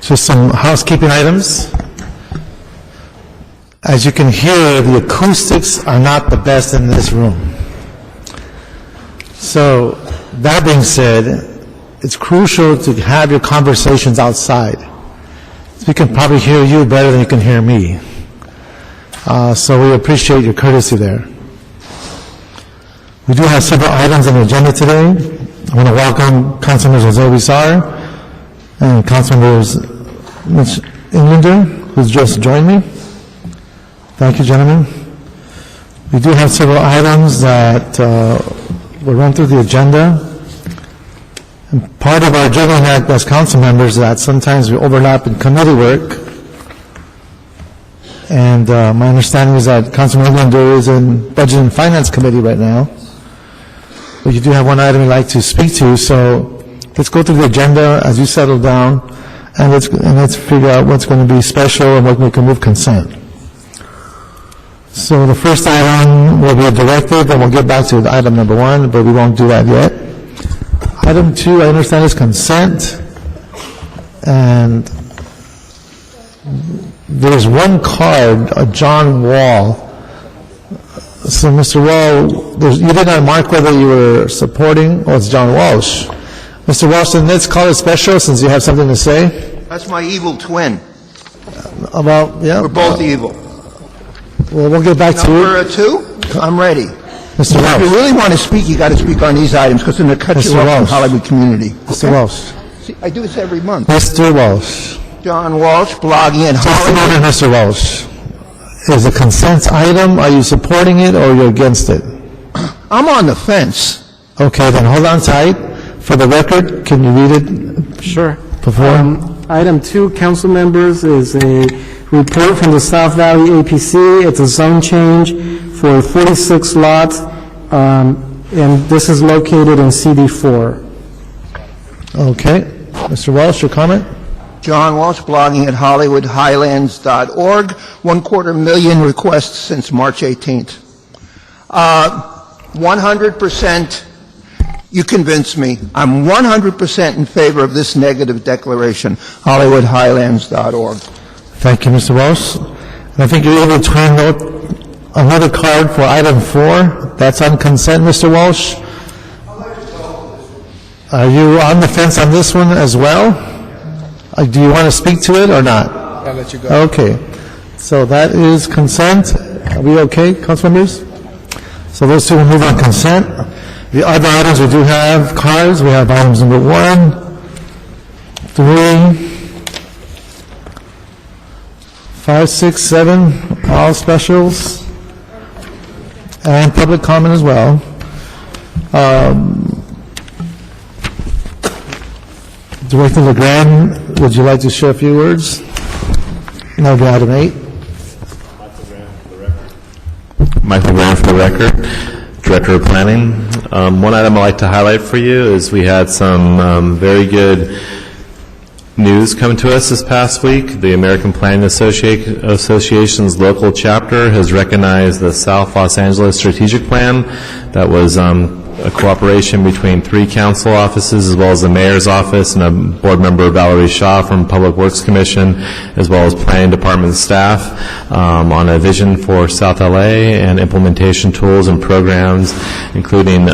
Just some housekeeping items. As you can hear, the acoustics are not the best in this room. So, that being said, it's crucial to have your conversations outside. We can probably hear you better than you can hear me. So we appreciate your courtesy there. We do have several items on the agenda today. I want to welcome Councilmembers Jose Rizar and Councilmembers Mitch Englander, who's just joined me. Thank you, gentlemen. We do have several items that we'll run through the agenda. And part of our juggling act as council members is that sometimes we overlap in committee work. And my understanding is that Councilman Englander is in Budget and Finance Committee right now. But you do have one item you'd like to speak to, so let's go through the agenda as you settle down, and let's figure out what's going to be special and what we can move consent. So the first item will be a directive, and we'll get back to item number 1, but we won't do that yet. Item 2, I understand, is consent, and there's one card, a John Wall. So, Mr. Wall, you did not mark whether you were supporting, it's John Walsh. Mr. Walsh, then let's call it special since you have something to say. That's my evil twin. About, yeah? We're both evil. Well, we'll get back to you. Number 2, I'm ready. Mr. Walsh. If you really want to speak, you got to speak on these items because they're going to cut you off from the Hollywood community. Mr. Walsh. See, I do this every month. Mr. Walsh. John Walsh, blogging in Hollywood. Mr. Walsh. Is a consent item, are you supporting it or you're against it? I'm on the fence. Okay, then hold on tight. For the record, can you read it? Sure. Before? Item 2, council members, is a report from the South Valley APC. It's a zone change for 46 lots, and this is located in CD4. Okay. Mr. Walsh, your comment? John Walsh, blogging at HollywoodHighlands.org. 250,000 requests since March 18th. 100%, you convinced me. I'm 100% in favor of this negative declaration. HollywoodHighlands.org. Thank you, Mr. Walsh. And I think you're able to turn out another card for item 4. That's on consent, Mr. Walsh. Are you on the fence on this one as well? Do you want to speak to it or not? I'll let you go. Okay. So that is consent. Are we okay, council members? So those two will move on consent. The other items, we do have cards. We have items number 1, 3, 5, 6, 7, all specials, and public comment as well. Director LeGrand, would you like to share a few words? No, item 8. Michael Graham for the record, Director of Planning. One item I'd like to highlight for you is we had some very good news come to us this past week. The American Planning Association's local chapter has recognized the South Los Angeles Strategic Plan. That was a cooperation between 3 council offices as well as the mayor's office and a board member, Valerie Shaw from Public Works Commission, as well as planning department staff on a vision for South LA and implementation tools and programs, including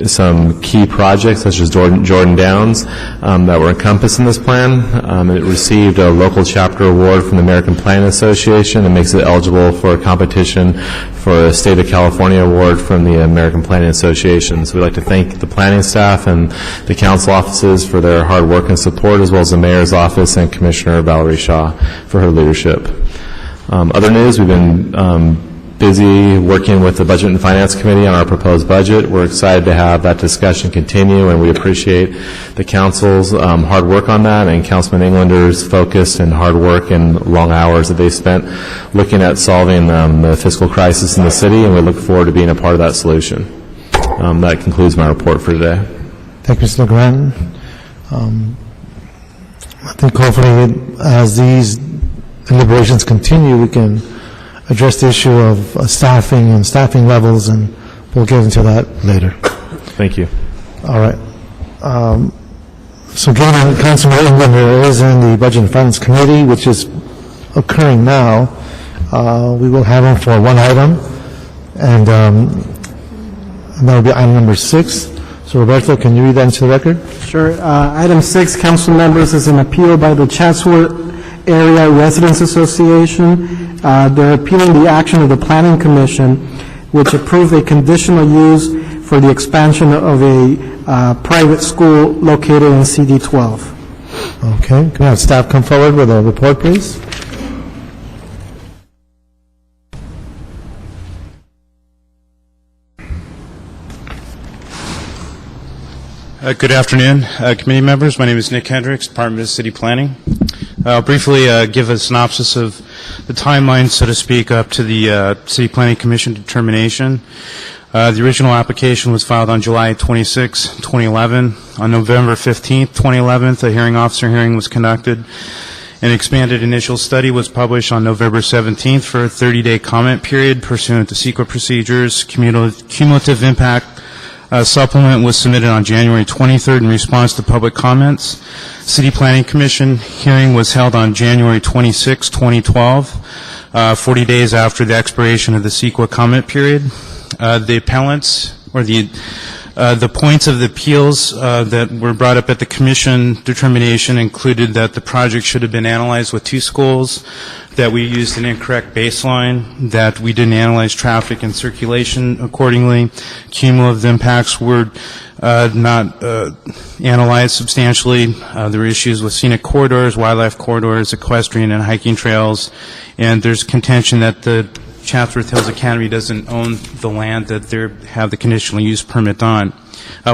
some key projects such as Jordan Downs that were encompassed in this plan. It received a local chapter award from the American Planning Association and makes it eligible for a competition for a State of California award from the American Planning Association. So we'd like to thank the planning staff and the council offices for their hard work and support, as well as the mayor's office and Commissioner Valerie Shaw for her leadership. Other news, we've been busy working with the Budget and Finance Committee on our proposed budget. We're excited to have that discussion continue, and we appreciate the council's hard work on that and Councilman Englander's focus and hard work and long hours that they spent looking at solving the fiscal crisis in the city, and we look forward to being a part of that solution. That concludes my report for today. Thank you, Mr. LeGrand. I think hopefully as these deliberations continue, we can address the issue of staffing and staffing levels, and we'll get into that later. Thank you. All right. So given that Councilman Englander is in the Budget and Finance Committee, which is occurring now, we will have him for one item, and that will be item number 6. So Roberto, can you read that into the record? Sure. Item 6, council members, is an appeal by the Chatsworth Area Residents Association. They're appealing the action of the Planning Commission, which approved a conditional use for the expansion of a private school located in CD 12. Okay. Can we have staff come forward with a report, please? Good afternoon, committee members. My name is Nick Hendricks, Department of City Planning. I'll briefly give a synopsis of the timeline, so to speak, up to the City Planning Commission determination. The original application was filed on July 26, 2011. On November 15, 2011, a hearing officer hearing was conducted. An expanded initial study was published on November 17th for a 30-day comment period pursuant to CEQA procedures. Cumulative impact supplement was submitted on January 23rd in response to public comments. City Planning Commission hearing was held on January 26, 2012, 40 days after the expiration of the CEQA comment period. The appellants, or the points of the appeals that were brought up at the Commission determination included that the project should have been analyzed with 2 schools, that we used an incorrect baseline, that we didn't analyze traffic and circulation accordingly. Cumulative impacts were not analyzed substantially. There were issues with scenic corridors, wildlife corridors, equestrian and hiking trails, and there's contention that the Chatsworth Hills Academy doesn't own the land that they have the conditional use permit on.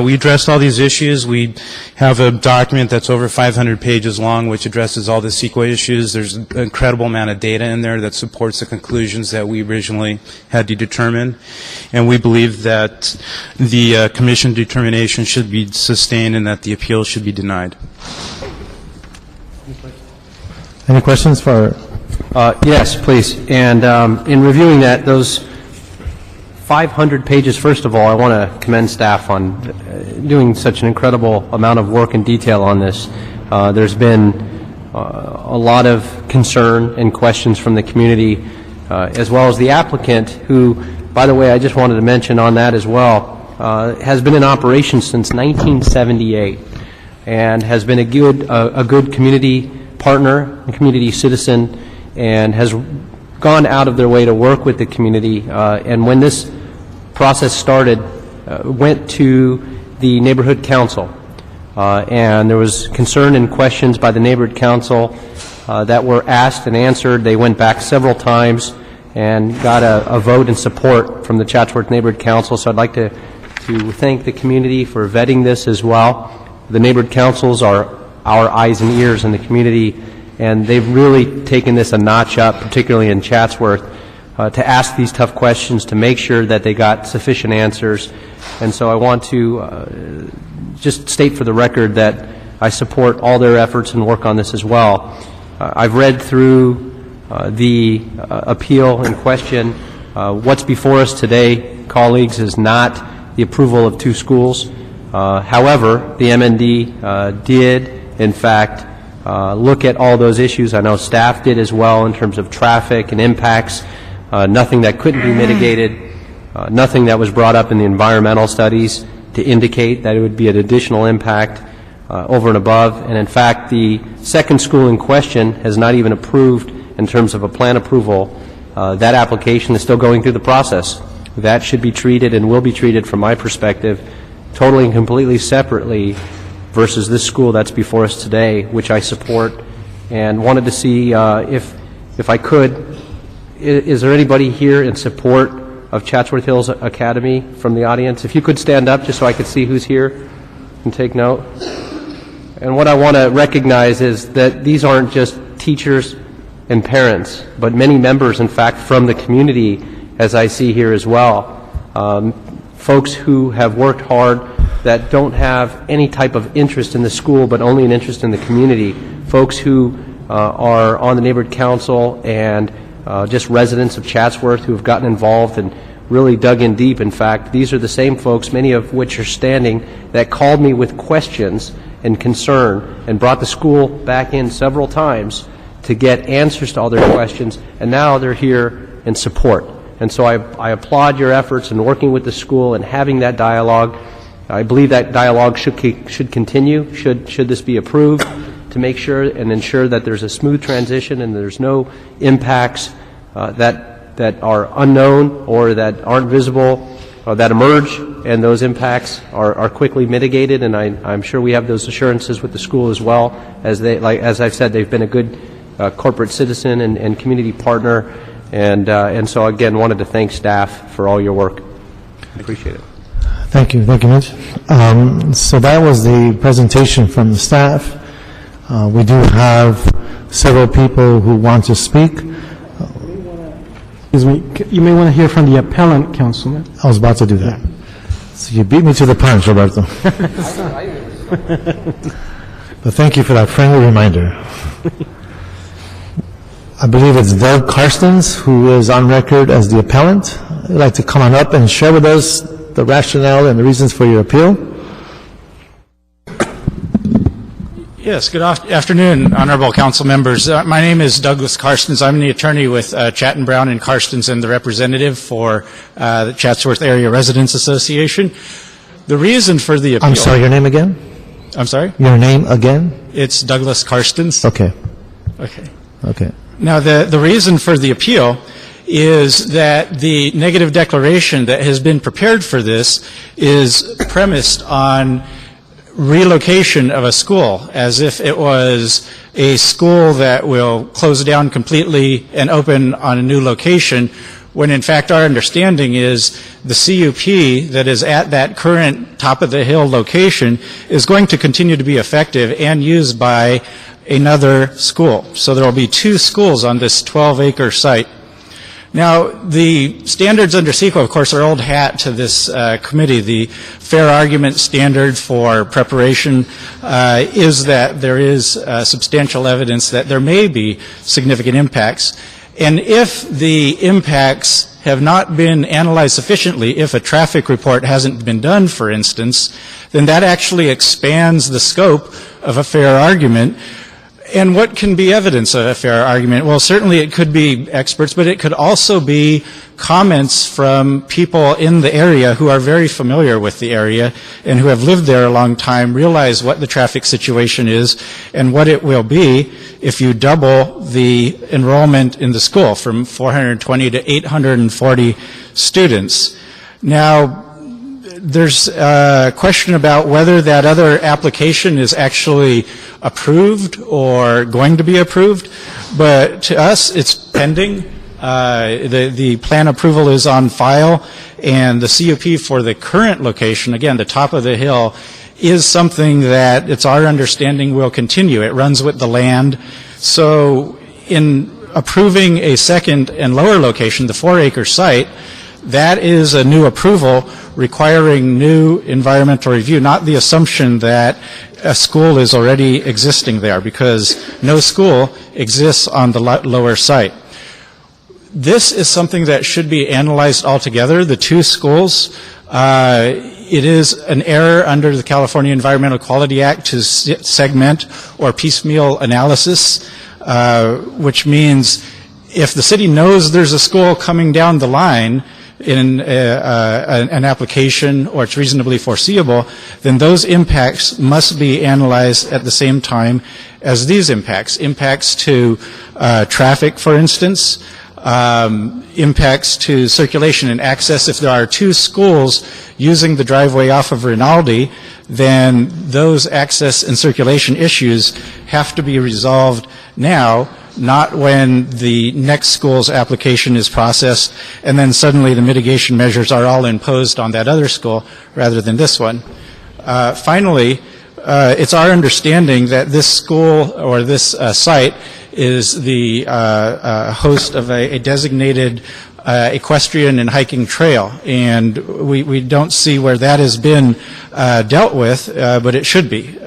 We addressed all these issues. We have a document that's over 500 pages long, which addresses all the CEQA issues. There's an incredible amount of data in there that supports the conclusions that we originally had to determine. And we believe that the Commission determination should be sustained and that the appeal should be denied. Any questions for... Yes, please. And in reviewing that, those 500 pages, first of all, I want to commend staff on doing such an incredible amount of work and detail on this. There's been a lot of concern and questions from the community, as well as the applicant, who, by the way, I just wanted to mention on that as well, has been in operation since 1978 and has been a good community partner, a community citizen, and has gone out of their way to work with the community. And when this process started, went to the neighborhood council, and there was concern and questions by the neighborhood council that were asked and answered. They went back several times and got a vote in support from the Chatsworth Neighborhood Council. So I'd like to thank the community for vetting this as well. The neighborhood councils are our eyes and ears in the community, and they've really taken this a notch up, particularly in Chatsworth, to ask these tough questions, to make sure that they got sufficient answers. And so I want to just state for the record that I support all their efforts and work on this as well. I've read through the appeal in question. What's before us today, colleagues, is not the approval of 2 schools. However, the MND did, in fact, look at all those issues. I know staff did as well in terms of traffic and impacts. Nothing that couldn't be mitigated, nothing that was brought up in the environmental studies to indicate that it would be an additional impact over and above. And in fact, the second school in question has not even approved in terms of a plan approval. That application is still going through the process. That should be treated and will be treated, from my perspective, totally and completely separately versus this school that's before us today, which I support, and wanted to see if I could, is there anybody here in support of Chatsworth Hills Academy from the audience? If you could stand up just so I could see who's here and take note. And what I want to recognize is that these aren't just teachers and parents, but many members, in fact, from the community, as I see here as well. Folks who have worked hard, that don't have any type of interest in the school, but only an interest in the community. Folks who are on the neighborhood council and just residents of Chatsworth who have gotten involved and really dug in deep. In fact, these are the same folks, many of which are standing, that called me with questions and concern and brought the school back in several times to get answers to all their questions, and now they're here in support. And so I applaud your efforts in working with the school and having that dialogue. I believe that dialogue should continue, should this be approved, to make sure and ensure that there's a smooth transition and there's no impacts that are unknown or that aren't visible or that emerge, and those impacts are quickly mitigated. And I'm sure we have those assurances with the school as well, as as I've said, they've been a good corporate citizen and community partner. And so, again, wanted to thank staff for all your work. I appreciate it. Thank you, Mitch. So that was the presentation from the staff. We do have several people who want to speak. Excuse me, you may want to hear from the appellant, Councilman. I was about to do that. So you beat me to the punch, Roberto. But thank you for that friendly reminder. I believe it's Doug Karstens, who is on record as the appellant. I'd like to come on up and share with us the rationale and the reasons for your appeal. Yes, good afternoon, honorable council members. My name is Douglas Karstens. I'm the attorney with Chatton Brown and Karstens and the representative for the Chatsworth Area Residents Association. The reason for the appeal... I'm sorry, your name again? I'm sorry? Your name again? It's Douglas Karstens. Okay. Okay. Now, the reason for the appeal is that the negative declaration that has been prepared for this is premised on relocation of a school, as if it was a school that will close down completely and open on a new location, when in fact our understanding is the CUP that is at that current top of the hill location is going to continue to be effective and used by another school. So there will be 2 schools on this 12-acre site. Now, the standards under CEQA, of course, are old hat to this committee. The fair argument standard for preparation is that there is substantial evidence that there may be significant impacts. And if the impacts have not been analyzed sufficiently, if a traffic report hasn't been done, for instance, then that actually expands the scope of a fair argument. And what can be evidence of a fair argument? Well, certainly it could be experts, but it could also be comments from people in the area who are very familiar with the area and who have lived there a long time, realize what the traffic situation is and what it will be if you double the enrollment in the school from 420 to 840 students. Now, there's a question about whether that other application is actually approved or going to be approved, but to us it's pending. The plan approval is on file, and the CUP for the current location, again, the top of the hill, is something that it's our understanding will continue. It runs with the land. So in approving a second and lower location, the 4-acre site, that is a new approval requiring new environmental review, not the assumption that a school is already existing there, because no school exists on the lower site. This is something that should be analyzed altogether, the 2 schools. It is an error under the California Environmental Quality Act to segment or piecemeal analysis, which means if the city knows there's a school coming down the line in an application, or it's reasonably foreseeable, then those impacts must be analyzed at the same time as these impacts. Impacts to traffic, for instance, impacts to circulation and access. If there are 2 schools using the driveway off of Rinaldi, then those access and circulation issues have to be resolved now, not when the next school's application is processed and then suddenly the mitigation measures are all imposed on that other school rather than this one. Finally, it's our understanding that this school or this site is the host of a designated equestrian and hiking trail, and we don't see where that has been dealt with, but it should be.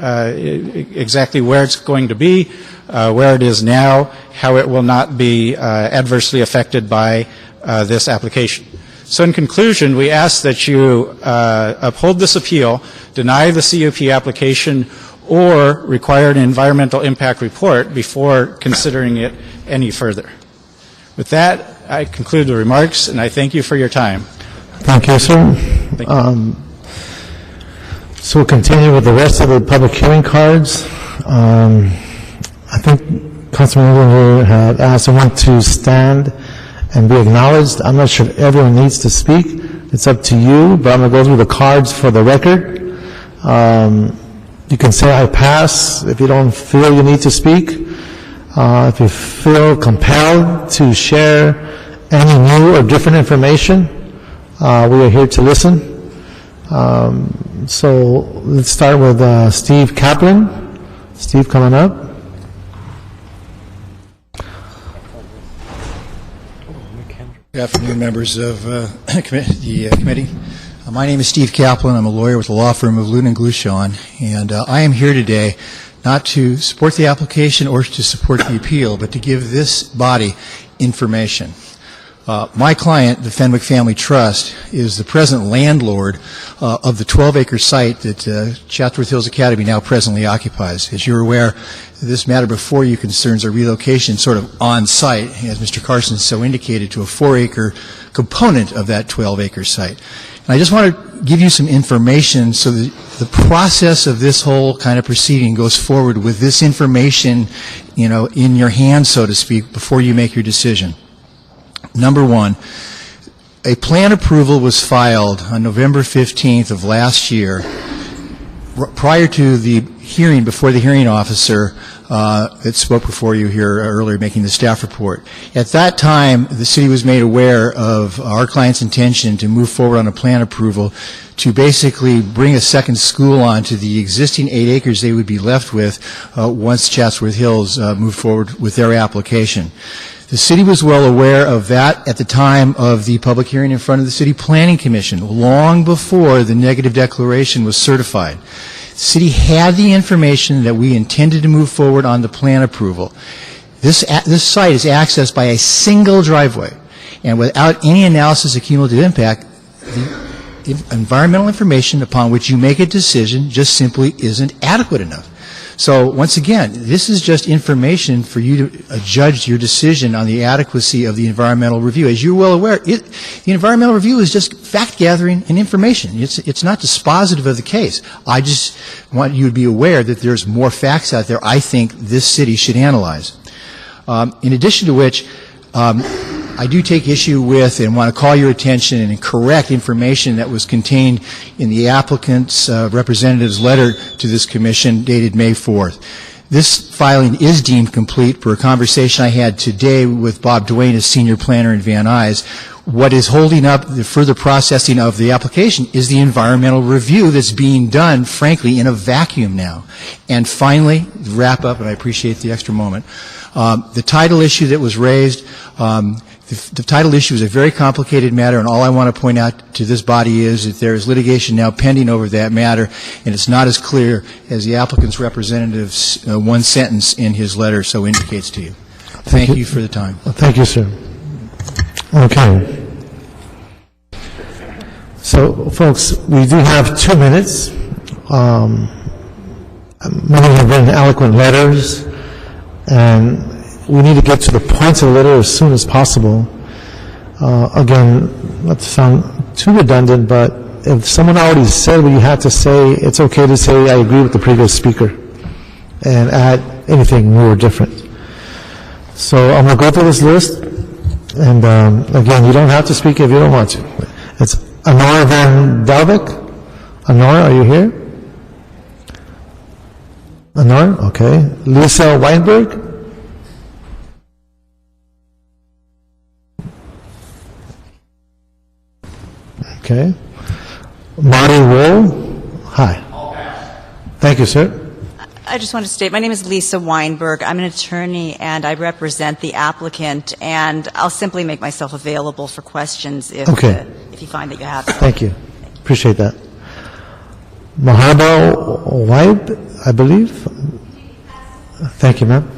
Exactly where it's going to be, where it is now, how it will not be adversely affected by this application. So in conclusion, we ask that you uphold this appeal, deny the CUP application, or require an environmental impact report before considering it any further. With that, I conclude the remarks, and I thank you for your time. Thank you, sir. Thank you. So we'll continue with the rest of the public hearing cards. I think Councilman Englander had asked someone to stand and be acknowledged. I'm not sure if everyone needs to speak. It's up to you, but I'm going to go through the cards for the record. You can say I pass if you don't feel you need to speak. If you feel compelled to share any new or different information, we are here to listen. So let's start with Steve Kaplan. Steve, coming up. Good afternoon, members of the committee. My name is Steve Kaplan. I'm a lawyer with the law firm of Luna & Glushon, and I am here today not to support the application or to support the appeal, but to give this body information. My client, the Fenwick Family Trust, is the present landlord of the 12-acre site that Chatsworth Hills Academy now presently occupies. As you're aware, this matter before you concerns a relocation sort of on-site, as Mr. Carson so indicated, to a 4-acre component of that 12-acre site. And I just want to give you some information so that the process of this whole kind of proceeding goes forward with this information, you know, in your hand, so to speak, before you make your decision. Number one, a plan approval was filed on November 15th of last year prior to the hearing before the hearing officer that spoke before you here earlier making the staff report. At that time, the city was made aware of our client's intention to move forward on a plan approval to basically bring a second school onto the existing 8 acres they would be left with once Chatsworth Hills moved forward with their application. The city was well aware of that at the time of the public hearing in front of the City Planning Commission, long before the negative declaration was certified. The city had the information that we intended to move forward on the plan approval. This site is accessed by a single driveway, and without any analysis of cumulative impact, the environmental information upon which you make a decision just simply isn't adequate enough. So once again, this is just information for you to judge your decision on the adequacy of the environmental review. As you're well aware, the environmental review is just fact gathering and information. It's not dispositive of the case. I just want you to be aware that there's more facts out there I think this city should analyze. In addition to which, I do take issue with and want to call your attention and correct information that was contained in the applicant's representative's letter to this commission dated May 4th. This filing is deemed complete per a conversation I had today with Bob Duane as senior planner in Van Nuys. What is holding up the further processing of the application is the environmental review that's being done, frankly, in a vacuum now. And finally, wrap up, and I appreciate the extra moment, the title issue that was raised, the title issue is a very complicated matter, and all I want to point out to this body is that there is litigation now pending over that matter, and it's not as clear as the applicant's representative's one sentence in his letter so indicates to you. Thank you for the time. Thank you, sir. Okay. So, folks, we do have 2 minutes. Many have written eloquent letters, and we need to get to the points of the letter as soon as possible. Again, not to sound too redundant, but if someone already said what you had to say, it's okay to say, I agree with the previous speaker, and add anything new or different. So I'm going to go through this list, and again, you don't have to speak if you don't want to. It's Honora Van Delvik. Honora, are you here? Honora, okay. Lisa Weinberg. Okay. Marty Wool. Hi. Thank you, sir. I just want to state, my name is Lisa Weinberg. I'm an attorney, and I represent the applicant, and I'll simply make myself available for questions if you find that you have them. Thank you. Appreciate that. Mahaba Waib, I believe. Thank you, ma'am.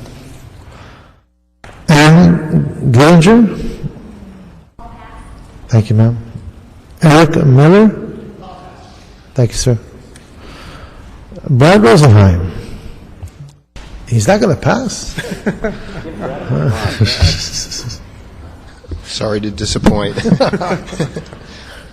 Anne Gillinger. Thank you, ma'am. Eric Miller. Thank you, sir. Brad Rosenheim. He's not going to pass. Sorry to disappoint.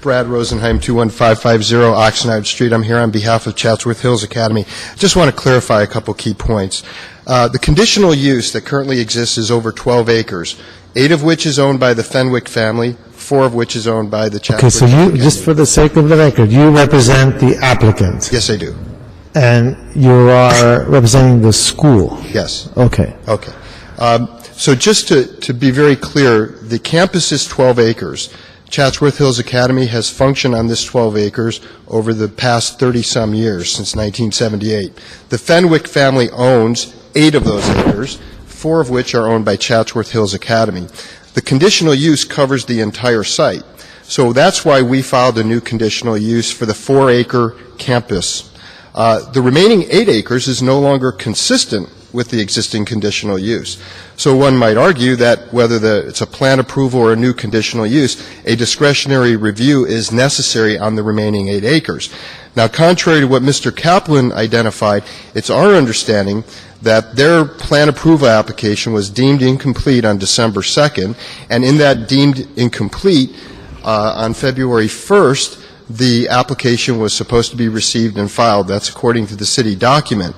Brad Rosenheim, 21550 Oxnard Street. I'm here on behalf of Chatsworth Hills Academy. Just want to clarify a couple key points. The conditional use that currently exists is over 12 acres, 8 of which is owned by the Fenwick family, 4 of which is owned by the Chatsworth. Okay, so you, just for the sake of the record, you represent the applicant. Yes, I do. And you are representing the school. Yes. Okay. Okay. So just to be very clear, the campus is 12 acres. Chatsworth Hills Academy has functioned on this 12 acres over the past 30-some years, since 1978. The Fenwick family owns 8 of those acres, 4 of which are owned by Chatsworth Hills Academy. The conditional use covers the entire site. So that's why we filed a new conditional use for the 4-acre campus. The remaining 8 acres is no longer consistent with the existing conditional use. So one might argue that whether it's a plan approval or a new conditional use, a discretionary review is necessary on the remaining 8 acres. Now, contrary to what Mr. Kaplan identified, it's our understanding that their plan approval application was deemed incomplete on December 2nd, and in that deemed incomplete, on February 1st, the application was supposed to be received and filed. That's according to the city document.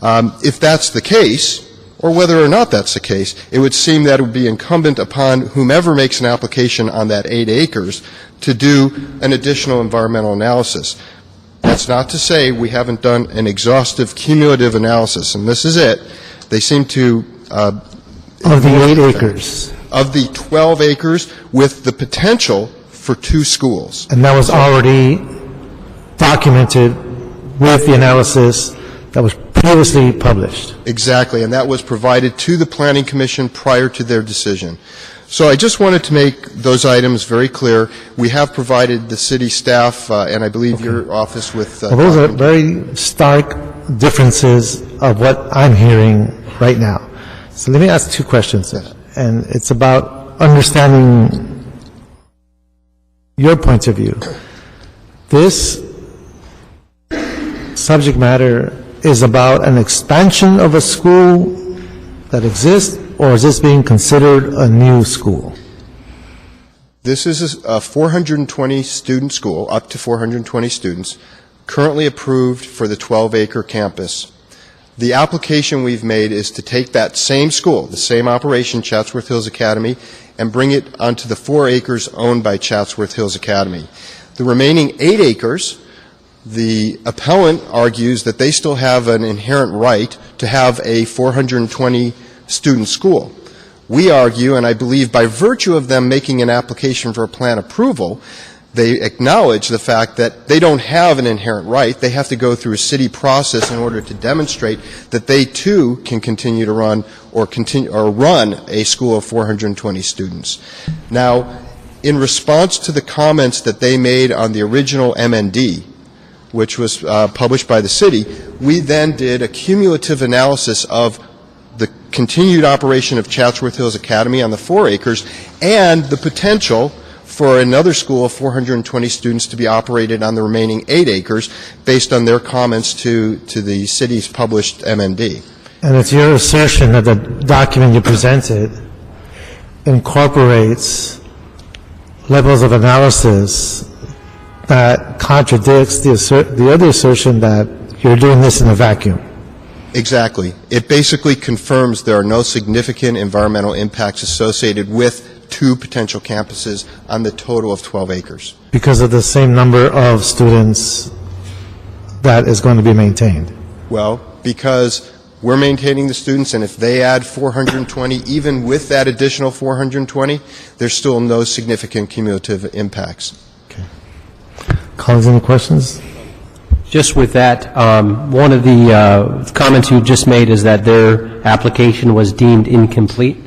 If that's the case, or whether or not that's the case, it would seem that it would be incumbent upon whomever makes an application on that 8 acres to do an additional environmental analysis. That's not to say we haven't done an exhaustive cumulative analysis, and this is it. They seem to... of the 8 acres. Of the 12 acres with the potential for 2 schools. And that was already documented with the analysis that was previously published. Exactly, and that was provided to the Planning Commission prior to their decision. So I just wanted to make those items very clear. We have provided the city staff, and I believe your office with... well, those are very stark differences of what I'm hearing right now. So let me ask 2 questions, and it's about understanding your point of view. This subject matter is about an expansion of a school that exists, or is this being considered a new school? This is a 420-student school, up to 420 students, currently approved for the 12-acre campus. The application we've made is to take that same school, the same operation, Chatsworth Hills Academy, and bring it onto the 4 acres owned by Chatsworth Hills Academy. The remaining 8 acres, the appellant argues that they still have an inherent right to have a 420-student school. We argue, and I believe by virtue of them making an application for a plan approval, they acknowledge the fact that they don't have an inherent right. They have to go through a city process in order to demonstrate that they too can continue to run or run a school of 420 students. Now, in response to the comments that they made on the original MND, which was published by the city, we then did a cumulative analysis of the continued operation of Chatsworth Hills Academy on the 4 acres and the potential for another school of 420 students to be operated on the remaining 8 acres based on their comments to the city's published MND. And it's your assertion that the document you presented incorporates levels of analysis that contradicts the other assertion that you're doing this in a vacuum. Exactly. It basically confirms there are no significant environmental impacts associated with 2 potential campuses on the total of 12 acres. Because of the same number of students that is going to be maintained. Well, because we're maintaining the students, and if they add 420, even with that additional 420, there's still no significant cumulative impacts. Okay. Colleagues, any questions? Just with that, one of the comments you just made is that their application was deemed incomplete.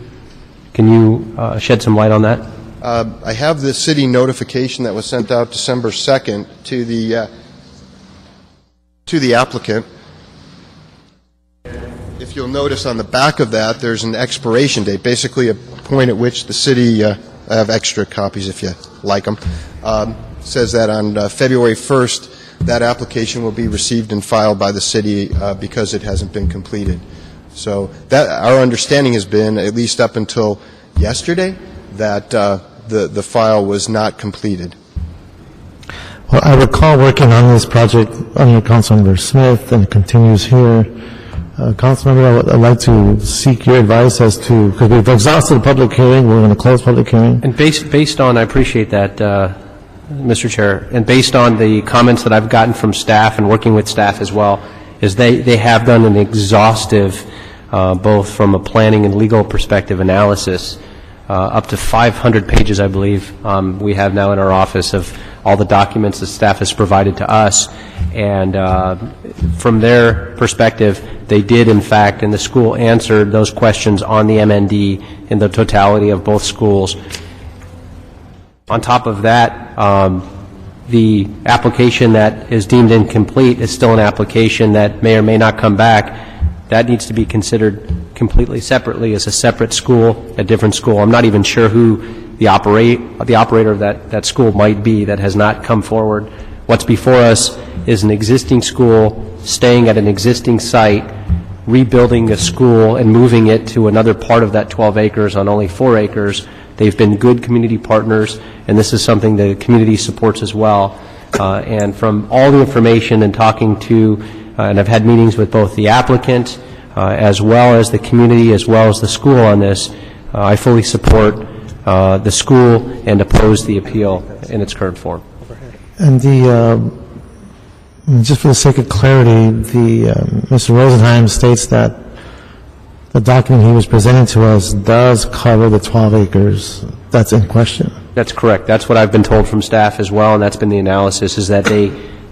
Can you shed some light on that? I have the city notification that was sent out December 2nd to the applicant. If you'll notice on the back of that, there's an expiration date, basically a point at which the city, I have extra copies if you like them, says that on February 1st, that application will be received and filed by the city because it hasn't been completed. So that our understanding has been, at least up until yesterday, that the file was not completed. Well, I recall working on this project under Councilmember Smith, and it continues here. Councilmember, I'd like to seek your advice as to, because we've exhausted the public hearing, we're going to close public hearing. And based on, I appreciate that, Mr. Chair, and based on the comments that I've gotten from staff and working with staff as well, is they have done an exhaustive, both from a planning and legal perspective analysis, up to 500 pages, I believe, we have now in our office of all the documents that staff has provided to us. And from their perspective, they did, in fact, and the school answered those questions on the MND in the totality of both schools. On top of that, the application that is deemed incomplete is still an application that may or may not come back. That needs to be considered completely separately as a separate school, a different school. I'm not even sure who the operator of that school might be that has not come forward. What's before us is an existing school staying at an existing site, rebuilding a school and moving it to another part of that 12 acres on only 4 acres. They've been good community partners, and this is something the community supports as well. And from all the information and talking to, and I've had meetings with both the applicant as well as the community as well as the school on this, I fully support the school and oppose the appeal in its current form. And just for the sake of clarity, Mr. Rosenheim states that the document he was presenting to us does cover the 12 acres that's in question. That's correct. That's what I've been told from staff as well, and that's been the analysis, is that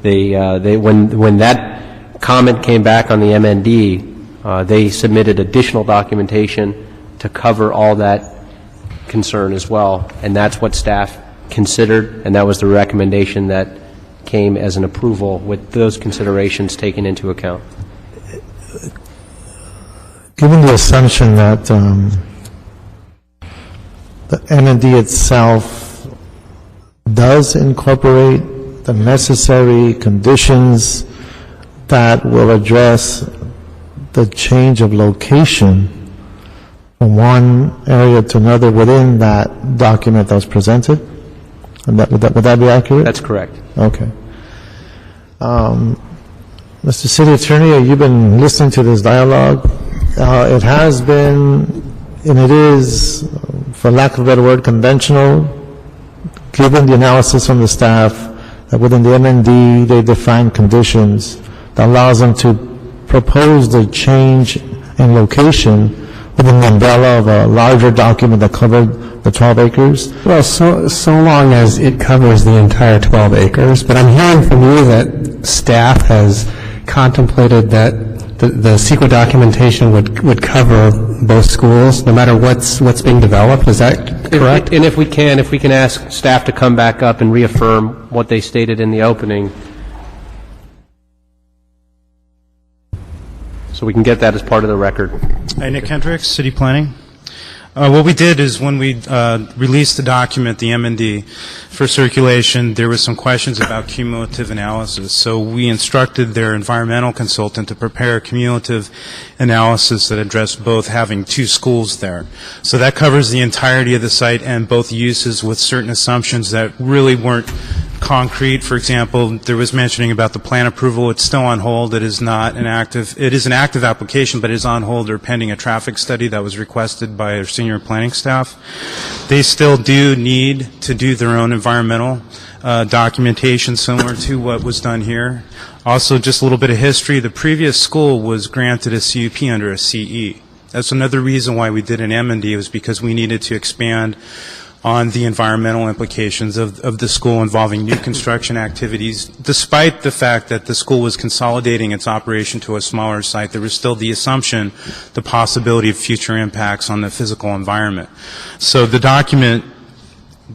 when that comment came back on the MND, they submitted additional documentation to cover all that concern as well, and that's what staff considered, and that was the recommendation that came as an approval with those considerations taken into account. Given the assumption that the MND itself does incorporate the necessary conditions that will address the change of location from one area to another within that document that was presented, and would that be accurate? That's correct. Okay. Mr. City Attorney, you've been listening to this dialogue. It has been, and it is, for lack of a better word, conventional, given the analysis from the staff, that within the MND they define conditions that allows them to propose the change in location within the umbrella of a larger document that covered the 12 acres? Well, so long as it covers the entire 12 acres, but I'm hearing from you that staff has contemplated that the CEQA documentation would cover both schools, no matter what's being developed. Is that correct? And if we can ask staff to come back up and reaffirm what they stated in the opening, so we can get that as part of the record. Hi, Nick Hendricks, City Planning. What we did is when we released the document, the MND, for circulation, there were some questions about cumulative analysis. So we instructed their environmental consultant to prepare a cumulative analysis that addressed both having 2 schools there. So that covers the entirety of the site and both uses with certain assumptions that really weren't concrete. For example, there was mentioning about the plan approval. It's still on hold. It is not an active, it is an active application, but it is on hold or pending a traffic study that was requested by our senior planning staff. They still do need to do their own environmental documentation similar to what was done here. Also, just a little bit of history. The previous school was granted a CUP under a CE. That's another reason why we did an M&D, was because we needed to expand on the environmental implications of the school involving new construction activities. Despite the fact that the school was consolidating its operation to a smaller site, there was still the assumption, the possibility of future impacts on the physical environment. So the document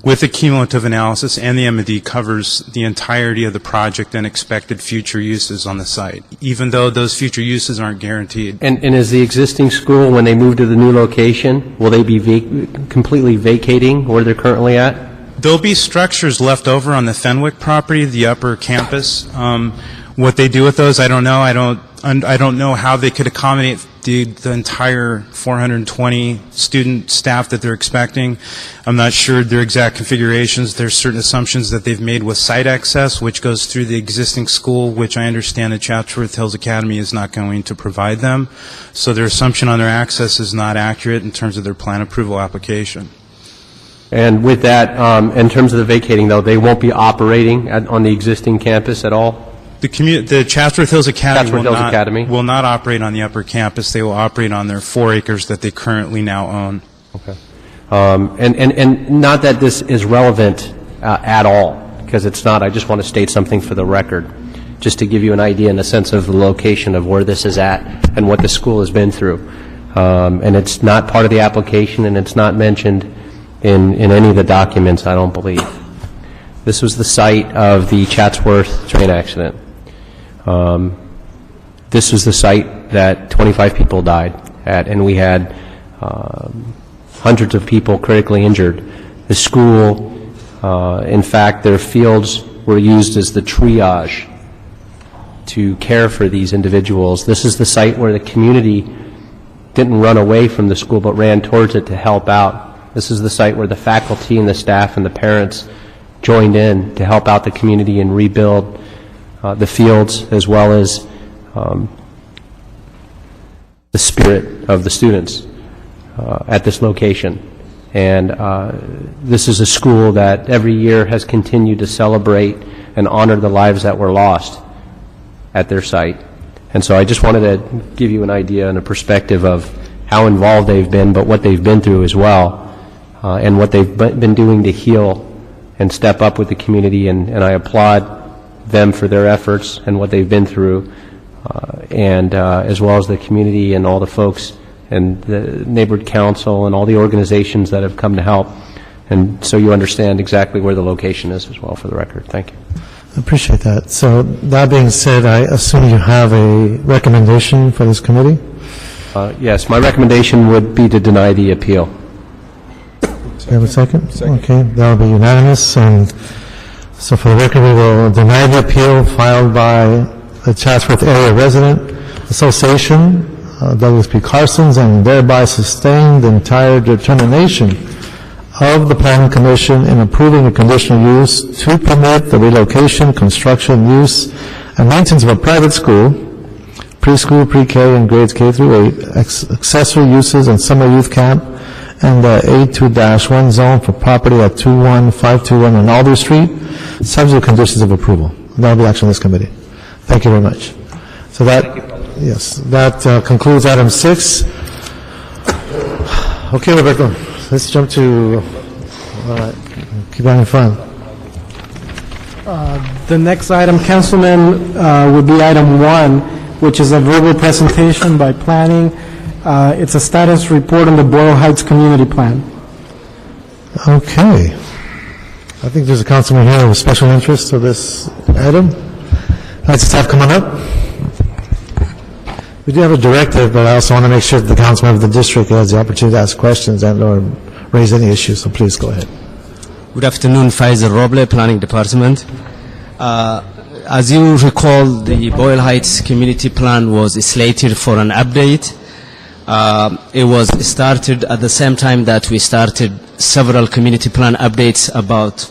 with the cumulative analysis and the M&D covers the entirety of the project and expected future uses on the site, even though those future uses aren't guaranteed. And is the existing school, when they move to the new location, will they be completely vacating where they're currently at? There'll be structures left over on the Fenwick property, the upper campus. What they do with those, I don't know. I don't know how they could accommodate the entire 420 student staff that they're expecting. I'm not sure their exact configurations. There's certain assumptions that they've made with site access, which goes through the existing school, which I understand that Chatsworth Hills Academy is not going to provide them. So their assumption on their access is not accurate in terms of their plan approval application. And with that, in terms of the vacating, though, they won't be operating on the existing campus at all? The Chatsworth Hills Academy, will will not operate on the upper campus. They will operate on their 4 acres that they currently now own. Okay. And not that this is relevant at all, because it's not. I just want to state something for the record, just to give you an idea in a sense of the location of where this is at and what the school has been through. And it's not part of the application, and it's not mentioned in any of the documents, I don't believe. This was the site of the Chatsworth train accident. This was the site that 25 people died at, and we had hundreds of people critically injured. The school, in fact, their fields were used as the triage to care for these individuals. This is the site where the community didn't run away from the school but ran towards it to help out. This is the site where the faculty and the staff and the parents joined in to help out the community and rebuild the fields, as well as the spirit of the students at this location. And this is a school that every year has continued to celebrate and honor the lives that were lost at their site. And so I just wanted to give you an idea and a perspective of how involved they've been, but what they've been through as well, and what they've been doing to heal and step up with the community. And I applaud them for their efforts and what they've been through, and as well as the community and all the folks and the neighborhood council and all the organizations that have come to help. And so you understand exactly where the location is as well, for the record. Thank you. I appreciate that. So that being said, I assume you have a recommendation for this committee? Yes, my recommendation would be to deny the appeal. You have a second? Okay, that will be unanimous. And so for the record, we will deny the appeal filed by the Chatsworth Area Resident Association, WSP Carson's, and thereby sustain the entire determination of the Planning Commission in approving a conditional use to permit the relocation, construction, use, and maintenance of a private school, preschool, pre-K, and grades K through 8, accessory uses and summer youth camp, and the A2-1 zone for property at 21521 on Alder Street, subject to conditions of approval. That will be action of this committee. Thank you very much. So that, yes, that concludes item 6. Okay, Roberto, let's jump to, keep on in front. The next item, Councilman, would be item 1, which is a verbal presentation by planning. It's a status report on the Boyle Heights Community Plan. Okay. I think there's a councilman here with special interest to this item. Let's staff come on up. We do have a directive, but I also want to make sure that the councilman of the district has the opportunity to ask questions and or raise any issues, so please go ahead. Good afternoon, Faisal Roble, Planning Department. As you recall, the Boyle Heights Community Plan was slated for an update. It was started at the same time that we started several community plan updates about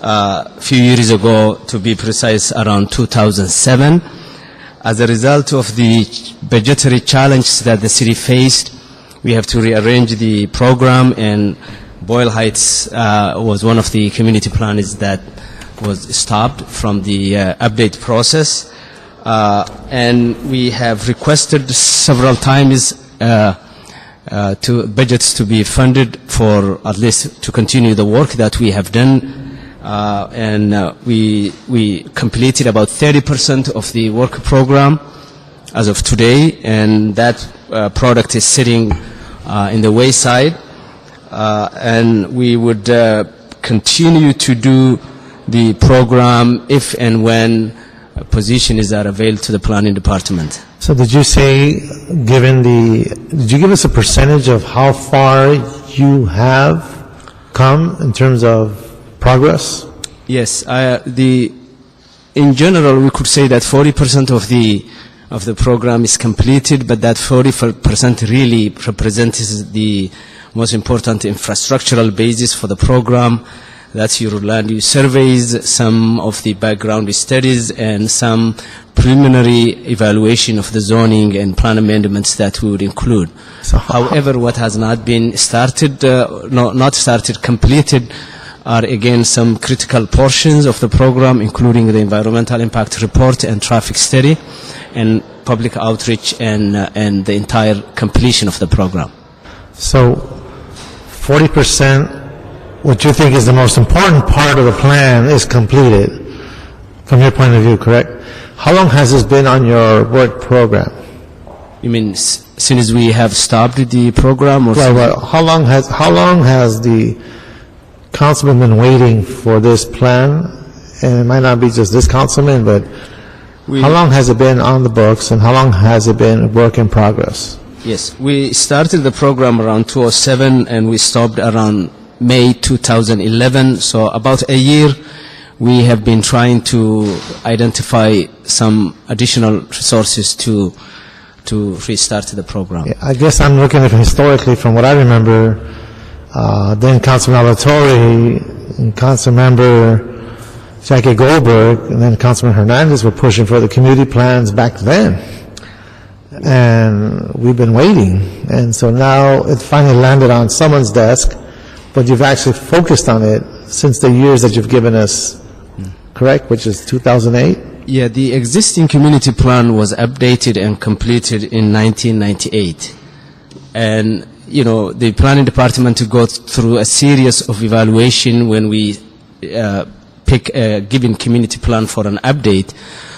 a few years ago, to be precise, around 2007. As a result of the budgetary challenges that the city faced, we have to rearrange the program, and Boyle Heights was one of the community plans that was stopped from the update process. And we have requested several times to budgets to be funded for at least to continue the work that we have done. We completed about 30% of the work program as of today, and that product is sitting in the wayside. And we would continue to do the program if and when positions are available to the planning department. So did you say, did you give us a percentage of how far you have come in terms of progress? Yes, in general, we could say that 40% of the of the program is completed, but that 40% really represents the most important infrastructural basis for the program. That's your land use surveys, some of the background studies, and some preliminary evaluation of the zoning and plan amendments that we would include. However, what has not been started, completed, are again some critical portions of the program, including the environmental impact report and traffic study, and public outreach, and the entire completion of the program. So 40%, what you think is the most important part of the plan is completed, from your point of view, correct? How long has this been on your work program? You mean since we have stopped the program? Or well, how long has the councilman been waiting for this plan? And it might not be just this councilman, but how long has it been on the books, and how long has it been work in progress? Yes, we started the program around 2007, and we stopped around May 2011, so about a year. We have been trying to identify some additional resources to restart the program. Yeah, I guess I'm looking at it historically from what I remember. Then Councilman Alatorre and Councilmember Jackie Goldberg and then Councilman Hernandez were pushing for the community plans back then. And we've been waiting. And so now it finally landed on someone's desk, but you've actually focused on it since the years that you've given us, correct, which is 2008? Yeah, the existing community plan was updated and completed in 1998. And, you know, the planning department to go through a series of evaluation when we pick a given community plan for an update.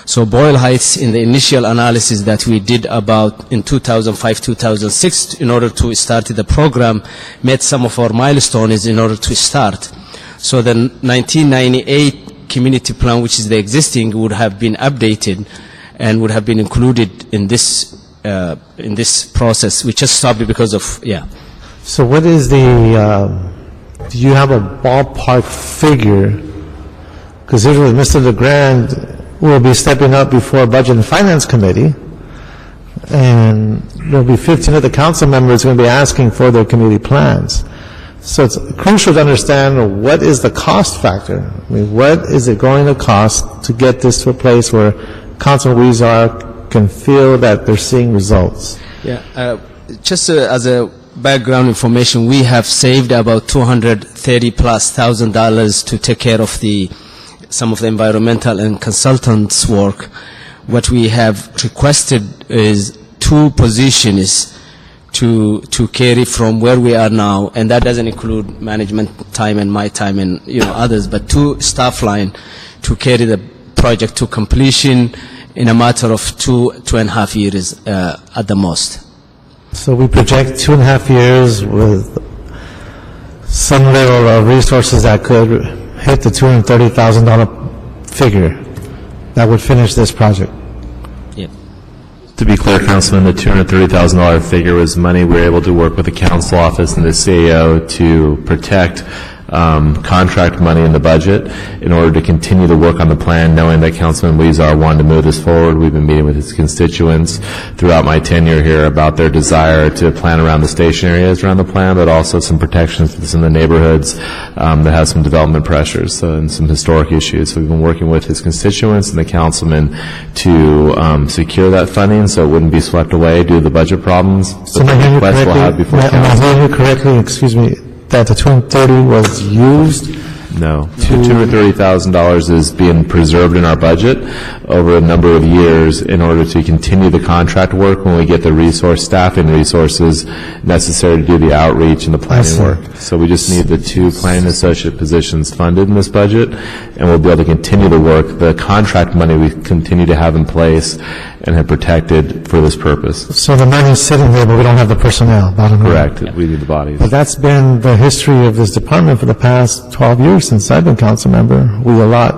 So Boyle Heights, in the initial analysis that we did about in 2005-2006 in order to start the program, met some of our milestones in order to start. So the 1998 community plan, which is the existing, would have been updated and would have been included in this process. We just stopped it because of, yeah. So what is the, do you have a ballpark figure? Because usually Mr. LeGrand will be stepping up before Budget and Finance Committee, and there'll be 15 of the council members going to be asking for their community plans. So it's crucial to understand what is the cost factor. I mean, what is it going to cost to get this to a place where Councilman Huizar can feel that they're seeing results? Yeah, just as a background information, we have saved about $230,000+ to take care of some of the environmental and consultants work. What we have requested is 2 positions to carry from where we are now, and that doesn't include management time and my time and others, but 2 staff line to carry the project to completion in a matter of 2.5 years at the most. So we project 2.5 years with some level of resources that could hit the $230,000 figure that would finish this project. Yeah. To be clear, Councilman, the $230,000 figure was money we were able to work with the council office and the CAO to protect contract money in the budget in order to continue to work on the plan, knowing that Councilman Huizar wanted to move this forward. We've been meeting with his constituents throughout my tenure here about their desire to plan around the station areas around the plan, but also some protections for some of the neighborhoods that have some development pressures and some historic issues. So we've been working with his constituents and the councilman to secure that funding so it wouldn't be swept away due to the budget problems. So am I hearing you correctly, excuse me, that the $230,000 was used? No. The $230,000 is being preserved in our budget over a number of years in order to continue the contract work when we get the staffing resources necessary to do the outreach and the planning work. So we just need the 2 planning associate positions funded in this budget, and we'll be able to continue the work. The contract money we continue to have in place and have protected for this purpose. So the money's sitting there, but we don't have the personnel, bottom line. Correct. Yeah. We need the bodies. But that's been the history of this department for the past 12 years since I've been council member. We allot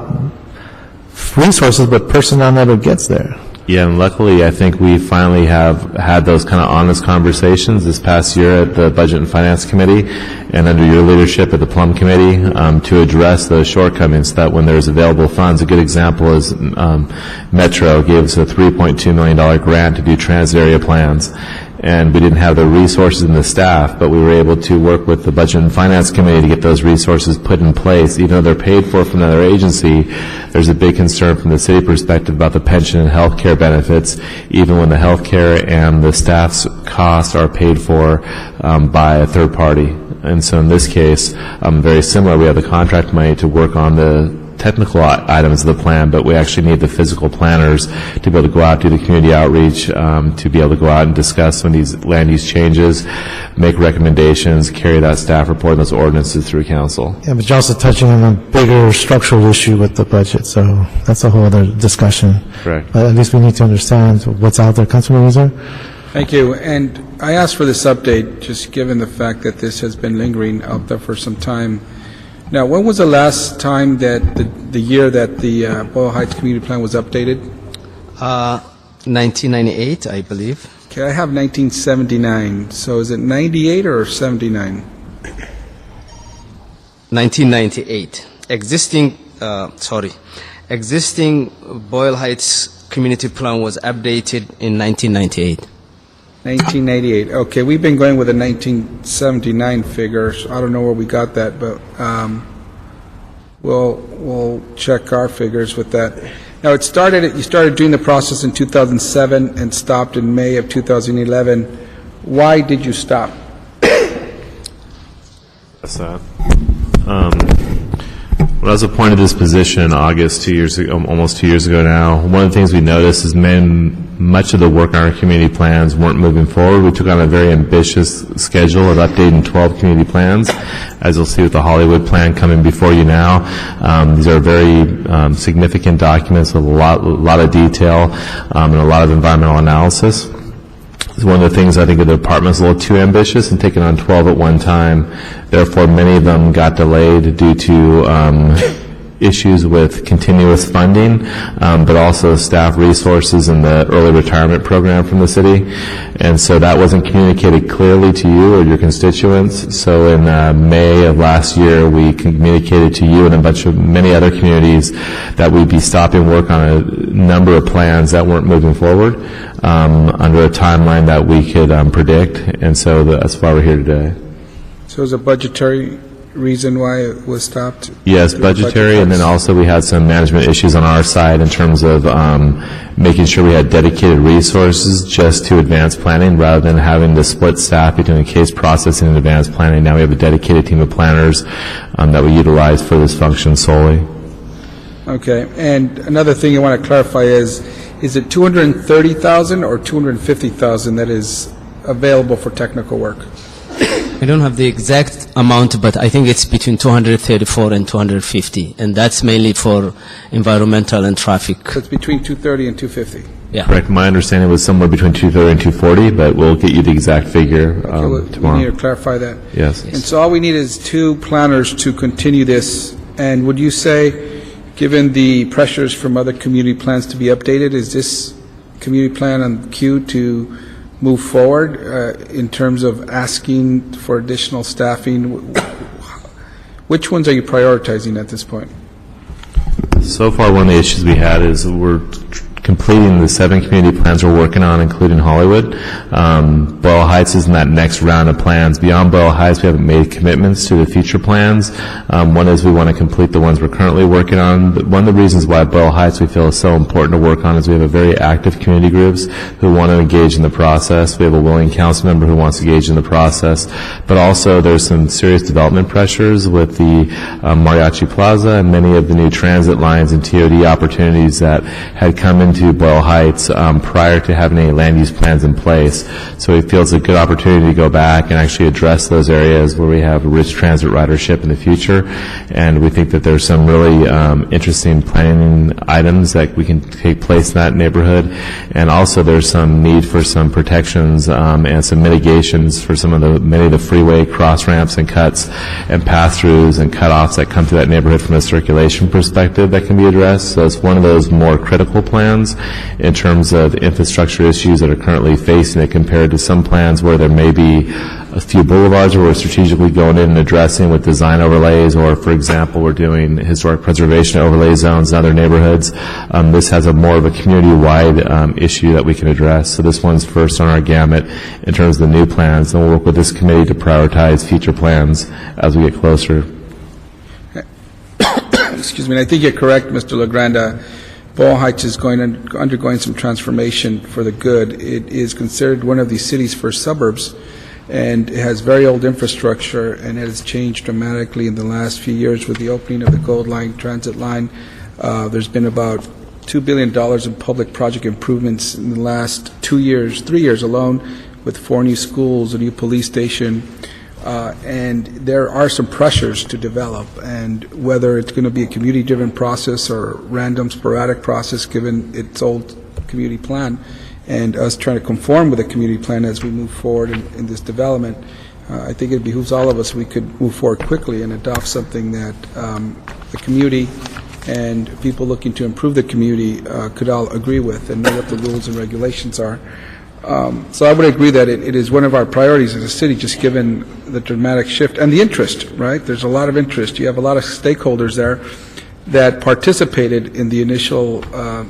resources, but personnel never gets there. Yeah, and luckily, I think we finally have had those kind of honest conversations this past year at the Budget and Finance Committee and under your leadership at the Plum Committee to address those shortcomings that when there's available funds, a good example is Metro gave us a $3.2 million grant to do transit area plans. And we didn't have the resources and the staff, but we were able to work with the Budget and Finance Committee to get those resources put in place. Even though they're paid for from another agency, there's a big concern from the city perspective about the pension and health care benefits, even when the health care and the staff's costs are paid for by a third party. And so in this case, very similar, we have the contract money to work on the technical items of the plan, but we actually need the physical planners to be able to go out, do the community outreach, to be able to go out and discuss some of these land use changes, make recommendations, carry that staff report and those ordinances through council. Yeah, but you're also touching on a bigger structural issue with the budget, so that's a whole other discussion. Correct. But at least we need to understand what's out there. Councilman Rizzo? Thank you. And I asked for this update just given the fact that this has been lingering out there for some time. Now, when was the last time that the year that the Boyle Heights Community Plan was updated? 1998, I believe. Okay, I have 1979. So is it 98 or 79? 1998. Existing Boyle Heights Community Plan was updated in 1998. 1998. Okay, we've been going with the 1979 figures. I don't know where we got that, but we'll check our figures with that. Now, you started doing the process in 2007 and stopped in May of 2011. Why did you stop? That's that. When I was appointed this position in August 2 years ago, almost 2 years ago now, one of the things we noticed is much of the work on our community plans weren't moving forward. We took on a very ambitious schedule of updating 12 community plans, as you'll see with the Hollywood plan coming before you now. These are very significant documents with a lot of detail and a lot of environmental analysis. One of the things I think the department's a little too ambitious and taking on 12 at one time. Therefore, many of them got delayed due to issues with continuous funding, but also staff resources in the early retirement program from the city. And so that wasn't communicated clearly to you or your constituents. So in May of last year, we communicated to you and many other communities that we'd be stopping work on a number of plans that weren't moving forward under a timeline that we could predict. And so that's why we're here today. So is a budgetary reason why it was stopped? Yes, budgetary, and then also we had some management issues on our side in terms of making sure we had dedicated resources just to advanced planning rather than having to split staff between case processing and advanced planning. Now we have a dedicated team of planners that we utilize for this function solely. Okay, and another thing I want to clarify is it 230,000 or 250,000 that is available for technical work? I don't have the exact amount, but I think it's between 234 and 250, and that's mainly for environmental and traffic. So it's between 230 and 250? Yeah. Correct. My understanding was somewhere between 230 and 240, but we'll get you the exact figure tomorrow. We need to clarify that. Yes. And so all we need is 2 planners to continue this. And would you say, given the pressures from other community plans to be updated, is this community plan on queue to move forward in terms of asking for additional staffing? Which ones are you prioritizing at this point? So far, one of the issues we had is we're completing the 7 community plans we're working on, including Hollywood. Boyle Heights is in that next round of plans. Beyond Boyle Heights, we haven't made commitments to the future plans. One is we want to complete the ones we're currently working on. But one of the reasons why Boyle Heights we feel is so important to work on is we have a very active community groups who want to engage in the process. We have a willing council member who wants to engage in the process. But also there's some serious development pressures with the Mariachi Plaza and many of the new transit lines and TOD opportunities that had come into Boyle Heights prior to having any land use plans in place. So we feel it's a good opportunity to go back and actually address those areas where we have rich transit ridership in the future. And we think that there's some really interesting planning items that we can take place in that neighborhood. And also there's some need for some protections and some mitigations for many of the freeway cross ramps and cuts and pass-throughs and cutoffs that come through that neighborhood from a circulation perspective that can be addressed. So it's one of those more critical plans plans in terms of infrastructure issues that are currently facing it compared to some plans where there may be a few boulevards where we're strategically going in and addressing with design overlays, or, for example, we're doing historic preservation overlay zones in other neighborhoods. This has a more of a community-wide issue that we can address. So this one's first on our gamut in terms of the new plans, and we'll work with this committee to prioritize future plans as we get closer. Excuse me, and I think you're correct, Mr. LeGrand. Boyle Heights is undergoing some transformation for the good. It is considered one of the city's first suburbs, and it has very old infrastructure, and it has changed dramatically in the last few years with the opening of the Gold Line transit line. There's been about $2 billion in public project improvements in the last 3 years alone, with 4 new schools, a new police station, and there are some pressures to develop, and whether it's going to be a community-driven process or random, sporadic process, given its old community plan, and us trying to conform with the community plan as we move forward in this development, I think it behooves all of us we could move forward quickly and adopt something that the community and people looking to improve the community could all agree with and know what the rules and regulations are. So I would agree that it is one of our priorities as a city, just given the dramatic shift and the interest, right? There's a lot of interest. You have a lot of stakeholders there that participated in the initial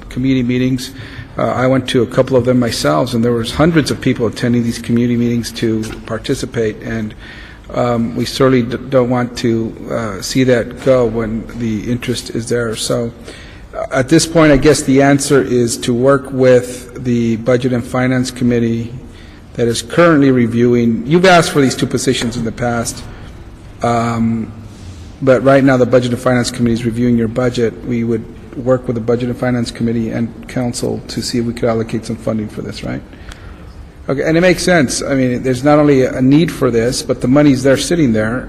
community meetings. I went to a couple of them myself, and there was hundreds of people attending these community meetings to participate, and we certainly don't want to see that go when the interest is there. So at this point, I guess the answer is to work with the Budget and Finance Committee that is currently reviewing. You've asked for these 2 positions in the past, but right now the Budget and Finance Committee is reviewing your budget. We would work with the Budget and Finance Committee and Council to see if we could allocate some funding for this, right? Okay, and it makes sense. I mean, there's not only a need for this, but the money's there sitting there,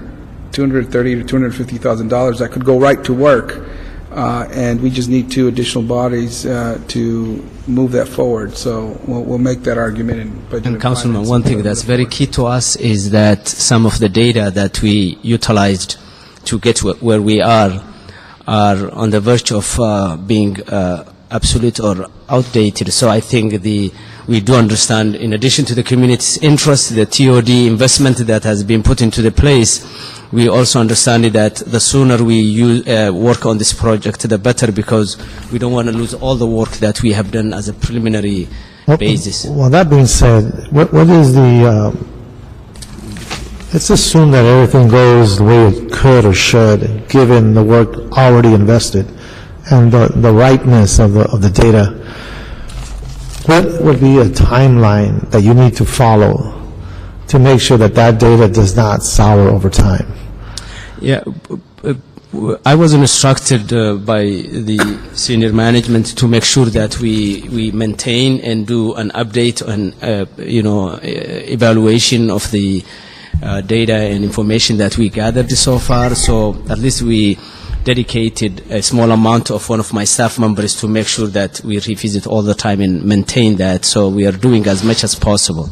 $230,000 to $250,000 that could go right to work. And we just need 2 additional bodies to move that forward. So we'll make that argument in Budget and Councilman, Finance. one thing that's very key to us is that some of the data that we utilized to get where we are on the verge of being obsolete or outdated. So I think we do understand, in addition to the community's interest, the TOD investment that has been put into the place, we also understand that the sooner we work on this project, the better, because we don't want to lose all the work that we have done as a preliminary basis. Well, that being said, what is the, let's assume that everything goes the way it could or should, given the work already invested and the rightness of the data. What would be a timeline that you need to follow to make sure that data does not sour over time? Yeah, I was instructed by the senior management to make sure that we maintain and do an update and evaluation of the data and information that we gathered so far. So at least we dedicated a small amount of one of my staff members to make sure that we revisit all the time and maintain that. So we are doing as much as possible.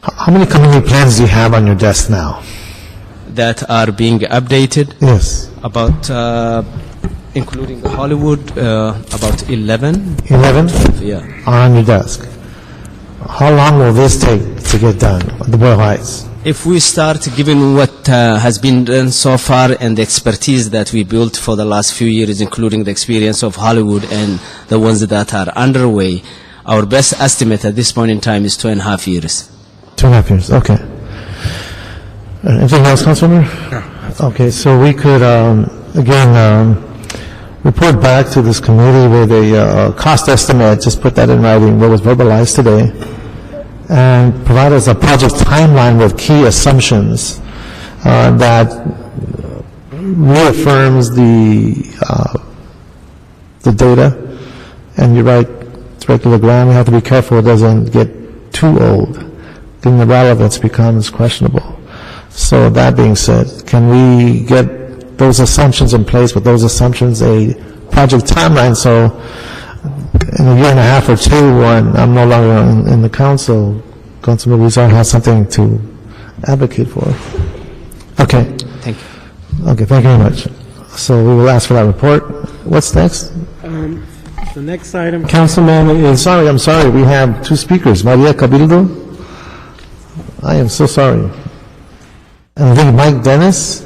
How many community plans do you have on your desk now? That are being updated? Yes. About, including Hollywood, about 11. 11? Yeah. Are on your desk. How long will this take to get done, the Boyle Heights? If we start giving what has been done so far and the expertise that we built for the last few years, including the experience of Hollywood and the ones that are underway, our best estimate at this point in time is 2.5 years. 2.5 years, okay. Anything else, Councilmember? No. Okay, so we could, again, report back to this committee with a cost estimate, just put that in writing, what was verbalized today, and provide us a project timeline with key assumptions that reaffirms the data. And you're right, Director LeGrand, we have to be careful it doesn't get too old, then the relevance becomes questionable. So that being said, can we get those assumptions in place, with those assumptions a project timeline, so in a year and a half or 2, when I'm no longer in the council, Councilman Rizal has something to advocate for. Okay. Thank you. Okay, thank you very much. So we will ask for that report. What's next? The next item, Councilman, is... I'm sorry, we have two speakers. Maria Cabildo. I am so sorry. And I think Mike Dennis.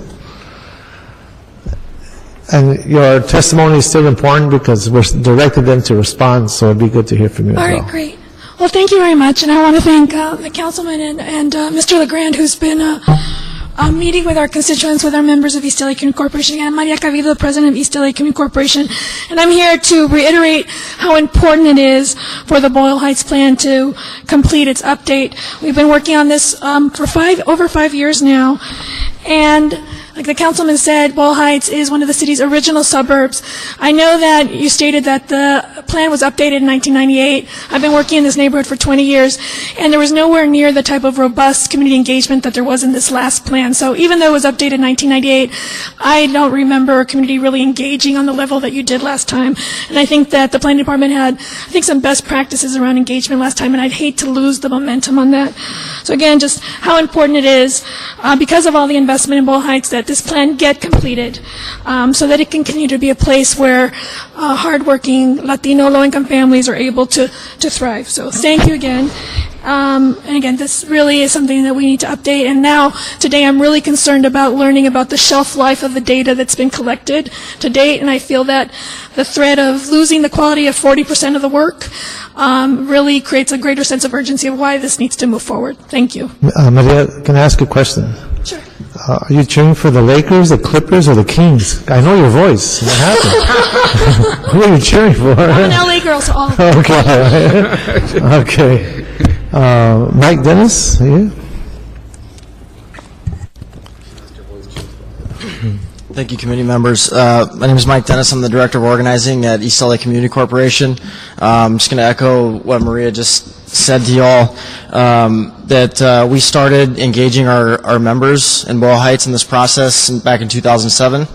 And your testimony is still important because we're directed them to respond, so it'd be good to hear from you as well. All right, great. Well, thank you very much, and I want to thank the councilman and Mr. LeGrand, who's been meeting with our constituents, with our members of East LA Community Corporation. Again, I'm Maria Cabildo, the president of East LA Community Corporation, and I'm here to reiterate how important it is for the Boyle Heights plan to complete its update. We've been working on this for over 5 years now, and like the councilman said, Boyle Heights is one of the city's original suburbs. I know that you stated that the plan was updated in 1998. I've been working in this neighborhood for 20 years, and there was nowhere near the type of robust community engagement that there was in this last plan. So even though it was updated in 1998, I don't remember a community really engaging on the level that you did last time. And I think that the planning department had, some best practices around engagement last time, and I'd hate to lose the momentum on that. So again, just how important it is, because of all the investment in Boyle Heights, that this plan get completed so that it can continue to be a place where hardworking Latino low-income families are able to thrive. So thank you again. And again, this really is something that we need to update. And now, today, I'm really concerned about learning about the shelf life of the data that's been collected to date. And I feel that the threat of losing the quality of 40% of the work really creates a greater sense of urgency of why this needs to move forward. Thank you. Maria, can I ask a question? Sure. Are you cheering for the Lakers, the Clippers, or the Kings? I know your voice. What happened? Who are you cheering for? I'm an LA girl, so all of them. Okay. Okay. Mike Dennis, you? Thank you, committee members. My name is Mike Dennis. I'm the Director of Organizing at East LA Community Corporation. I'm just going to echo what Maria just said to y'all, that we started engaging our members in Boyle Heights in this process back in 2007.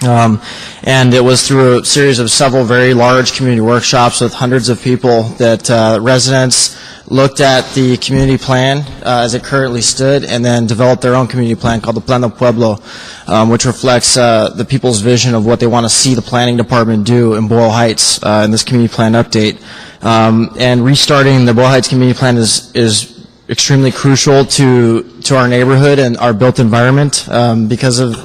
And it was through a series of several very large community workshops with hundreds of people that residents looked at the community plan as it currently stood and then developed their own community plan called the Plan del Pueblo, which reflects the people's vision of what they want to see the planning department do in Boyle Heights in this community plan update. And restarting the Boyle Heights community plan is extremely crucial to our neighborhood and our built environment because of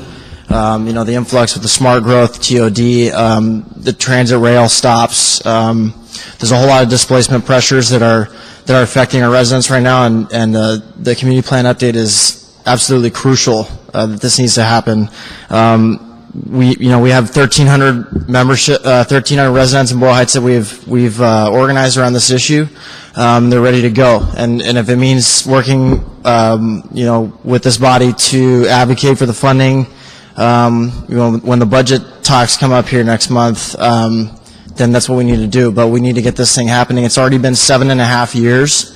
the influx with the smart growth, TOD, the transit rail stops. There's a whole lot of displacement pressures that are affecting our residents right now, and the community plan update is absolutely crucial that this needs to happen. We have 1,300 residents in Boyle Heights that we've organized around this issue. They're ready to go, and if it means working, with this body to advocate for the funding, when the budget talks come up here next month, then that's what we need to do. But we need to get this thing happening. It's already been 7.5 years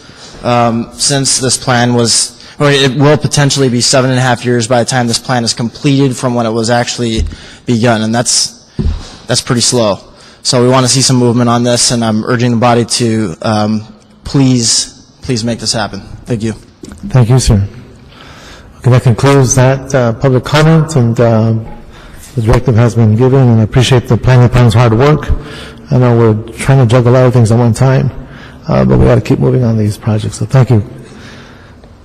since this plan was, or it will potentially be 7.5 years by the time this plan is completed from when it was actually begun, and that's pretty slow. So we want to see some movement on this, and I'm urging the body to please make this happen. Thank you. Thank you, sir. Okay, that concludes that public comment, and the directive has been given, and I appreciate the planning department's hard work. I know we're trying to juggle a lot of things at one time, but we got to keep moving on these projects. So thank you,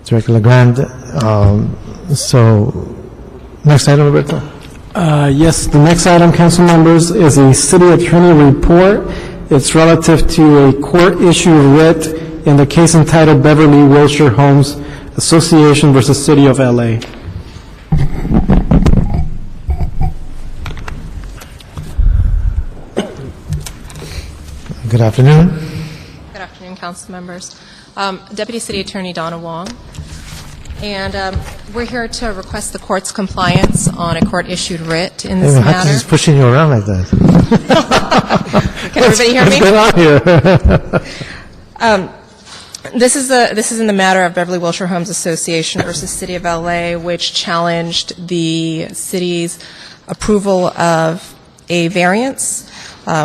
Director LeGrand. So next item, Roberto. Yes, the next item, council members, is a city attorney report. It's relative to a court-issued writ in the case entitled Beverly Wilshire Homes Association versus City of LA. Good afternoon. Good afternoon, council members. Deputy City Attorney Donna Wong. And we're here to request the court's compliance on a court-issued writ in this matter. Just pushing you around like that. Can everybody hear me? What's going on here? This is in the matter of Beverly Wilshire Homes Association versus City of LA, which challenged the city's approval of a variance,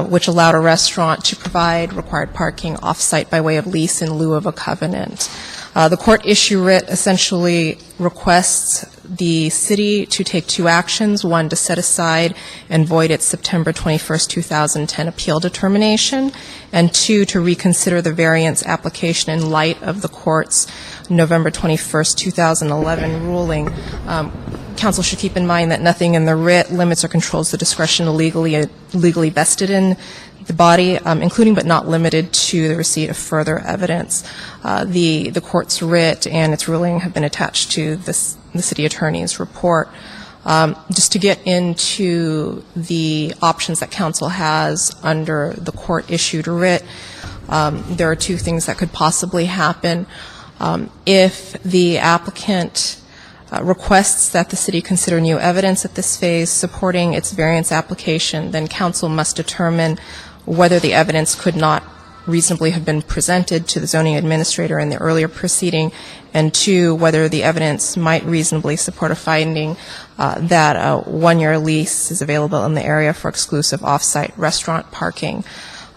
which allowed a restaurant to provide required parking off-site by way of lease in lieu of a covenant. The court issue writ essentially requests the city to take two actions, one to set aside and void its September 21st, 2010 appeal determination, and two to reconsider the variance application in light of the court's November 21st, 2011 ruling. Council should keep in mind that nothing in the writ limits or controls the discretion legally vested in the body, including but not limited to the receipt of further evidence. The court's writ and its ruling have been attached to the city attorney's report. Just to get into the options that council has under the court-issued writ, there are two things that could possibly happen. If the applicant requests that the city consider new evidence at this phase supporting its variance application, then council must determine whether the evidence could not reasonably have been presented to the zoning administrator in the earlier proceeding, and two, whether the evidence might reasonably support a finding that a one-year lease is available in the area for exclusive off-site restaurant parking.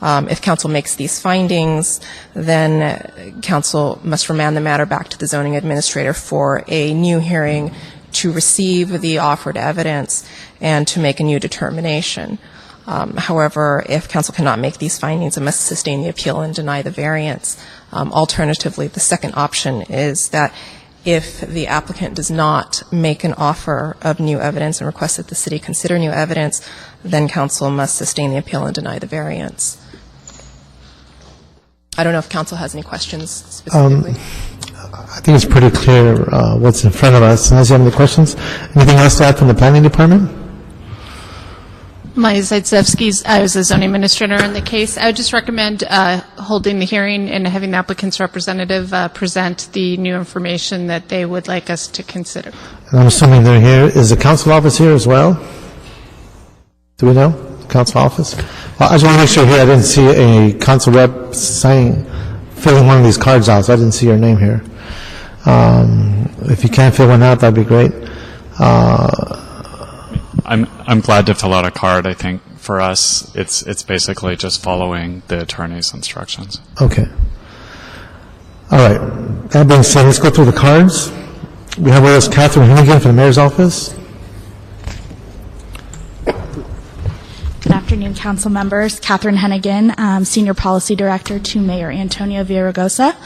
If council makes these findings, then council must remand the matter back to the zoning administrator for a new hearing to receive the offered evidence and to make a new determination. However, if council cannot make these findings, it must sustain the appeal and deny the variance. Alternatively, the second option is that if the applicant does not make an offer of new evidence and requests that the city consider new evidence, then council must sustain the appeal and deny the variance. I don't know if council has any questions specifically. I think it's pretty clear what's in front of us. Unless you have any questions. Anything else to add from the planning department? Maya Zaitzevsky, I was the zoning administrator in the case. I would just recommend holding the hearing and having the applicant's representative present the new information that they would like us to consider. And I'm assuming they're here. Is the council office here as well? Do we know? The council office? Well, I just want to make sure here I didn't see a council rep filling one of these cards out, so I didn't see your name here. If you can't fill one out, that'd be great. I'm glad to fill out a card. I think for us, it's basically just following the attorney's instructions. Okay. All right. That being said, let's go through the cards. We have with us Catherine Hennigan from the mayor's office. Good afternoon, council members. Catherine Hennigan, Senior Policy Director to Mayor Antonio Villaraigosa.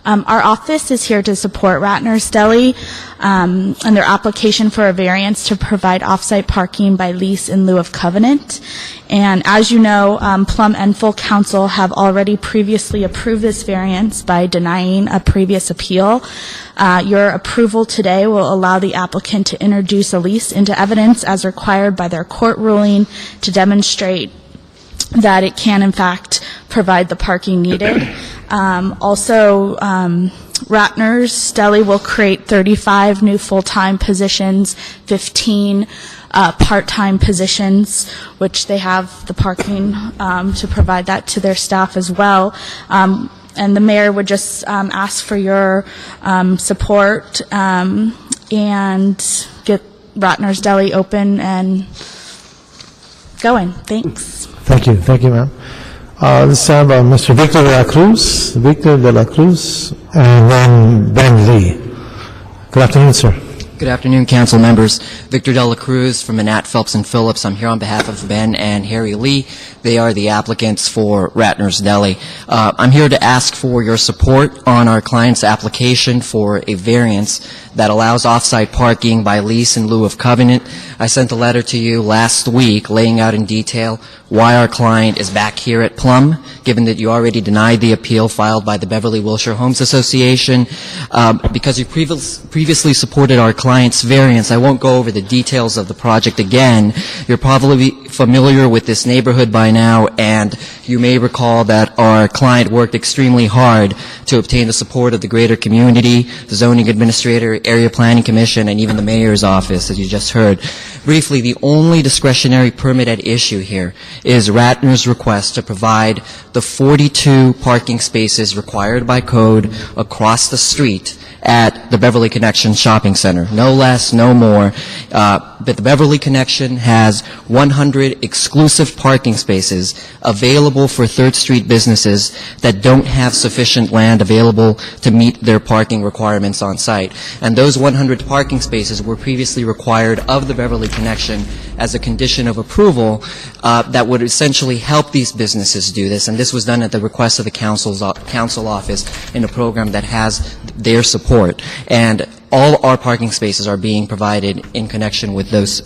Our office is here to support Ratner's Deli and their application for a variance to provide off-site parking by lease in lieu of covenant. And as you know, Plum and Full Council have already previously approved this variance by denying a previous appeal. Your approval today will allow the applicant to introduce a lease into evidence as required by their court ruling to demonstrate that it can, in fact, provide the parking needed. Also, Ratner's Deli will create 35 new full-time positions, 15 part-time positions, which they have the parking to provide that to their staff as well. And the mayor would just ask for your support and get Ratner's Deli open and going. Thanks. Thank you. Thank you, ma'am. Let's have Mr. Victor de la Cruz, and then Ben Lee. Good afternoon, sir. Good afternoon, council members. Victor de la Cruz from Manat, Phelps & Phillips. I'm here on behalf of Ben and Harry Lee. They are the applicants for Ratner's Deli. I'm here to ask for your support on our client's application for a variance that allows off-site parking by lease in lieu of covenant. I sent a letter to you last week laying out in detail why our client is back here at Plum, given that you already denied the appeal filed by the Beverly Wilshire Homes Association. Because you previously supported our client's variance, I won't go over the details of the project again. You're probably familiar with this neighborhood by now, and you may recall that our client worked extremely hard to obtain the support of the greater community, the zoning administrator, area planning commission, and even the mayor's office, as you just heard. Briefly, the only discretionary permit at issue here is Ratner's request to provide the 42 parking spaces required by code across the street at the Beverly Connection Shopping Center. No less, no more. But the Beverly Connection has 100 100 exclusive parking spaces available for 3rd Street businesses that don't have sufficient land available to meet their parking requirements on site. And those 100 parking spaces were previously required of the Beverly Connection as a condition of approval that would essentially help these businesses do this. And this was done at the request of the council office in a program that has their support. And all our parking spaces are being provided in connection with those,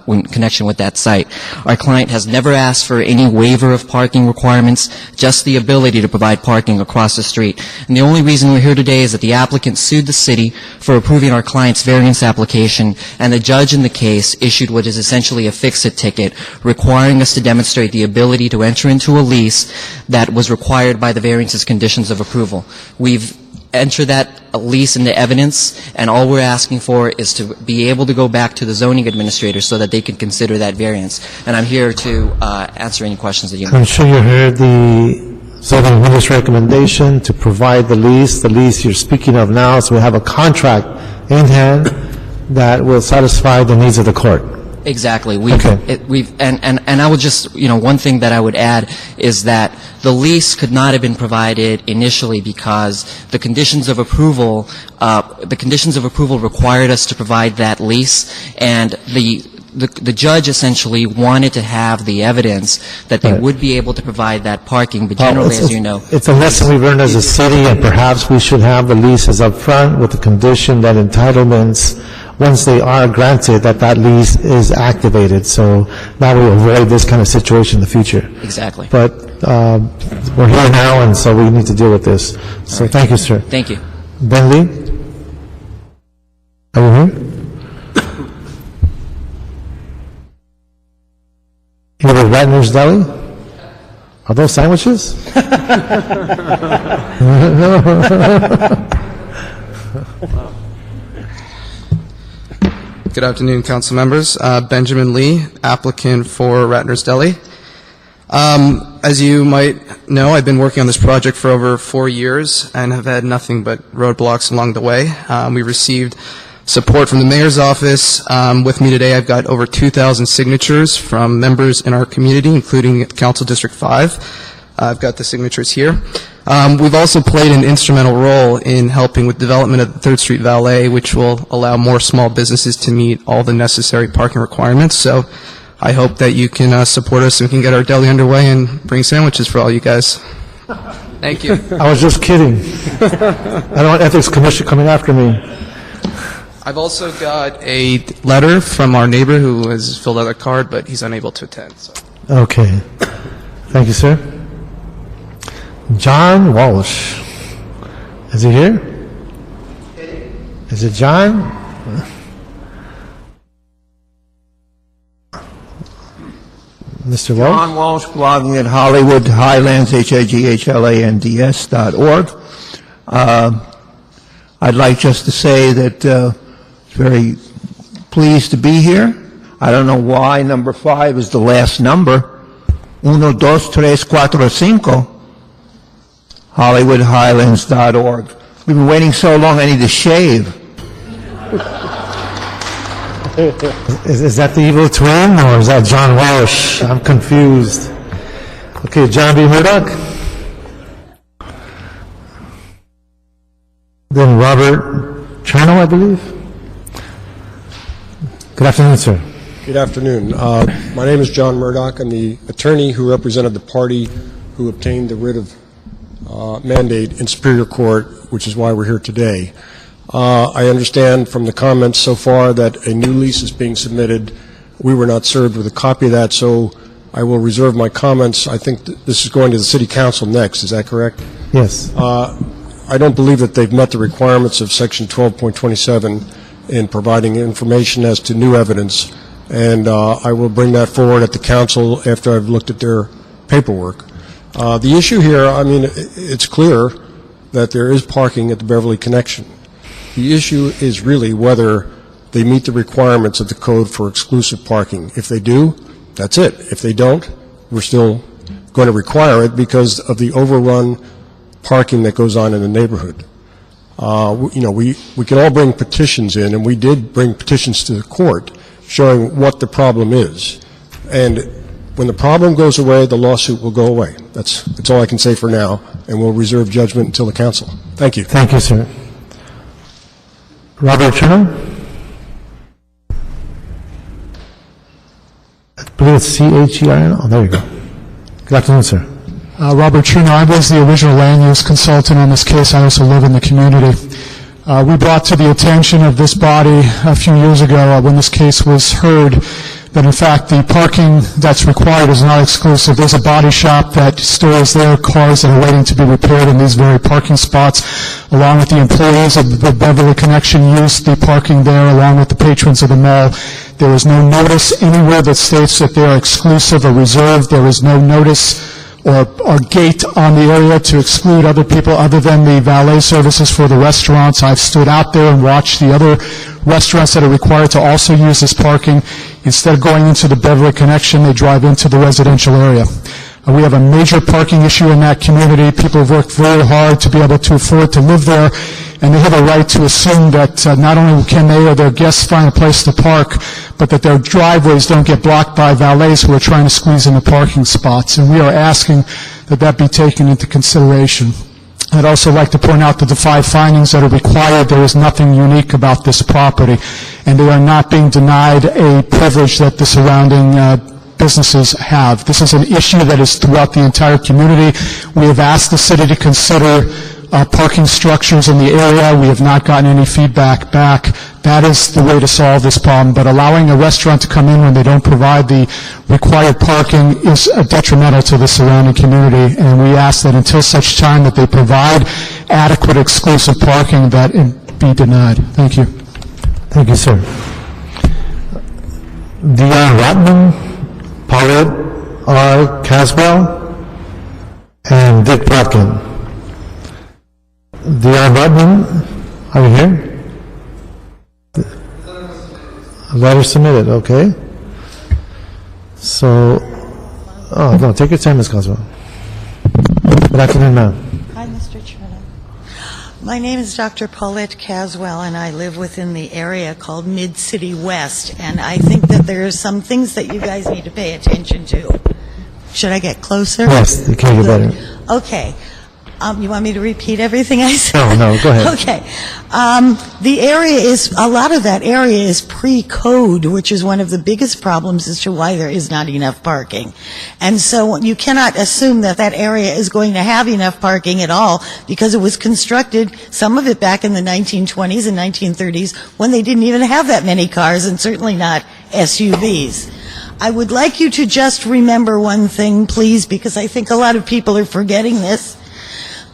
in connection with that site. Our client has never asked for any waiver of parking requirements, just the ability to provide parking across the street. And the only reason we're here today is that the applicant sued the city for approving our client's variance application, and the judge in the case issued what is essentially a fix-it ticket, requiring us to demonstrate the ability to enter into a lease that was required by the variance's conditions of approval. We've enter that lease into evidence, and all we're asking for is to be able to go back to the zoning administrator so that they can consider that variance. And I'm here to answer any questions that you may have. I'm sure you heard the zoning administrator's recommendation to provide the lease you're speaking of now, so we have a contract in hand that will satisfy the needs of the court. Exactly. And I would just, one thing that I would add is that the lease could not have been provided initially because the conditions of approval required us to provide that lease, and the judge essentially wanted to have the evidence that they would be able to provide that parking, but generally, as you know. It's a lesson we've learned as a city, and perhaps we should have the leases up front with the condition that entitlements, once they are granted, that lease is activated, so that will avoid this kind of situation in the future. Exactly. But we're here now, and so we need to deal with this. So thank you, sir. Thank you. Ben Lee? Are you here? Here with Ratner's Deli? Are those sandwiches? Good afternoon, council members. Benjamin Lee, applicant for Ratner's Deli. As you might know, I've been working on this project for over 4 years and have had nothing but roadblocks along the way. We received support from the mayor's office. With me today, I've got over 2,000 signatures from members in our community, including Council District 5. I've got the signatures here. We've also played an instrumental role in helping with development of the 3rd Street Valet, which will allow more small businesses to meet all the necessary parking requirements. So I hope that you can support us and we can get our deli underway and bring sandwiches for all you guys. Thank you. I was just kidding. I don't want Ethics Commission coming after me. I've also got a letter from our neighbor who has filled out a card, but he's unable to attend. So. Okay. Thank you, sir. John Walsh. Is he here? Is it John? Mr. Walsh? John Walsh, blogging at Hollywood Highlands, HIGHLANDS.org. I'd like just to say that very pleased to be here. I don't know why number 5 is the last number. 1, 2, 3, 4, 5. HollywoodHighlands.org. We've been waiting so long, I need to shave. Is that the evil twin, or is that John Walsh? I'm confused. Okay, John B. Murdoch. Then Robert Chernow, I believe. Good afternoon, sir. Good afternoon. My name is John Murdoch. I'm the attorney who represented the party who obtained the writ of mandate in Superior Court, which is why we're here today. I understand from the comments so far that a new lease is being submitted. We were not served with a copy of that, so I will reserve my comments. I think this is going to the City Council next. Is that correct? Yes. I don't believe that they've met the requirements of Section 12.27 in providing information as to new evidence, and I will bring that forward at the Council after I've looked at their paperwork. The issue here, I mean, it's clear that there is parking at the Beverly Connection. The issue is really whether they meet the requirements of the code for exclusive parking. If they do, that's it. If they don't, we're still going to require it because of the overrun parking that goes on in the neighborhood. We can all bring petitions in, and we did bring petitions to the court showing what the problem is. And When the problem goes away, the lawsuit will go away. That's all I can say for now, and we'll reserve judgment until the council. Thank you. Thank you, sir. Robert Chernow? I believe it's C-H-E-R-N. Oh, there you go. Good afternoon, sir. Robert Chernow. I was the original land use consultant on this case. I also live in the community. We brought to the attention of this body a few years ago when this case was heard that in fact the parking that's required is not exclusive. There's a body shop that stores their cars that are waiting to be repaired in these very parking spots, along with the employees of the Beverly Connection use the parking there, along with the patrons of the mall. There is no notice anywhere that states that they are exclusive or reserved. There is no notice or gate on the area to exclude other people other than the valet services for the restaurants. I've stood out there and watched the other restaurants that are required to also use this parking. Instead of going into the Beverly Connection, they drive into the residential area. We have a major parking issue in that community. People have worked very hard to be able to afford to live there, and they have a right to assume that not only can they or their guests find a place to park, but that their driveways don't get blocked by valets who are trying to squeeze in the parking spots. And we are asking that that be taken into consideration. I'd also like to point out that the 5 findings that are required, there is nothing unique about this property, and they are not being denied a privilege that the surrounding businesses have. This is an issue that is throughout the entire community. We have asked the city to consider parking structures in the area. We have not gotten any feedback back. That is the way to solve this problem. But allowing a restaurant to come in when they don't provide the required parking is detrimental to the surrounding community. And we ask that until such time that they provide adequate exclusive parking, that it be denied. Thank you. Thank you, sir. Dion Ratner, Paulette R. Caswell, and Dick Plotkin. Dion Ratner, are you here? A letter submitted, okay. So, oh, no, take your time, Ms. Caswell. Good afternoon, ma'am. Hi, Mr. Chernow. My name is Dr. Paulette Caswell, and I live within the area called Mid-City West, and I think that there are some things that you guys need to pay attention to. Should I get closer? Yes, you can get better. Okay. You want me to repeat everything I said? No, go ahead. Okay. The area is, a lot of that area is pre-code, which is one of the biggest problems as to why there is not enough parking. And so you cannot assume that that area is going to have enough parking at all because it was constructed, some of it back in the 1920s and 1930s, when they didn't even have that many cars and certainly not SUVs. I would like you to just remember one thing, please, because I think a lot of people are forgetting this.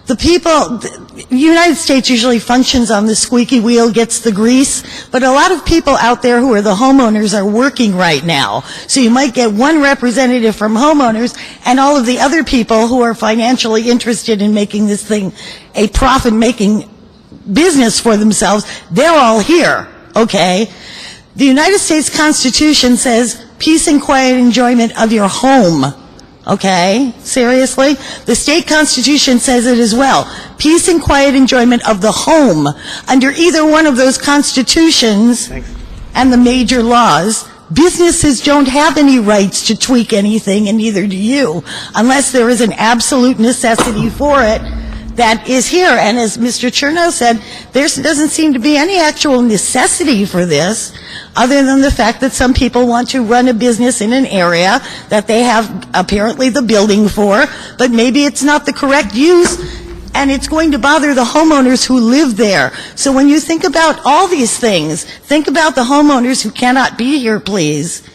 The United States usually functions on the squeaky wheel, gets the grease, but a lot of people out there who are the homeowners are working right now. So you might get one representative from homeowners, and all of the other people who are financially interested in making this thing a profit-making business for themselves, they're all here, okay? The United States Constitution says peace and quiet enjoyment of your home. Okay? Seriously? The state constitution says it as well. Peace and quiet enjoyment of the home. Under either one of those constitutions and the major laws, businesses don't have any rights to tweak anything, and neither do you, unless there is an absolute necessity for it that is here. And as Mr. Chernow said, there doesn't seem to be any actual necessity for this, other than the fact that some people want to run a business in an area that they have apparently the building for, but maybe it's not the correct use, and it's going to bother the homeowners who live there. So when you think about all these things, think about the homeowners who cannot be here, please.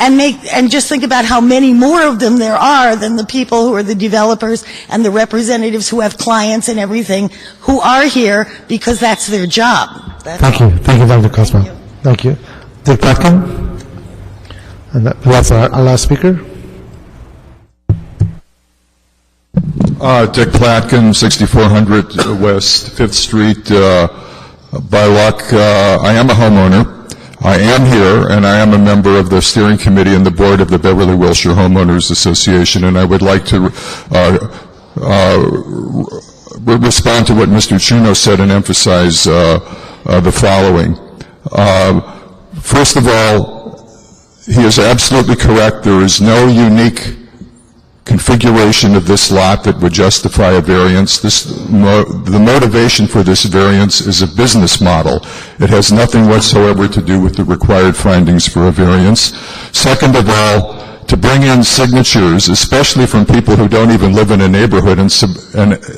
And just think about how many more of them there are than the people who are the developers and the representatives who have clients and everything who are here because that's their job. Thank you. Thank you, Dr. Cosmo. Thank you. Dick Plotkin? And that's our last speaker. Dick Plotkin, 6400 West 5th Street. By luck, I am a homeowner. I am here, and I am a member of the steering committee and the board of the Beverly Wilshire Homeowners Association, and I would like to respond to what Mr. Chernow said and emphasize the following. First of all, He is absolutely correct. There is no unique configuration of this lot that would justify a variance. The motivation for this variance is a business model. It has nothing whatsoever to do with the required findings for a variance. Second of all, to bring in signatures, especially from people who don't even live in a neighborhood, and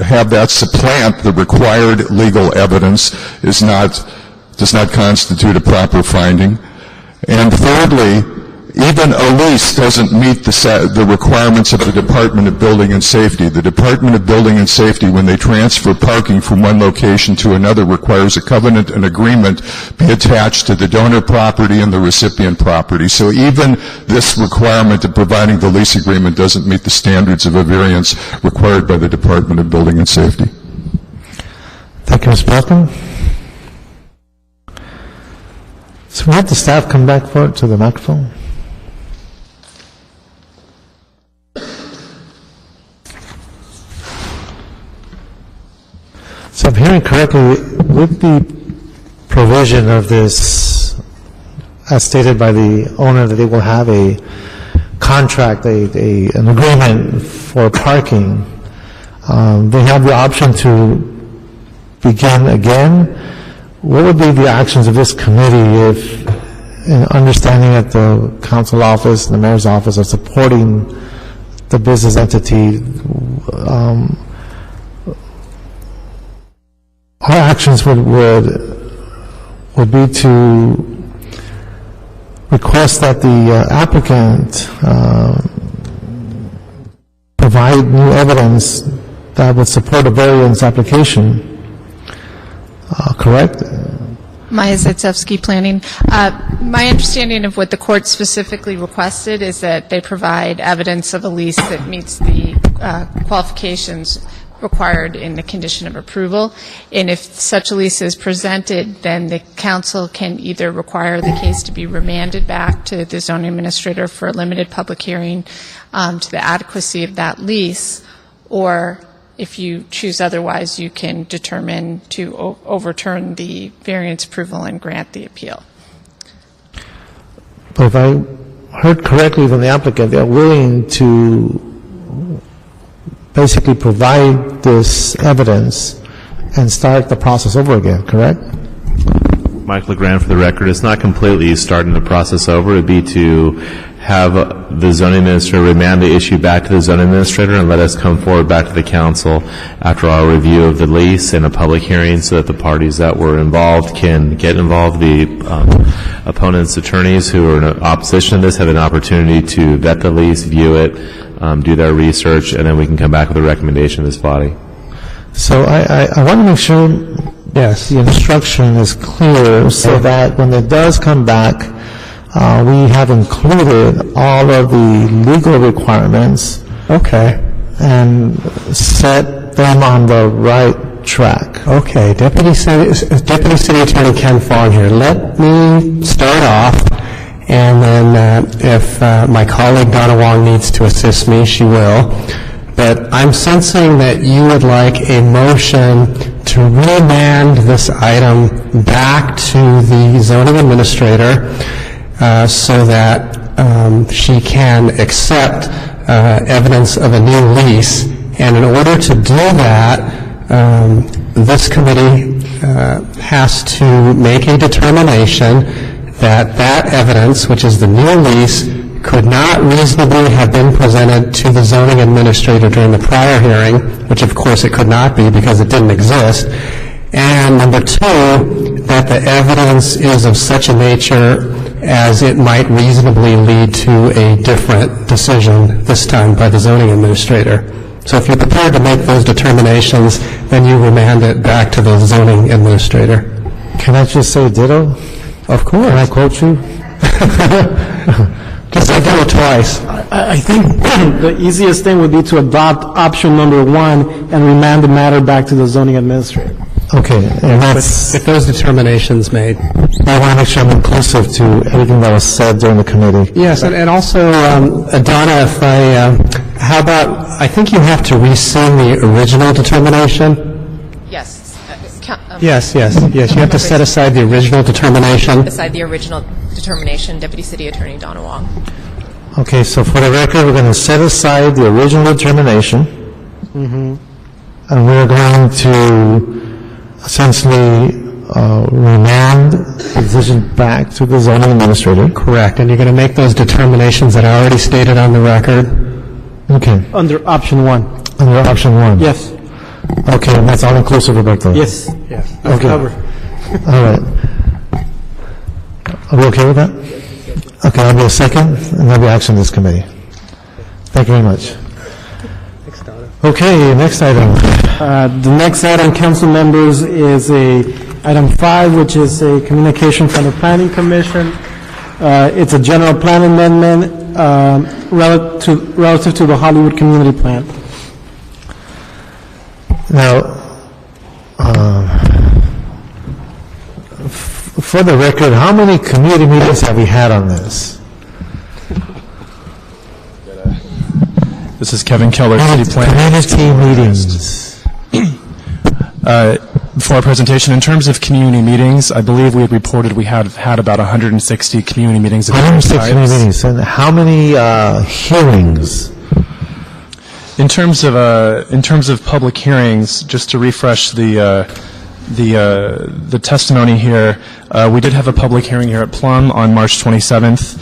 have that supplant the required legal evidence does not constitute a proper finding. And thirdly, even a lease doesn't meet the requirements of the Department of Building and Safety. The Department of Building and Safety, when they transfer parking from one location to another, requires a covenant and agreement be attached to the donor property and the recipient property. So even this requirement of providing the lease agreement doesn't meet the standards of a variance required by the Department of Building and Safety. Thank you, Mr. Parkman. So we have the staff come back forward to the microphone. So I'm hearing correctly, with the provision of this, as stated by the owner, that they will have a contract, an agreement for parking, they have the option to begin again. What would be the actions of this committee if, in understanding that the council office and the mayor's office are supporting the business entity, our actions would be to request that the applicant provide new evidence that would support a variance application. Correct? Maya Zaitsevsky, Planning. My understanding of what the court specifically requested is that they provide evidence of a lease that meets the qualifications required in the condition of approval. And if such a lease is presented, then the council can either require the case to be remanded back to the zoning administrator for a limited public hearing to the adequacy of that lease, or if you choose otherwise, you can determine to overturn the variance approval and grant the appeal. But if I heard correctly from the applicant, they're willing to basically provide this evidence and start the process over again, correct? Mike LeGrand for the record. It's not completely starting the process over. It would be to have the zoning administrator remand the issue back to the zoning administrator and let us come forward back to the council after our review of the lease and a public hearing so that the parties that were involved can get involved. The opponents' attorneys who are in opposition to this have an opportunity to vet the lease, view it, do their research, and then we can come back with a recommendation of this body. So I want to make sure, yes, the instruction is clear so that when it does come back, we have included all of the legal requirements. Okay. And set them on the right track. Okay. Deputy City Attorney Ken Fogg here. Let me start off, and then if my colleague Donna Wong needs to assist me, she will. But I'm sensing that you would like a motion to remand this item back to the zoning administrator so that she can accept evidence of a new lease. And in order to do that, this committee has to make a determination that that evidence, which is the new lease, could not reasonably have been presented to the zoning administrator during the prior hearing, which of course it could not be because it didn't exist. And number two, that the evidence is of such a nature as it might reasonably lead to a different decision, this time by the zoning administrator. So if you're prepared to make those determinations, then you remand it back to the zoning administrator. Can I just say ditto? Of course. Can I quote you? Just I did it twice. I think the easiest thing would be to adopt option number one and remand the matter back to the zoning administrator. Okay, and that's... If those determinations made. I want to make sure I'm inclusive to everything that was said during the committee. Yes, and also, Donna, if how about, I think you have to rescind the original determination? Yes. Yes. You have to set aside the original determination. Aside the original determination, Deputy City Attorney Donna Wong. Okay, so for the record, we're going to set aside the original determination, and we're going to essentially remand the decision back to the zoning administrator. Correct, and you're going to make those determinations that are already stated on the record. Okay. Under option 1. Under option 1. Yes. Okay, and that's all inclusive, Roberto? Yes. That's Okay. covered. All right. Are we okay with that? Okay, I'll be a second, and there'll be action in this committee. Thank you very much. Okay, next item. The next item, council members, is item 5, which is a communication from the Planning Commission. It's a general plan amendment relative to the Hollywood Community Plan. Now, for the record, how many community meetings have we had on this? This is Kevin Keller, City Planner. Community meetings. For our presentation, in terms of community meetings, I believe we had reported we had about 160 community meetings of different 160 types. community meetings. And how many hearings? In terms of public hearings, just to refresh the testimony here, we did have a public hearing here at Plum on March 27th.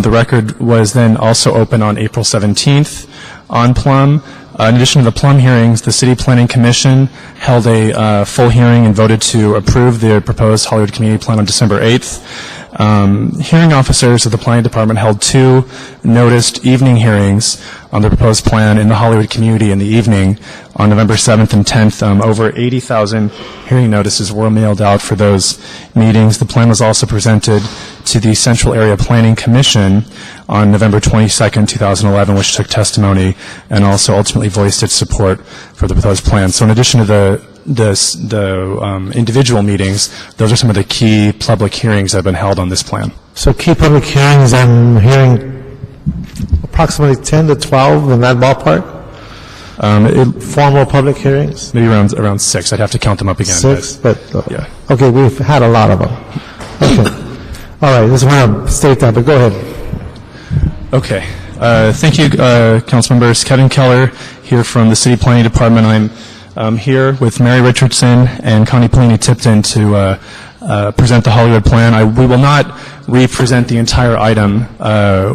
The record was then also open on April 17th on Plum. In addition to the Plum hearings, the City Planning Commission held a full hearing and voted to approve the proposed Hollywood Community Plan on December 8th. Hearing officers of the Planning Department held 2 noticed evening hearings on the proposed plan in the Hollywood community in the evening on November 7th and 10th. Over 80,000 hearing notices were mailed out for those meetings. The plan was also presented to the Central Area Planning Commission on November 22nd, 2011, which took testimony and also ultimately voiced its support for the proposed plan. So in addition to the individual meetings, those are some of the key public hearings that have been held on this plan. So key public hearings, I'm hearing approximately 10 to 12 in that ballpark? Formal public hearings? Maybe around 6. I'd have to count them up again. 6, but yeah. Okay, we've had a lot of them. Okay. All right, just want to state that, but go ahead. Okay. Thank you, council members. Kevin Keller here from the City Planning Department. I'm here with Mary Richardson and Connie Pelini-Tipton to present the Hollywood plan. We will not re-present the entire item.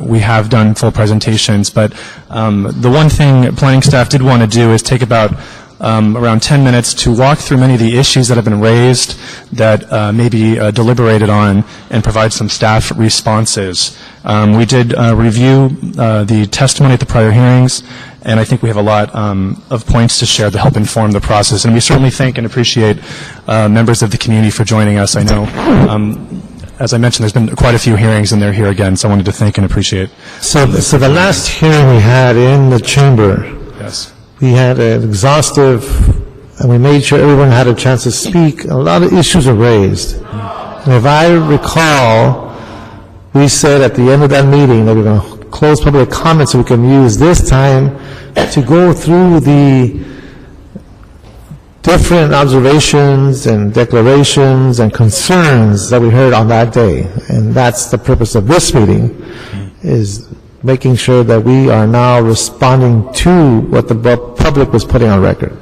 We have done full presentations, but the one thing planning staff did want to do is take about around 10 minutes to walk through many of the issues that have been raised that may be deliberated on and provide some staff responses. We did review the testimony at the prior hearings, and I think we have a lot of points to share to help inform the process. And we certainly thank and appreciate members of the community for joining us. I know, as I mentioned, there's been quite a few hearings, and they're here again, so I wanted to thank and appreciate. So the last hearing we had in the chamber, yes, we had an exhaustive, and we made sure everyone had a chance to speak. A lot of issues are raised. And if I recall, we said at the end of that meeting that we're going to close public comments so we can use this time to go through the different observations and declarations and concerns that we heard on that day. And that's the purpose of this meeting, is making sure that we are now responding to what the public was putting on record.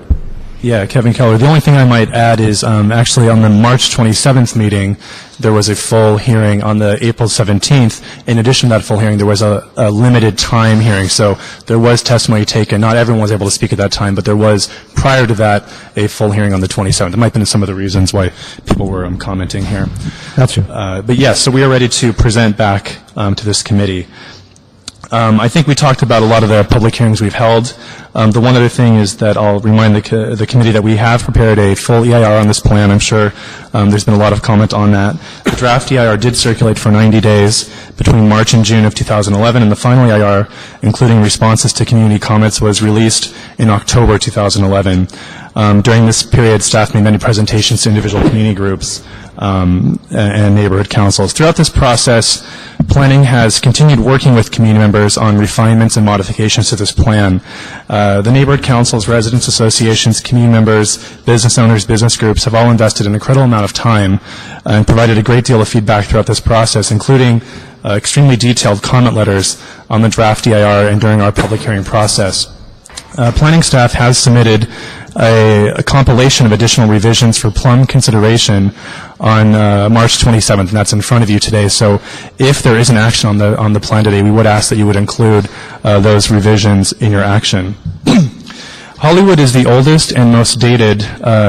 Yeah, Kevin Keller. The only thing I might add is actually on the March 27th meeting, there was a full hearing. On the April 17th, in addition to that full hearing, there was a limited time hearing. So there was testimony taken. Not everyone was able to speak at that time, but there was, prior to that, a full hearing on the 27th. It might have been some of the reasons why people were commenting here. Gotcha. But yes, so we are ready to present back to this committee. I think we talked about a lot of the public hearings we've held. The one other thing is that I'll remind the committee that we have prepared a full EIR on this plan. I'm sure there's been a lot of comment on that. The draft EIR did circulate for 90 days between March and June of 2011, and the final EIR, including responses to community comments, was released in October 2011. During this period, staff made many presentations to individual community groups. and neighborhood councils. Throughout this process, planning has continued working with community members on refinements and modifications to this plan. The neighborhood councils, residents associations, community members, business owners, business groups have all invested an incredible amount of time and provided a great deal of feedback throughout this process, including extremely detailed comment letters on the draft DIR and during our public hearing process. Planning staff has submitted a compilation of additional revisions for plum consideration on March 27th, and that's in front of you today. So if there is an action on the plan today, we would ask that you would include those revisions in your action. Hollywood is the oldest and most dated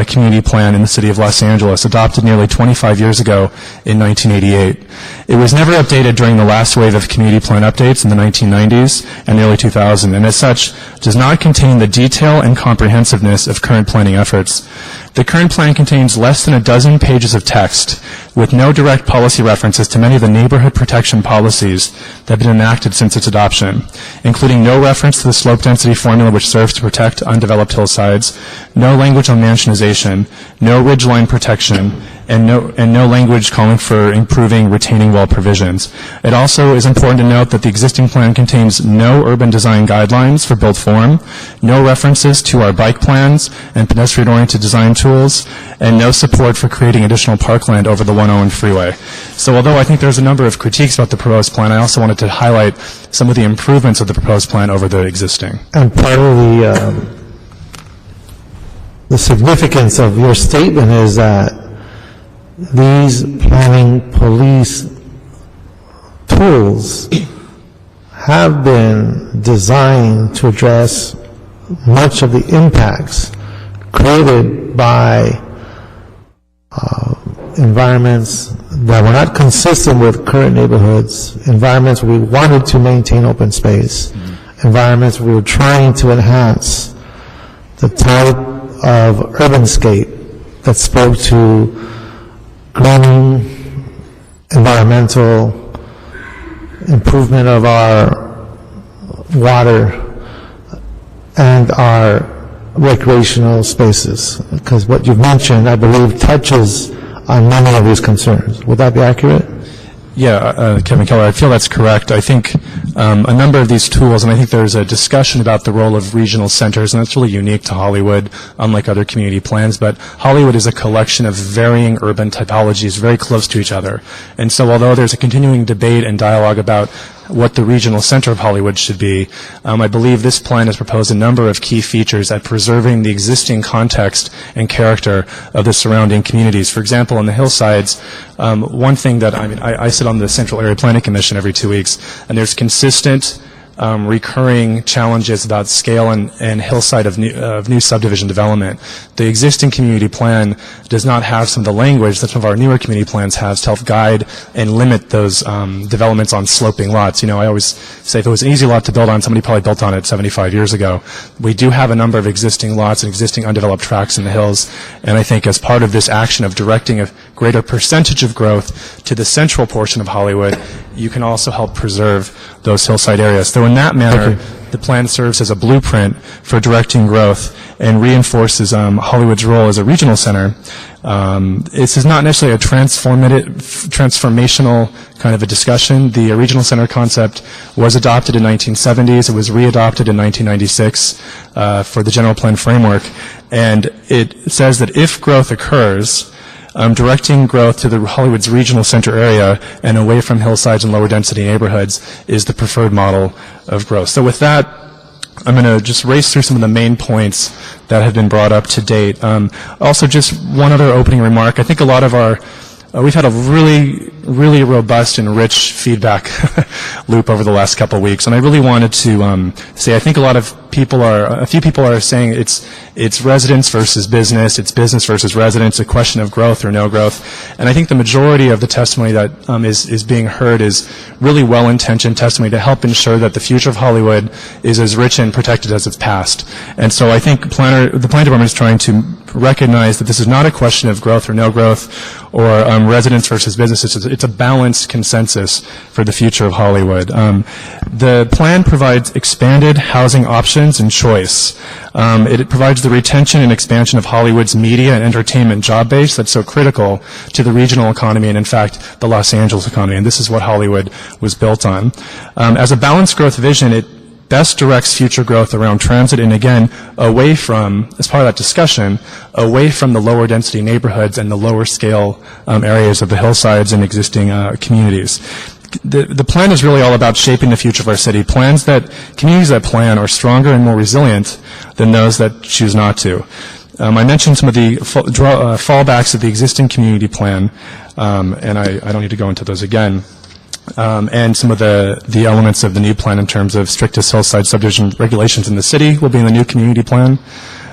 community plan in the city of Los Angeles, adopted nearly 25 years ago in 1988. It was never updated during the last wave of community plan updates in the 1990s and early 2000, and as such, does not contain the detail and comprehensiveness of current planning efforts. The current plan contains less than a dozen pages of text, with no direct policy references to many of the neighborhood protection policies that have been enacted since its adoption, including no reference to the slope density formula which serves to protect undeveloped hillsides, no language on mansionization, no ridgeline protection, and no language calling for improving retaining wall provisions. It also is important to note that the existing plan contains no urban design guidelines for built form, no references to our bike plans and pedestrian-oriented design tools, and no support for creating additional parkland over the 101 freeway. So although I think there's a number of critiques about the proposed plan, I also wanted to highlight some of the improvements of the proposed plan over the existing. And part of the significance of your statement is that these planning police tools have been designed to address much of the impacts created by environments that were not consistent with current neighborhoods, environments where we wanted to maintain open space, environments where we were trying to enhance the type of urbanscape that spoke to greening, environmental improvement of our water and our recreational spaces. Because what you've mentioned, I believe, touches on many of these concerns. Would that be accurate? Yeah, Kevin Keller, I feel that's correct. I think a number of these tools, and I think there's a discussion about the role of regional centers, and that's really unique to Hollywood, unlike other community plans, but Hollywood is a collection of varying urban typologies very close to each other. And so although there's a continuing debate and dialogue about what the regional center of Hollywood should be, I believe this plan has proposed a number of key features at preserving the existing context and character of the surrounding communities. For example, on the hillsides, one thing that I sit on the Central Area Planning Commission every 2 weeks, and there's consistent recurring challenges about scale and hillside of new subdivision development. The existing community plan does not have some of the language that some of our newer community plans have to help guide and limit those developments on sloping lots. You know, I always say if it was an easy lot to build on, somebody probably built on it 75 years ago. We do have a number of existing lots and existing undeveloped tracts in the hills, and I think as part of this action of directing a greater percentage of growth to the central portion of Hollywood, you can also help preserve those hillside areas. So in that manner, the plan serves as a blueprint for directing growth and reinforces Hollywood's role as a regional center. This is not necessarily a transformational kind of a discussion. The regional center concept was adopted in 1970s. It was readopted in 1996 for the general plan framework. And it says that if growth occurs, directing growth to the Hollywood's regional center area and away from hillsides and lower density neighborhoods is the preferred model of growth. So with that, I'm going to just race through some of the main points that have been brought up to date. Also, just one other opening remark. I think a lot of we've had a really robust and rich feedback loop over the last couple of weeks, and I really wanted to say I think a few people are saying it's residents versus business, it's business versus residents, a question of growth or no growth, and I think the majority of the testimony that is being heard is really well-intentioned testimony to help ensure that the future of Hollywood is as rich and protected as its past. And so I think the planning department is trying to recognize that this is not a question of growth or no growth or residents versus businesses. It's a balanced consensus for the future of Hollywood. The plan provides expanded housing options and choice. It provides the retention and expansion of Hollywood's media and entertainment job base that's so critical to the regional economy and, in fact, the Los Angeles economy. And this is what Hollywood was built on. As a balanced growth vision, it best directs future growth around transit and, again, away from, as part of that discussion, away from the lower density neighborhoods and the lower scale areas of the hillsides and existing communities. The plan is really all about shaping the future of our city. Communities that plan are stronger and more resilient than those that choose not to. I mentioned some of the fallbacks of the existing community plan, and I don't need to go into those again. And some of the elements of the new plan in terms of strictest hillside subdivision regulations in the city will be in the new community plan.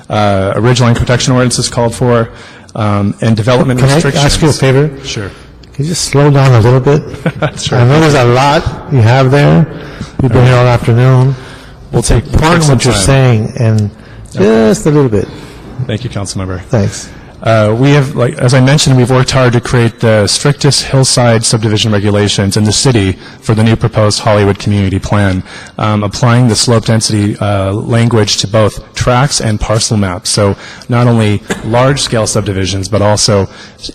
A ridgeline protection ordinance is called for, and development restrictions. Can I ask you a favor? Sure. Can you just slow down a little bit? Sure. I know there's a lot you have there. We've been here all afternoon. We'll take what you're saying, and just a little bit. Thank you, Councilmember. Thanks. We have, as I mentioned, we've worked hard to create the strictest hillside subdivision regulations in the city for the new proposed Hollywood Community Plan, applying the slope density language to both tracts and parcel maps. So not only large-scale subdivisions, but also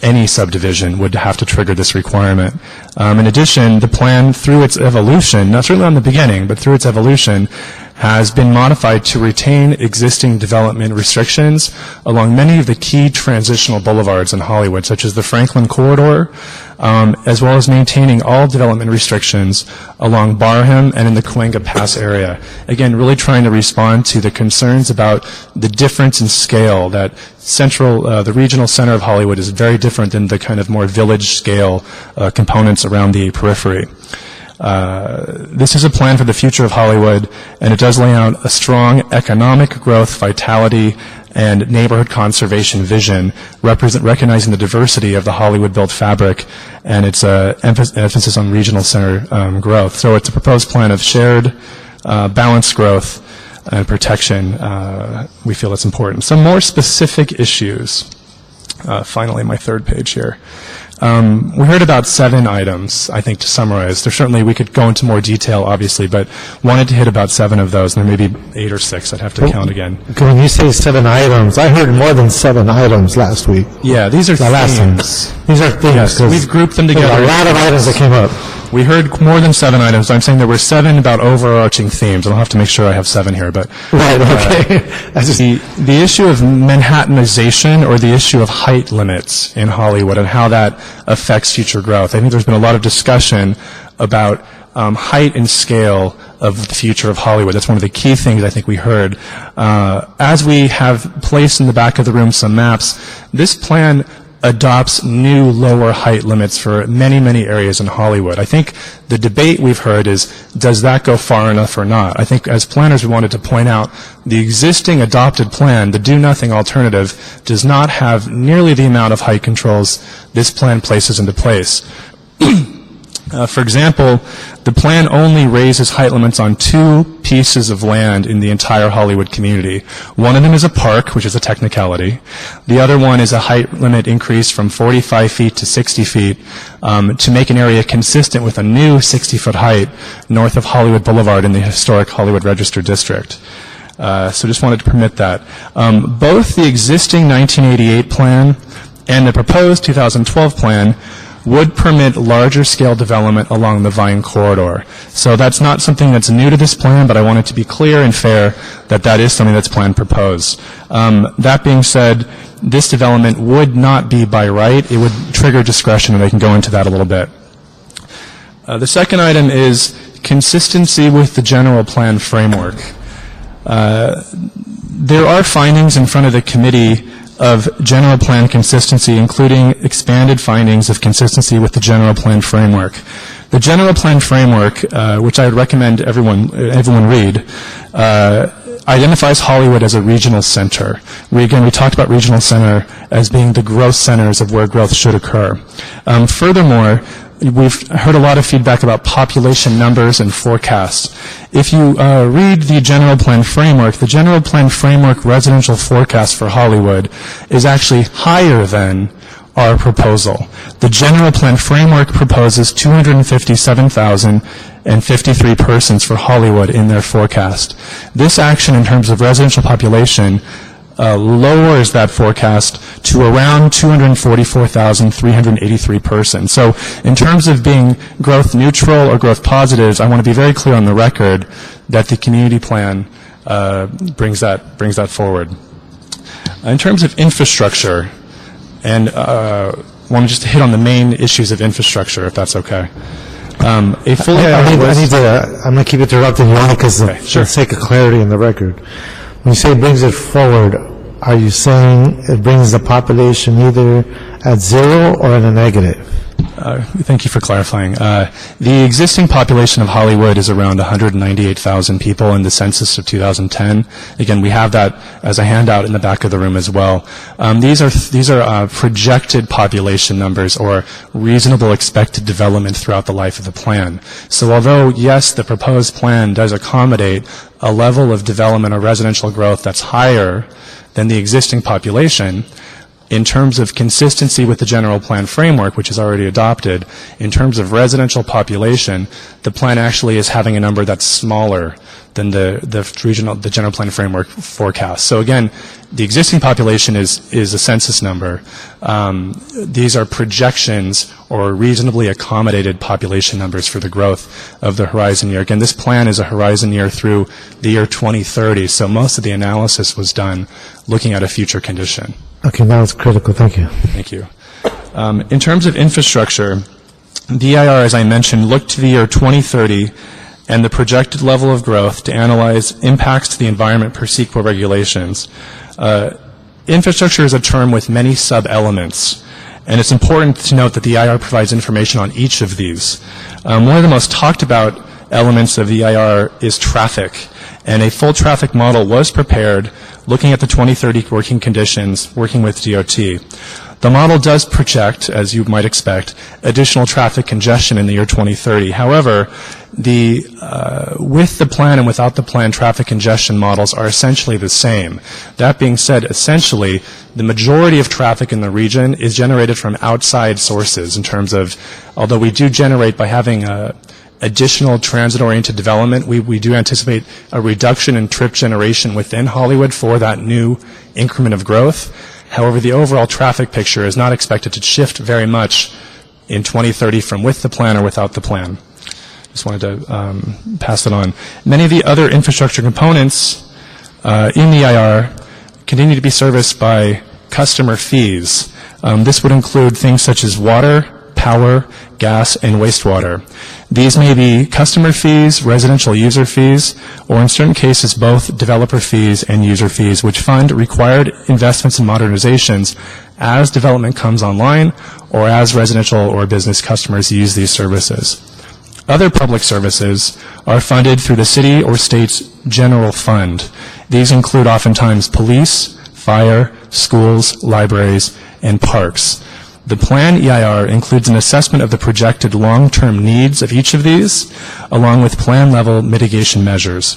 any subdivision would have to trigger this requirement. In addition, the plan, through its evolution, not certainly on the beginning, but through its evolution, has been modified to retain existing development restrictions along many of the key transitional boulevards in Hollywood, such as the Franklin Corridor, as well as maintaining all development restrictions along Barham and in the Cahuenga Pass area. Again, really trying to respond to the concerns about the difference in scale, that the regional center of Hollywood is very different than the kind of more village scale components around the periphery. This is a plan for the future of Hollywood, and it does lay out a strong economic growth, vitality, and neighborhood conservation vision, recognizing the diversity of the Hollywood-built fabric and its emphasis on regional center growth. So it's a proposed plan of shared, balanced growth and protection. We feel it's important. Some more specific issues. Finally, my third page here. We heard about 7 items, I think, to summarize. Certainly, we could go into more detail, obviously, but wanted to hit about 7 of those, and there may be 8 or 6. I'd have to count again. When you say 7 items, I heard more than 7 items last week. Yeah, these are themes. These are themes. Yes, we've grouped them together. There's a lot of items that came up. We heard more than 7 items. I'm saying there were 7 about overarching themes. I'll have to make sure I have 7 here. But right, okay. The issue of Manhattanization, or the issue of height limits in Hollywood and how that affects future growth. I think there's been a lot of discussion about height and scale of the future of Hollywood. That's one of the key things I think we heard. As we have placed in the back of the room some maps, this plan adopts new lower height limits for many, many areas in Hollywood. I think the debate we've heard is, does that go far enough or not? I think as planners we wanted to point out the existing adopted plan, the do-nothing alternative, does not have nearly the amount of height controls this plan places into place. For example, the plan only raises height limits on 2 pieces of land in the entire Hollywood community. One of them is a park, which is a technicality. The other one is a height limit increase from 45 feet to 60 feet to make an area consistent with a new 60-foot height north of Hollywood Boulevard in the historic Hollywood Register District. So just wanted to permit that. Both the existing 1988 plan and the proposed 2012 plan would permit larger scale development along the Vine Corridor. So that's not something that's new to this plan, but I want it to be clear and fair that that is something that's plan proposed. That being said, this development would not be by right. It would trigger discretion, and I can go into that a little bit. The second item is consistency with the general plan framework. There are findings in front of the committee of general plan consistency, including expanded findings of consistency with the general plan framework. The general plan framework, which I would recommend everyone read, identifies Hollywood as a regional center. We talked about regional center as being the growth centers of where growth should occur. Furthermore, we've heard a lot of feedback about population numbers and forecasts. If you read the general plan framework, the general plan framework residential forecast for Hollywood is actually higher than our proposal. The general plan framework proposes 257,053 persons for Hollywood in their forecast. This action in terms of residential population lowers that forecast to around 244,383 persons. So in terms of being growth neutral or growth positives, I want to be very clear on the record that the community plan brings that forward. In terms of infrastructure, and want to just hit on the main issues of infrastructure, if that's okay. I'm going to keep interrupting you only because for the sake of clarity in the record. When you say it brings it forward, are you saying it brings the population either at zero or in a negative? Thank you for clarifying. The existing population of Hollywood is around 198,000 people in the census of 2010. Again, we have that as a handout in the back of the room as well. These are projected population numbers or reasonable expected development throughout the life of the plan. So although, yes, the proposed plan does accommodate a level of development or residential growth that's higher than the existing population, in terms of consistency with the general plan framework, which is already adopted, in terms of residential population, the plan actually is having a number that's smaller than the general plan framework forecast. So again, the existing population is a census number. These are projections or reasonably accommodated population numbers for the growth of the horizon year. Again, this plan is a horizon year through the year 2030, so most of the analysis was done looking at a future condition. Okay, now it's critical. Thank you. Thank you. In terms of infrastructure, the EIR, as I mentioned, looked to the year 2030 and the projected level of growth to analyze impacts to the environment per CEQA regulations. Infrastructure is a term with many sub-elements, and it's important to note that the EIR provides information on each of these. One of the most talked about elements of the EIR is traffic, and a full traffic model was prepared looking at the 2030 working conditions, working with DOT. The model does project, as you might expect, additional traffic congestion in the year 2030. However, with the plan and without the plan, traffic congestion models are essentially the same. That being said, essentially, the majority of traffic in the region is generated from outside sources in terms of, although we do generate by having additional transit-oriented development, we do anticipate a reduction in trip generation within Hollywood for that new increment of growth. However, the overall traffic picture is not expected to shift very much in 2030 from with the plan or without the plan. Just wanted to pass it on. Many of the other infrastructure components in the IR continue to be serviced by customer fees. This would include things such as water, power, gas, and wastewater. These may be customer fees, residential user fees, or in certain cases both developer fees and user fees, which fund required investments and modernizations as development comes online or as residential or business customers use these services. Other public services are funded through the city or state's general fund. These include oftentimes police, fire, schools, libraries, and parks. The Plan EIR includes an assessment of the projected long-term needs of each of these, along with plan-level mitigation measures.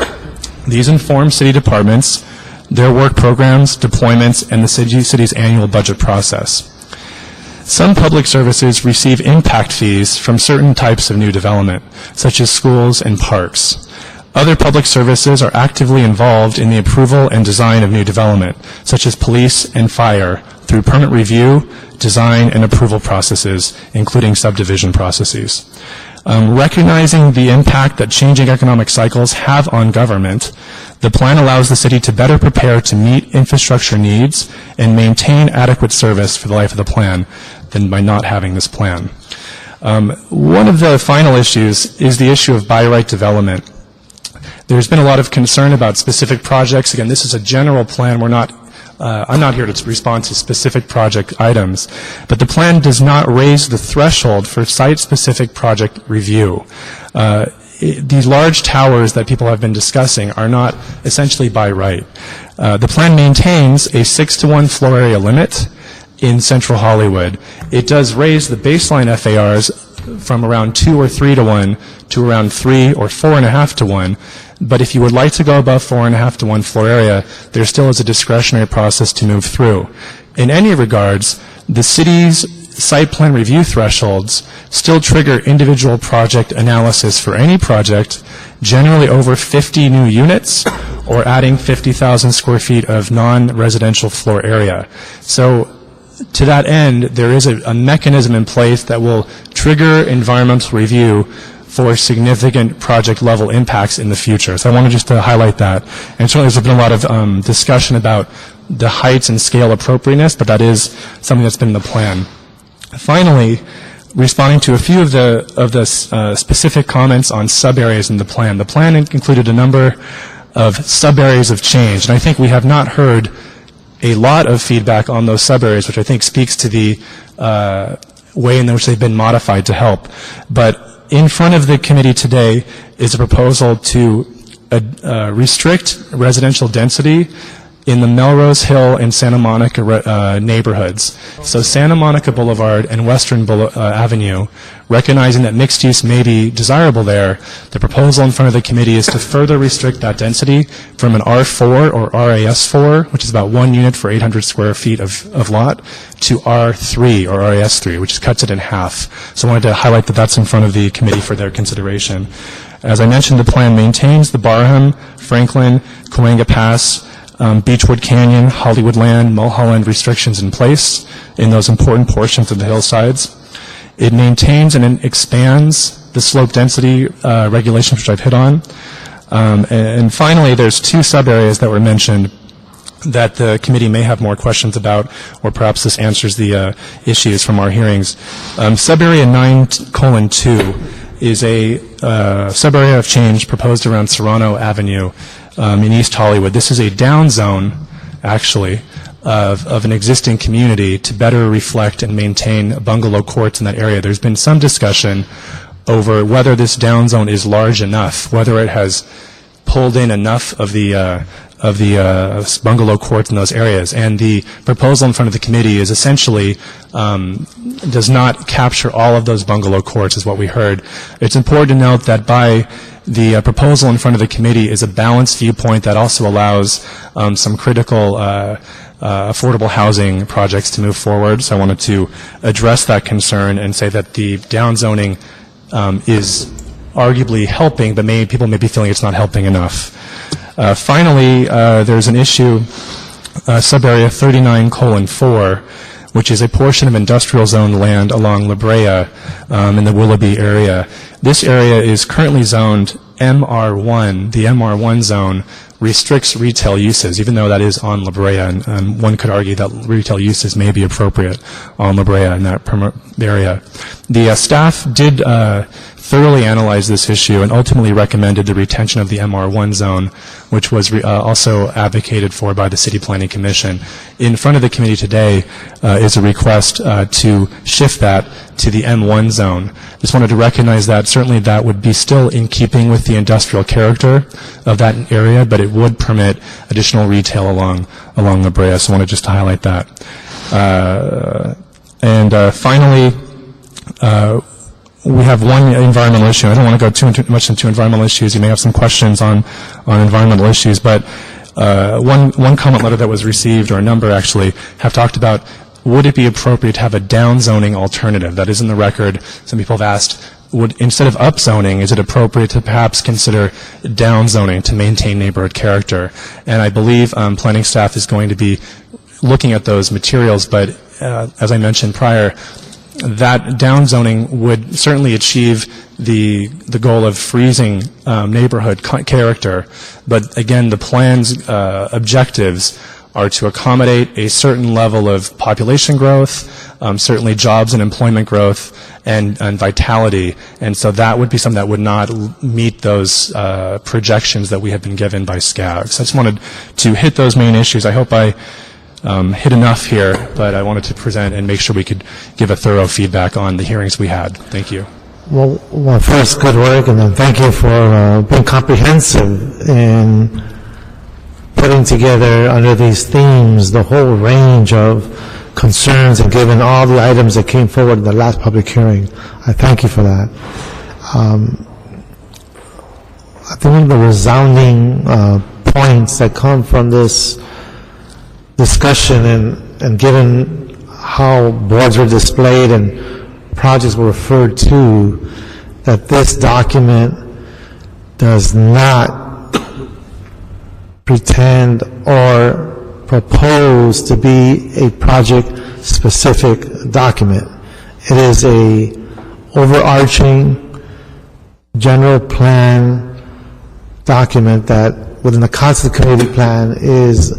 These inform city departments, their work programs, deployments, and the city's annual budget process. Some public services receive impact fees from certain types of new development, such as schools and parks. Other public services are actively involved in the approval and design of new development, such as police and fire, through permit review, design, and approval processes, including subdivision processes. Recognizing the impact that changing economic cycles have on government, the plan allows the city to better prepare to meet infrastructure needs and maintain adequate service for the life of the plan than by not having this plan. One of the final issues is the issue of by right development. There's been a lot of concern about specific projects. Again, this is a general plan. I'm not here to respond to specific project items, but the plan does not raise the threshold for site-specific project review. These large towers that people have been discussing are not essentially by right. The plan maintains a 6-to-1 floor area limit in central Hollywood. It does raise the baseline FARs from around 2 or 3 to 1 to around 3 or 4.5 to 1. But if you would like to go above 4.5 to 1 floor area, there still is a discretionary process to move through. In any regards, the city's site plan review thresholds still trigger individual project analysis for any project, generally over 50 new units or adding 50,000 square feet of non-residential floor area. So to that end, there is a mechanism in place that will trigger environmental review for significant project level impacts in the future. So I wanted just to highlight that. And certainly there's been a lot of discussion about the heights and scale appropriateness, but that is something that's been in the plan. Finally, responding to a few of the specific comments on sub-areas in the plan. The plan included a number of sub-areas of change, and I think we have not heard a lot of feedback on those sub-areas, which I think speaks to the way in which they've been modified to help. But in front of the committee today is a proposal to restrict residential density in the Melrose Hill and Santa Monica neighborhoods. So Santa Monica Boulevard and Western Avenue, recognizing that mixed use may be desirable there, the proposal in front of the committee is to further restrict that density from an R4 or RAS4, which is about 1 unit for 800 square feet of lot, to R3 or RAS3, which cuts it in half. So I wanted to highlight that that's in front of the committee for their consideration. As I mentioned, the plan maintains the Barham, Franklin, Cahuenga Pass, Beechwood Canyon, Hollywoodland, Mulholland restrictions in place in those important portions of the hillsides. It maintains and expands the slope density regulations, which I've hit on. And finally, there's 2 sub-areas that were mentioned that the committee may have more questions about, or perhaps this answers the issues from our hearings. Sub-area 9:2 is a sub-area of change proposed around Serrano Avenue in East Hollywood. This is a down zone, actually, of an existing community to better reflect and maintain bungalow courts in that area. There's been some discussion over whether this down zone is large enough, whether it has pulled in enough of the bungalow courts in those areas. And the proposal in front of the committee is essentially does not capture all of those bungalow courts, is what we heard. It's important to note that by the proposal in front of the committee is a balanced viewpoint that also allows some critical affordable housing projects to move forward. So I wanted to address that concern and say that the downzoning is arguably helping, but people may be feeling it's not helping enough. Finally, there's an issue, sub-area 39:4, which is a portion of industrial zone land along La Brea in the Willoughby area. This area is currently zoned MR1. The MR1 zone restricts retail uses, even though that is on La Brea, and one could argue that retail uses may be appropriate on La Brea in that area. The staff did thoroughly analyze this issue and ultimately recommended the retention of the MR1 zone, which was also advocated for by the City Planning Commission. In front of the committee today is a request to shift that to the M1 zone. Just wanted to recognize that certainly that would be still in keeping with the industrial character of that area, but it would permit additional retail along La Brea. So I wanted just to highlight that. Finally, we have one environmental issue. I don't want to go too much into environmental issues. You may have some questions on environmental issues, but one comment letter that was received, or a number actually, have talked about, would it be appropriate to have a downzoning alternative? That is in the record. Some people have asked, instead of upzoning, is it appropriate to perhaps consider downzoning to maintain neighborhood character? And I believe planning staff is going to be looking at those materials, but as I mentioned prior, that downzoning would certainly achieve the goal of freezing neighborhood character. But again, the plan's objectives are to accommodate a certain level of population growth, certainly jobs and employment growth, and vitality. And so that would be something that would not meet those projections that we have been given by SCAG. So I just wanted to hit those main issues. I hope I hit enough here, but I wanted to present and make sure we could give a thorough feedback on the hearings we had. Thank you. Well, first, good work, and then thank you for being comprehensive in putting together under these themes the whole range of concerns and given all the items that came forward in the last public hearing. I thank you for that. I think one of the resounding points that come from this discussion and given how boards were displayed and projects were referred to, that this document does not pretend or propose to be a project-specific document. It is a overarching general plan document that within the concept community plan is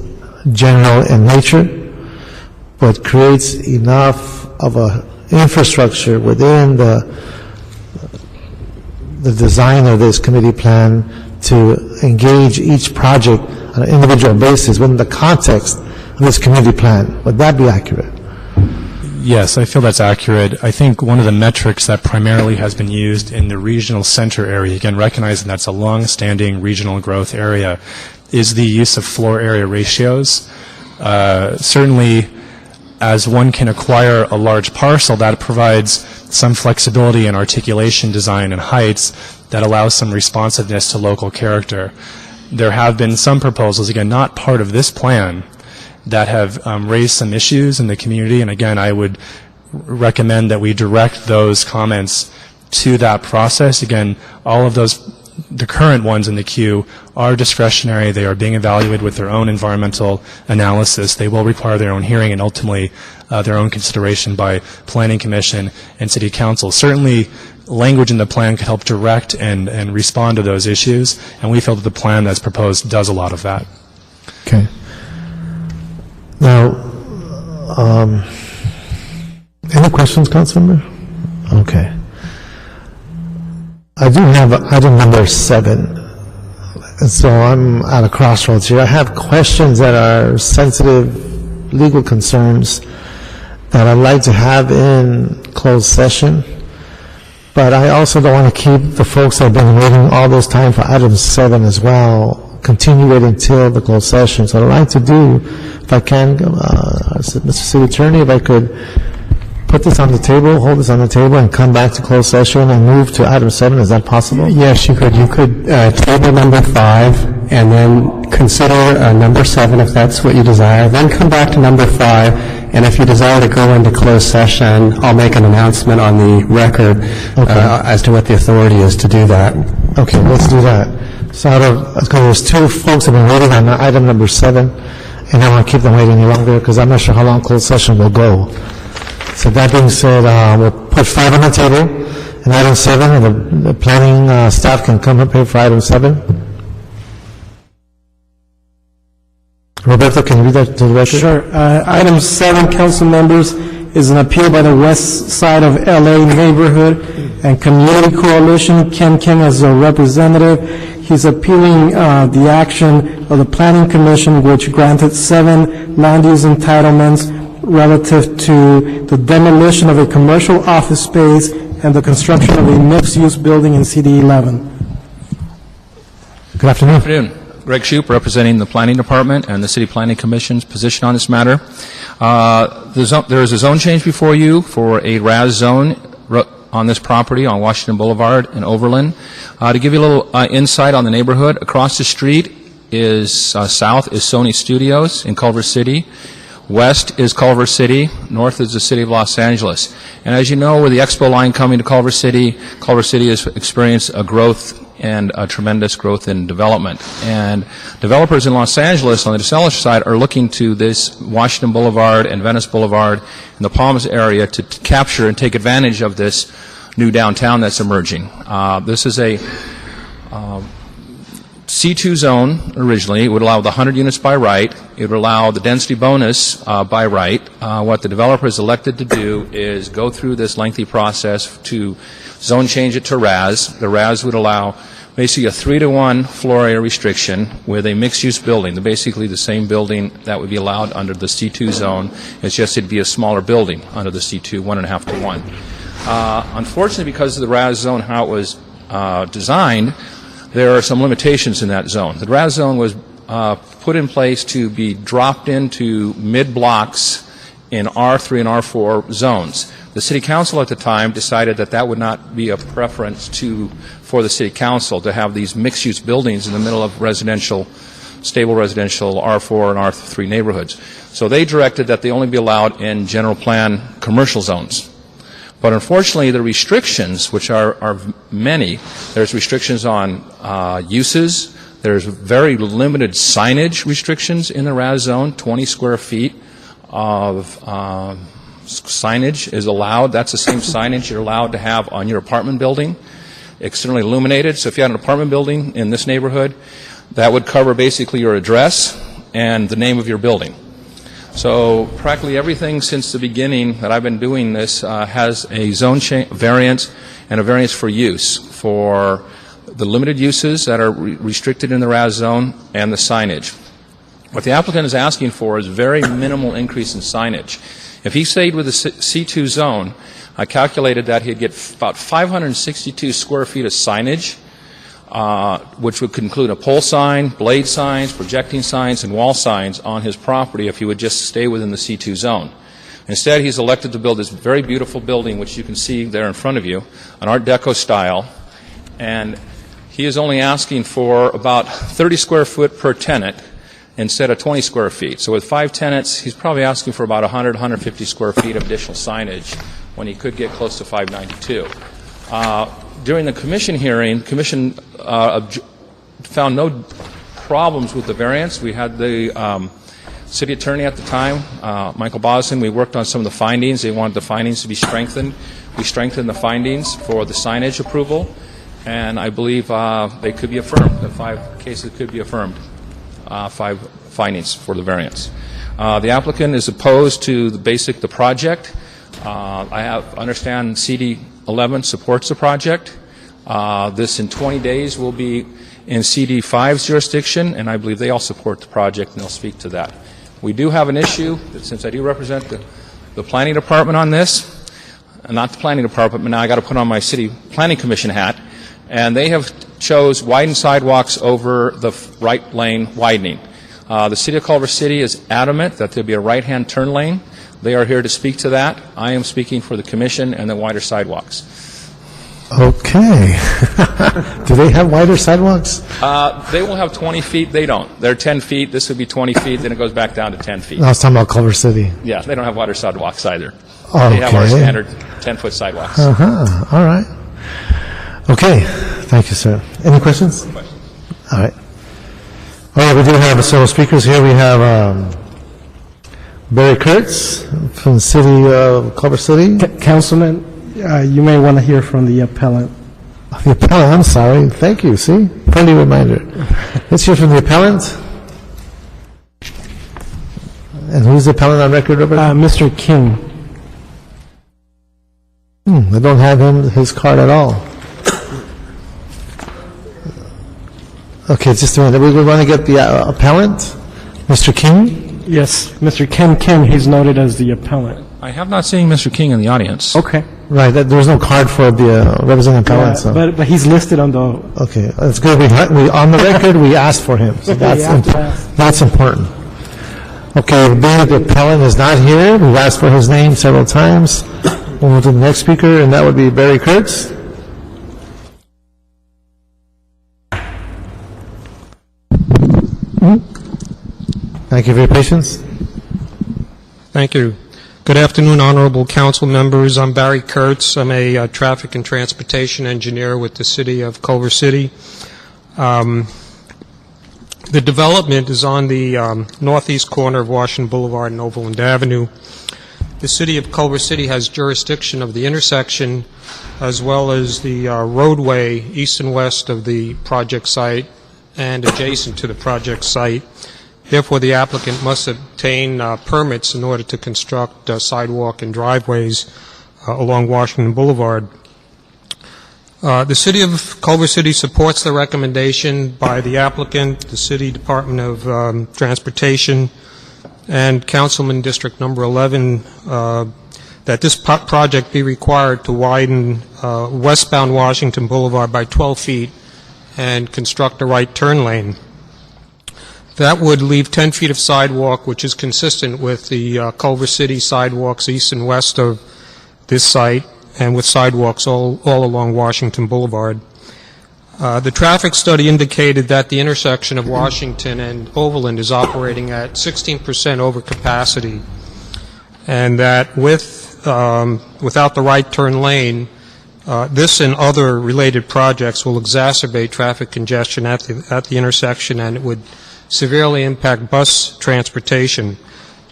general in nature, but creates enough of a infrastructure within the design of this committee plan to engage each project on an individual basis within the context of this community plan. Would that be accurate? Yes, I feel that's accurate. I think one of the metrics that primarily has been used in the regional center area, again, recognizing that's a long-standing regional growth area, is the use of floor area ratios. Certainly, as one can acquire a large parcel, that provides some flexibility in articulation, design, and heights that allows some responsiveness to local character. There have been some proposals, again, not part of this plan, that have raised some issues in the community, and again, I would recommend that we direct those comments to that process. Again, all of those, the current ones in the queue, are discretionary. They are being evaluated with their own environmental analysis. They will require their own hearing and ultimately their own consideration by Planning Commission and City Council. Certainly, language in the plan could help direct and respond to those issues, and we feel that the plan that's proposed does a lot of that. Okay. Now, any questions, Councilmember? Okay. I do have item number 7, and so I'm at a crossroads here. I have questions that are sensitive legal concerns that I'd like to have in closed session, but I also don't want to keep the folks that have been waiting all this time for item 7 as well, continue waiting until the closed session. So what I'd like to do, if I can, Mr. City Attorney, if I could put this on the table, hold this on the table, and come back to closed session and move to item 7. Is that possible? Yes, you could. You could table number 5 and then consider number 7 if that's what you desire. Then come back to number 5, and if you desire to go into closed session, I'll make an announcement on the record as to what the authority is to do that. Okay, let's do that. So because there's 2 folks that have been waiting on item number 7, and I don't want to keep them waiting any longer because I'm not sure how long closed session will go. So that being said, we'll put 5 on the table, and item 7, and the planning staff can come up here for item 7. Roberto, can you read that to the record? Sure. Item 7, council members, is an appeal by the West Side of LA Neighborhood and Community Coalition. Ken King as a representative. He's appealing the action of the Planning Commission, which granted 7 land use entitlements relative to the demolition of a commercial office space and the construction of a mixed-use building in CD 11. Good afternoon. Good afternoon. Greg Shoup, representing the Planning Department and the City Planning Commission's position on this matter. There is a zone change before you for a RAS zone on this property on Washington Boulevard in Overland. To give you a little insight on the neighborhood, across the street is south is Sony Studios in Culver City. West is Culver City. North is the city of Los Angeles. And as you know, with the Expo line coming to Culver City has experienced a growth and a tremendous growth in development. And developers in Los Angeles on the DeSalis side are looking to this Washington Boulevard and Venice Boulevard and the Palms area to capture and take advantage of this new downtown that's emerging. This is a C2 zone originally. It would allow the 100 units by right. It would allow the density bonus by right. What the developer has elected to do is go through this lengthy process to zone change it to RAS. The RAS would allow basically a 3-to-1 floor area restriction with a mixed-use building, basically the same building that would be allowed under the C2 zone. It's just it'd be a smaller building under the C2, 1.5-to-1. Unfortunately, because of the RAS zone, how it was designed, there are some limitations in that zone. The RAS zone was put in place to be dropped into mid-blocks in R3 and R4 zones. The City Council at the time decided that that would not be a preference for the City Council to have these mixed-use buildings in the middle of stable residential R4 and R3 neighborhoods. So they directed that they only be allowed in general plan commercial zones. But unfortunately, the restrictions, which are many, there's restrictions on uses, there's very limited signage restrictions in the RAS zone, 20 square feet of signage is allowed. That's the same signage you're allowed to have on your apartment building, externally illuminated. So if you had an apartment building in this neighborhood, that would cover basically your address and the name of your building. So practically everything since the beginning that I've been doing this has a zone variance and a variance for use for the limited uses that are restricted in the RAS zone and the signage. What the applicant is asking for is very minimal increase in signage. If he stayed with the C2 zone, I calculated that he'd get about 562 square feet of signage, which would include a pole sign, blade signs, projecting signs, and wall signs on his property if he would just stay within the C2 zone. Instead, he's elected to build this very beautiful building, which you can see there in front of you, an Art Deco style, and he is only asking for about 30 square foot per tenant instead of 20 square feet. So with 5 tenants, he's probably asking for about 100, 150 square feet of additional signage when he could get close to 592. During the commission hearing, the commission found no problems with the variance. We had the city attorney at the time, Michael Boston. We worked on some of the findings. They wanted the findings to be strengthened. We strengthened the findings for the signage approval, and I believe they could be affirmed. The 5 cases could be affirmed, 5 findings for the variance. The applicant is opposed to the project. I understand CD 11 supports the project. This in 20 days will be in CD 5's jurisdiction, and I believe they all support the project, and they'll speak to that. We do have an issue, that since I do represent the planning department on this, not the planning department, but now I got to put on my city planning commission hat, and they have chose widened sidewalks over the right lane widening. The city of Culver City is adamant that there'll be a right-hand turn lane. They are here to speak to that. I am speaking for the commission and the wider sidewalks. Okay. Do they have wider sidewalks? They will have 20 feet. They don't. They're 10 feet. This would be 20 feet. Then it goes back down to 10 feet. I was talking about Culver City. Yeah, they don't have wider sidewalks either. Okay. They have our standard 10-foot sidewalks. All right. Okay. Thank you, sir. Any questions? All right. All right, we do have several speakers here. We have Barry Kurtz from the city of Culver City. Councilman, you may want to hear from the appellant. The appellant, I'm sorry. Thank you. See? Friendly reminder. Let's hear from the appellant. And who's the appellant on record, Robert? Mr. King. I don't have his card at all. Okay, just a minute. We want to get the appellant, Mr. King? Yes, Mr. Ken King, he's noted as the appellant. I have not seen Mr. King in the audience. Okay. Right, there's no card for the representing appellant. So. But he's listed on the... Okay, that's good. We on the record, we asked for him. So that's important. Okay, being that the appellant is not here, we've asked for his name several times. We'll move to the next speaker, and that would be Barry Kurtz. Thank you for your patience. Thank you. Good afternoon, honorable council members. I'm Barry Kurtz. I'm a traffic and transportation engineer with the city of Culver City. The development is on the northeast corner of Washington Boulevard and Overland Avenue. The city of Culver City has jurisdiction of the intersection as well as the roadway east and west of the project site and adjacent to the project site. Therefore, the applicant must obtain permits in order to construct sidewalk and driveways along Washington Boulevard. The City of Culver City supports the recommendation by the applicant, the City Department of Transportation, and Councilman District Number 11 that this project be required to widen westbound Washington Boulevard by 12 feet and construct a right turn lane. That would leave 10 feet of sidewalk, which is consistent with the Culver City sidewalks east and west of this site, and with sidewalks all along Washington Boulevard. The traffic study indicated that the intersection of Washington and Overland is operating at 16% over capacity, and that without the right turn lane, this and other related projects will exacerbate traffic congestion at the intersection, and it would severely impact bus transportation.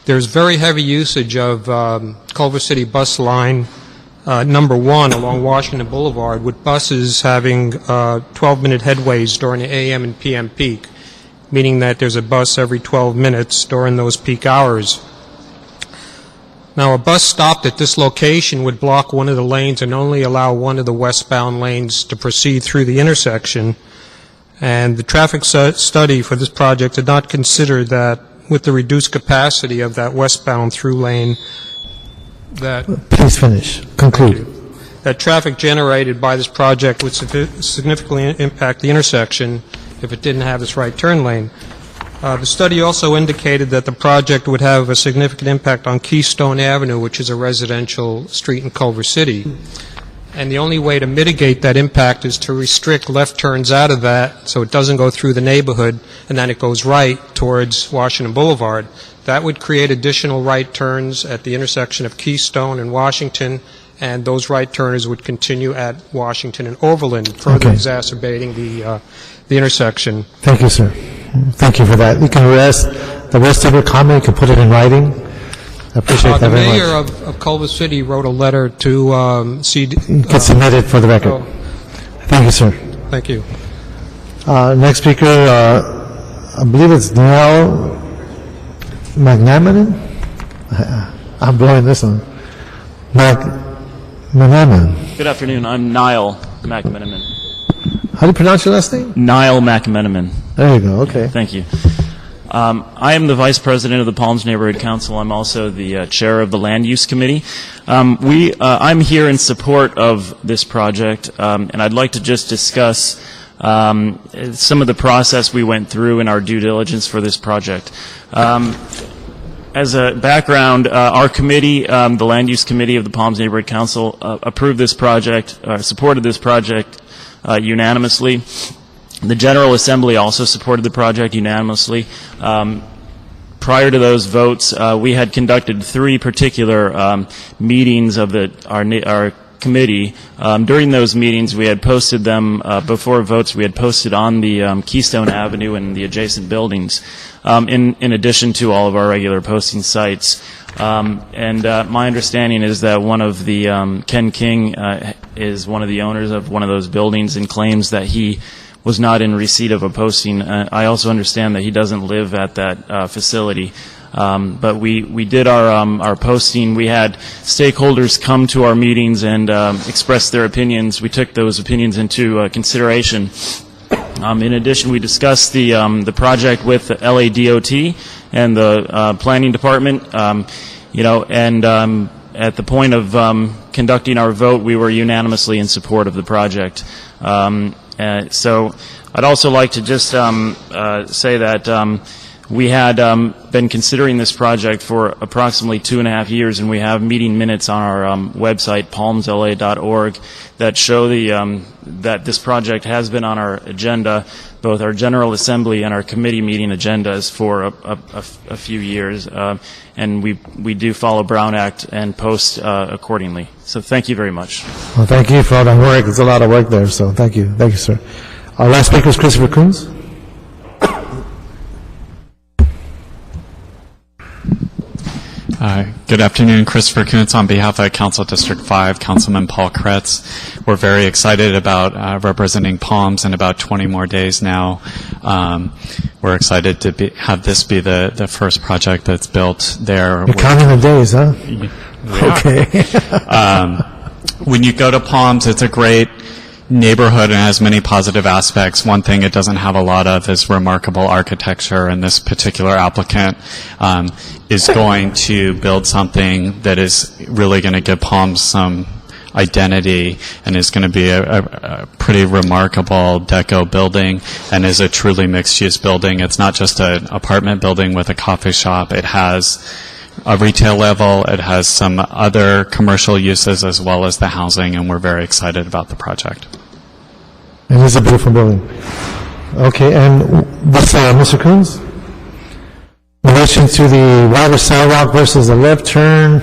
There's very heavy usage of Culver City bus line number 1 along Washington Boulevard, with buses having 12-minute headways during the AM and PM peak, meaning that there's a bus every 12 minutes during those peak hours. Now, a bus stopped at this location would block one of the lanes and only allow one of the westbound lanes to proceed through the intersection. And the traffic study for this project did not consider that with the reduced capacity of that westbound through lane, that Please finish. Conclude. that traffic generated by this project would significantly impact the intersection if it didn't have this right turn lane. The study also indicated that the project would have a significant impact on Keystone Avenue, which is a residential street in Culver City. And the only way to mitigate that impact is to restrict left turns out of that so it doesn't go through the neighborhood and then it goes right towards Washington Boulevard. That would create additional right turns at the intersection of Keystone and Washington, and those right turners would continue at Washington and Overland, further exacerbating the intersection. Thank you, sir. Thank you for that. You can rest. The rest of your comment, you can put it in writing. I appreciate that very much. The mayor of Culver City wrote a letter to CD. Get submitted for the record. Thank you, sir. Thank you. Next speaker, I believe it's Niall McNamara. I'm blowing this one. McNamara. Good afternoon. I'm Niall McMenamin. How do you pronounce your last name? Niall McMenamin. There you go. Okay. Thank you. I am the Vice President of the Palms Neighborhood Council. I'm also the Chair of the Land Use Committee. I'm here in support of this project, and I'd like to just discuss some of the process we went through in our due diligence for this project. As a background, our committee, the Land Use Committee of the Palms Neighborhood Council, approved this project, supported this project unanimously. The General Assembly also supported the project unanimously. Prior to those votes, we had conducted 3 particular meetings of our committee. During those meetings, we had posted them, before votes, we had posted on the Keystone Avenue and the adjacent buildings, in addition to all of our regular posting sites. And my understanding is that one of the, Ken King is one of the owners of one of those buildings and claims that he was not in receipt of a posting. I also understand that he doesn't live at that facility. But we did our posting. We had stakeholders come to our meetings and express their opinions. We took those opinions into consideration. In addition, we discussed the project with the LADOT and the planning department. And at the point of conducting our vote, we were unanimously in support of the project. So I'd also like to just say that we had been considering this project for approximately 2.5 years, and we have meeting minutes on our website, palmsla.org, that show that this project has been on our agenda, both our General Assembly and our committee meeting agendas for a few years, and we do follow Brown Act and post accordingly. So thank you very much. Well, thank you for all that work. It's a lot of work there, so thank you. Thank you, sir. Our last speaker is Christopher Koontz. Good afternoon, Christopher Koontz on behalf of Council District 5, Councilman Paul Kretz. We're very excited about representing Palms in about 20 more days now. We're excited to have this be the first project that's built there. You're counting the days, huh? Okay. When you go to Palms, it's a great neighborhood and has many positive aspects. One thing it doesn't have a lot of is remarkable architecture, and this particular applicant is going to build something that is really going to give Palms some identity and is going to be a pretty remarkable deco building and is a truly mixed-use building. It's not just an apartment building with a coffee shop. It has a retail level. It has some other commercial uses as well as the housing, and we're very excited about the project. It is a beautiful building. Okay, and what's Mr. Koontz? In relation to the wider sidewalk versus the left turn,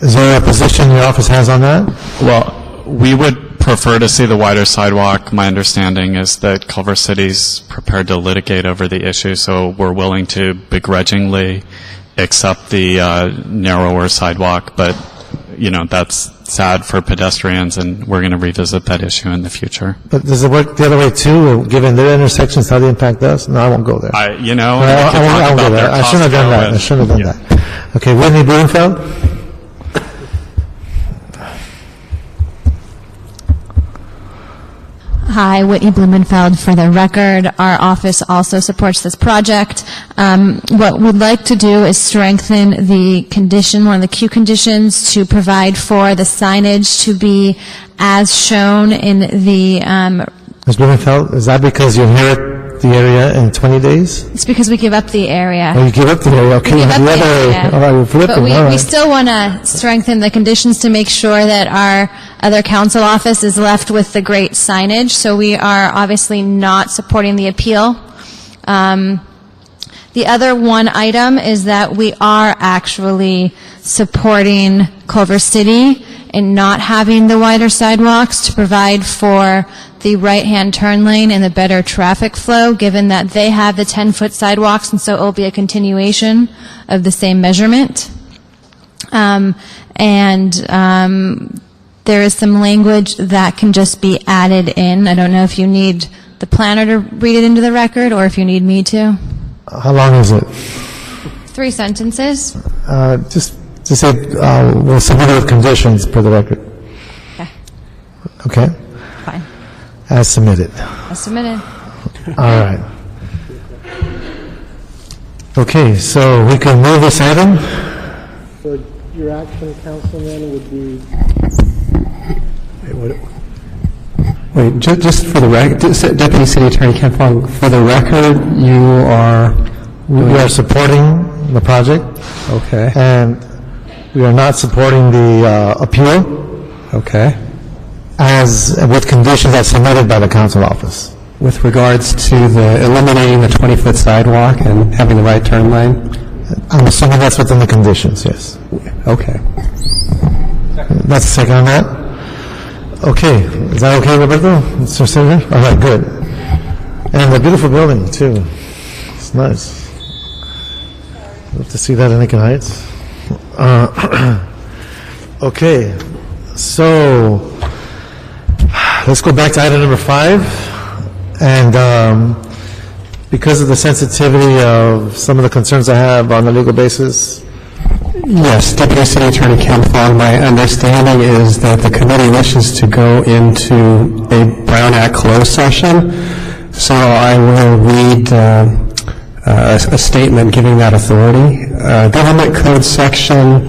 is there a position your office has on that? Well, we would prefer to see the wider sidewalk. My understanding is that Culver City's prepared to litigate over the issue, so we're willing to begrudgingly accept the narrower sidewalk, but that's sad for pedestrians, and we're going to revisit that issue in the future. But does it work the other way too? Given their intersections, how they impact us? No, I won't go there. I won't go there. I shouldn't have done that. Okay, Whitney Blumenfeld. Hi, Whitney Blumenfeld. For the record, our office also supports this project. What we'd like to do is strengthen the condition, one of the Q conditions, to provide for the signage to be as shown in the... Ms. Blumenfeld, is that because you inherit the area in 20 days? It's because we give up the area. Oh, you give up the area. Okay, We give up the area. All right, you're flipping. But we still want to strengthen the conditions to make sure that our other council office is left with the great signage. So we are obviously not supporting the appeal. The other one item is that we are actually supporting Culver City in not having the wider sidewalks to provide for the right-hand turn lane and the better traffic flow, given that they have the 10-foot sidewalks, and so it will be a continuation of the same measurement. There is some language that can just be added in. I don't know if you need the planner to read it into the record or if you need me to. How long is it? 3 sentences. Just to say, we'll submit it with conditions per the record. Okay. Okay? Fine. As submitted. As submitted. All right. Okay, so we can move this item. So your action, Councilman, would be... Wait, just for the record, Deputy City Attorney Ken Fong, for the record, we are supporting the project. Okay. And we are not supporting the appeal. Okay. As with conditions as submitted by the council office. With regards to the eliminating the 20-foot sidewalk and having the right turn lane? I'm assuming that's within the conditions, yes. Okay. That's the second on that? Okay. Is that okay, Roberto? Mr. Senator? All right, good. And the beautiful building, too. It's nice. Love to see that in Lincoln Heights. Okay. So, let's go back to item number 5. And because of the sensitivity of some of the concerns I have on a legal basis. Yes, Deputy City Attorney Ken Fong, my understanding is that the committee wishes to go into a Brown Act closed session. So I will read a statement giving that authority. Government Code Section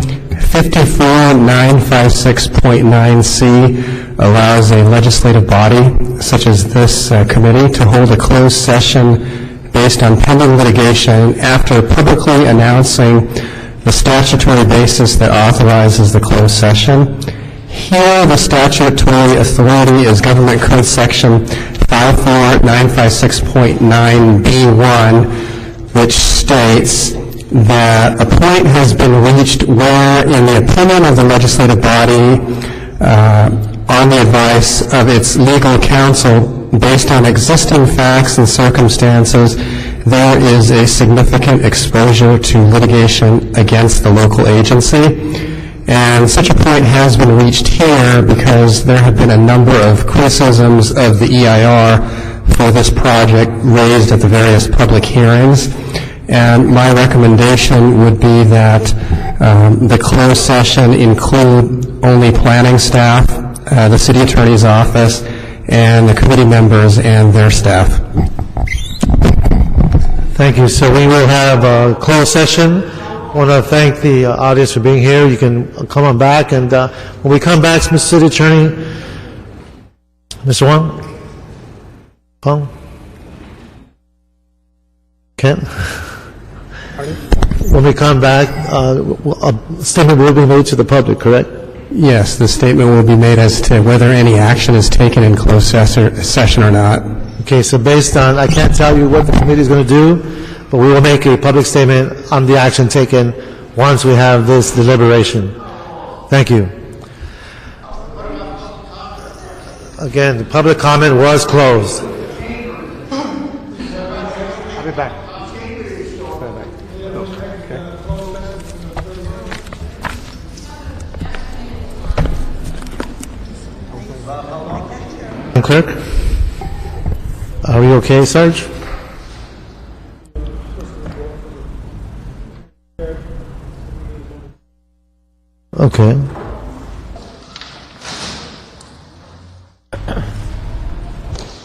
54956.9C allows a legislative body, such as this committee, to hold a closed session based on pending litigation after publicly announcing the statutory basis that authorizes the closed session. Here, the statutory authority is Government Code Section 54956.9B1, which states that a point has been reached where, in the opinion of the legislative body, on the advice of its legal counsel, based on existing facts and circumstances, there is a significant exposure to litigation against the local agency. And such a point has been reached here because there have been a number of criticisms of the EIR for this project raised at the various public hearings. And my recommendation would be that the closed session include only planning staff, the city attorney's office, and the committee members and their staff. Thank you. So we will have a closed session I want to thank the audience for being here. You can come on back, and when we come back, Mr. City Attorney, Mr. Wong? Pong? Kent? When we come back, a statement will be made to the public, correct? Yes, the statement will be made as to whether any action is taken in closed session or not. Okay, so based on, I can't tell you what the committee is going to do, but we will make a public statement on the action taken once we have this deliberation. Thank you. Again, the public comment was closed. I'll be back. Clerk, are we okay, Sarge? Okay.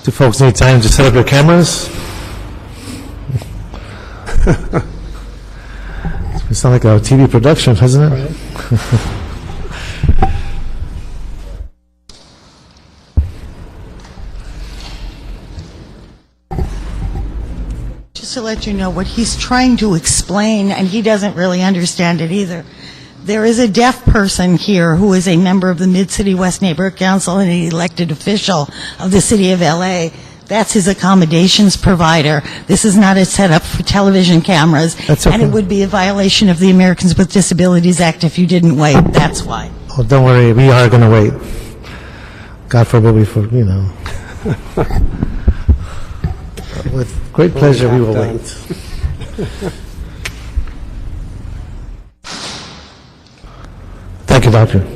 Do folks need time to set up their cameras? It sounds like a TV production, doesn't it? Just to let you know what he's trying to explain, and he doesn't really understand it either. There is a deaf person here who is a member of the Mid-City West Neighborhood Council and an elected official of the City of L.A. That's his accommodations provider. This is not a setup for television cameras. That's okay. And it would be a violation of the Americans with Disabilities Act if you didn't wait. That's why. Oh, don't worry, we are going to wait. God forbid we, with great pleasure, we will wait. Thank you, Doctor.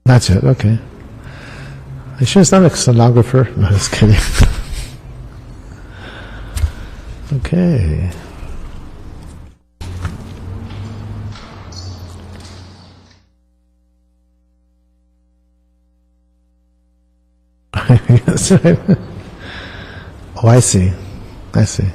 That's it, okay. I sure it's not a stenographer? No, just kidding. Okay. That's right. Oh, I see. I see.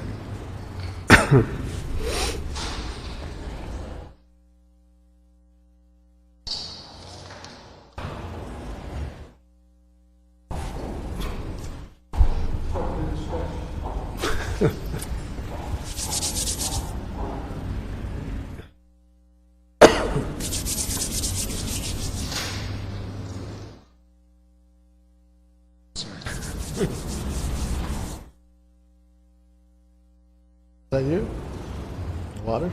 Is that you? Water?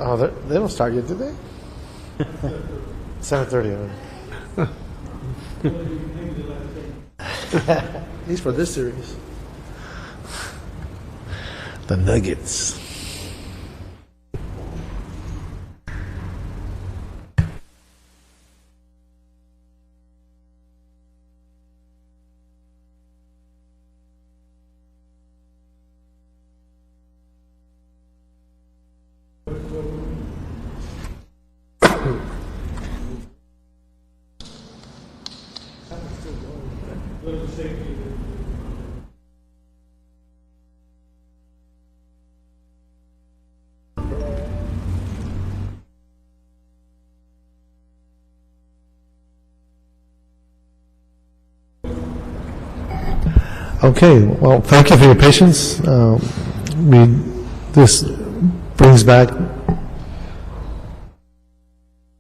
Oh, they don't start yet, do they? 7:30. He's for this series. The Nuggets. Okay, well, thank you for your patience. This brings back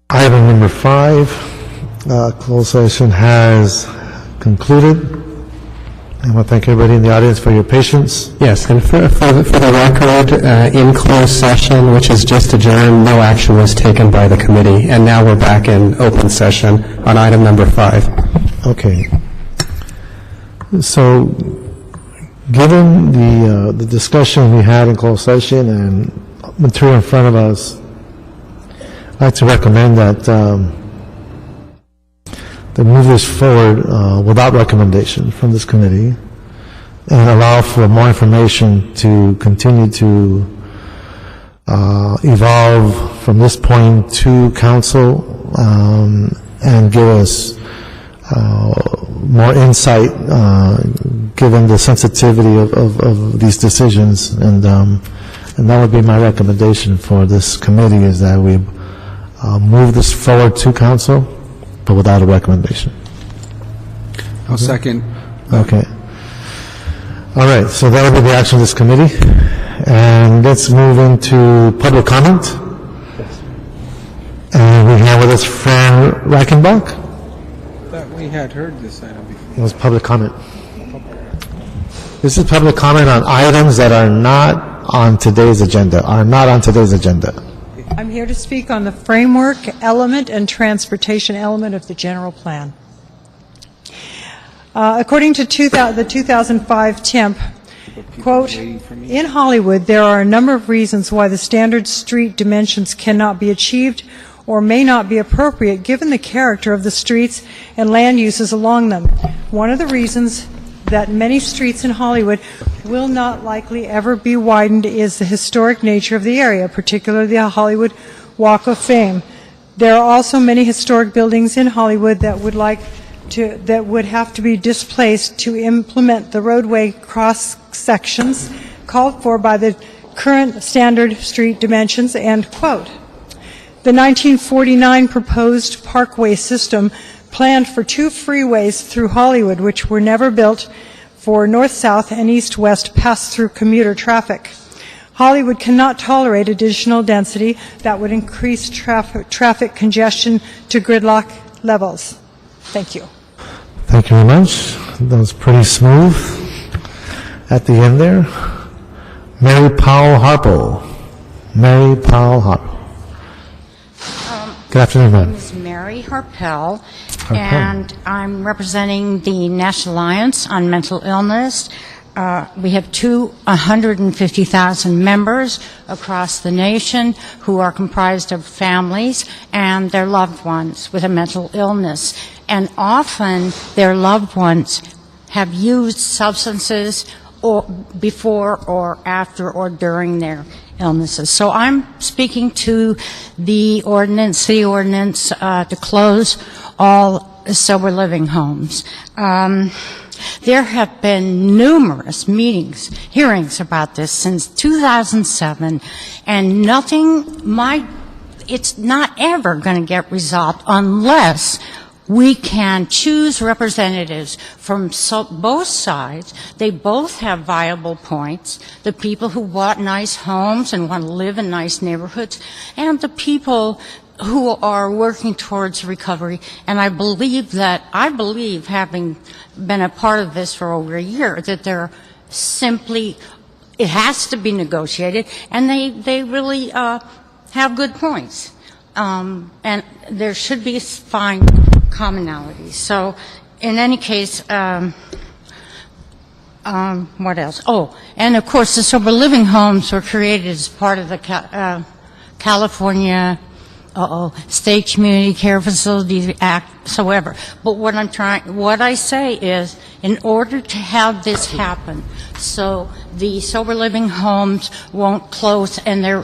item number 5. Closed session has concluded. I want to thank everybody in the audience for your patience. Yes, and for the record, in closed session, which is just adjourned, no action was taken by the committee, and now we're back in open session on item number 5. Okay. So, given the discussion we had in closed session and material in front of us, I'd like to recommend that move this forward without recommendation from this committee and allow for more information to continue to evolve from this point to council and give us more insight given the sensitivity of these decisions. And that would be my recommendation for this committee, is that we move this forward to council, but without a recommendation. I'll second. Okay. All right, so that will be the action of this committee. And let's move into public comment. And we have with us Fran Reichenbach. Thought we had heard this item before. It was public comment. This is public comment on items that are not on today's agenda, I'm here to speak on the framework element and transportation element of the general plan. According to the 2005 TIMP, quote, in Hollywood, there are a number of reasons why the standard street dimensions cannot be achieved or may not be appropriate given the character of the streets and land uses along them. One of the reasons that many streets in Hollywood will not likely ever be widened is the historic nature of the area, particularly the Hollywood Walk of Fame. There are also many historic buildings in Hollywood that would have to be displaced to implement the roadway cross sections called for by the current standard street dimensions, end quote. The 1949 proposed parkway system planned for 2 freeways through Hollywood, which were never built, for north-south and east-west pass-through commuter traffic. Hollywood cannot tolerate additional density that would increase traffic congestion to gridlock levels. Thank you. Thank you very much. That was pretty smooth at the end there. Mary Powell Harpo. Good afternoon, ma'am. My name is Mary Harpel, and I'm representing the National Alliance on Mental Illness. We have 150,000 members across the nation who are comprised of families and their loved ones with a mental illness. And often their loved ones have used substances before or after or during their illnesses. So I'm speaking to the ordinance to close all sober living homes. There have been numerous hearings about this since 2007, and it's not ever going to get resolved unless we can choose representatives from both sides. They both have viable points. The people who bought nice homes and want to live in nice neighborhoods, and the people who are working towards recovery. And I believe, having been a part of this for over a year, that it has to be negotiated, and they really have good points. And there should be fine commonalities. So, in any case, what else? Oh, and of course, the sober living homes were created as part of the California State Community Care Facilities Act, But what I say is, in order to have this happen, so the sober living homes won't close and their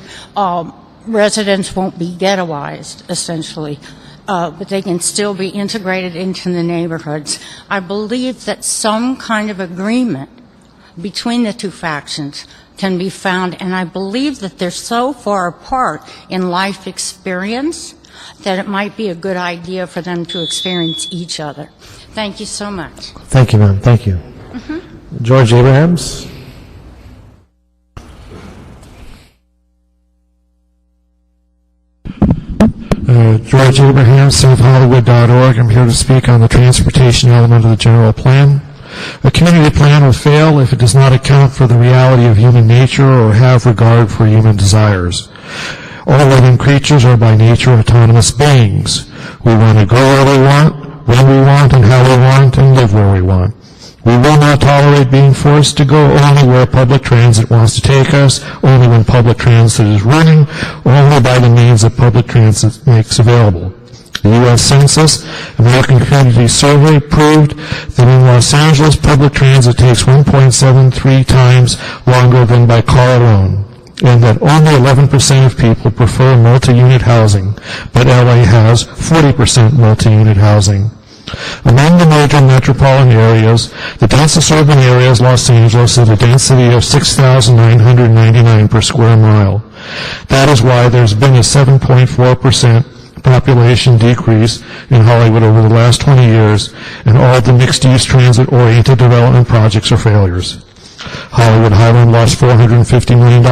residents won't be ghettoized, essentially, but they can still be integrated into the neighborhoods. I believe that some kind of agreement between the two factions can be found, and I believe that they're so far apart in life experience that it might be a good idea for them to experience each other. Thank you so much. Thank you, ma'am. Thank you. George Abrahams. George Abraham, SaveHollywood.org. I'm here to speak on the transportation element of the general plan. A community plan will fail if it does not account for the reality of human nature or have regard for human desires. All living creatures are by nature autonomous beings. We want to go where we want, when we want, and how we want, and live where we want. We will not tolerate being forced to go only where public transit wants to take us, only when public transit is running, only by the means that public transit makes available. The U.S. Census American Community Survey proved that in Los Angeles, public transit takes 1.73 times longer than by car alone, and that only 11% of people prefer multi-unit housing, but LA has 40% multi-unit housing. Among the major metropolitan areas, the densest urban area is Los Angeles at a density of 6,999 per square mile. That is why there's been a 7.4% population decrease in Hollywood over the last 20 years, and all the mixed-use transit-oriented development projects are failures. Hollywood Highland lost $450 million.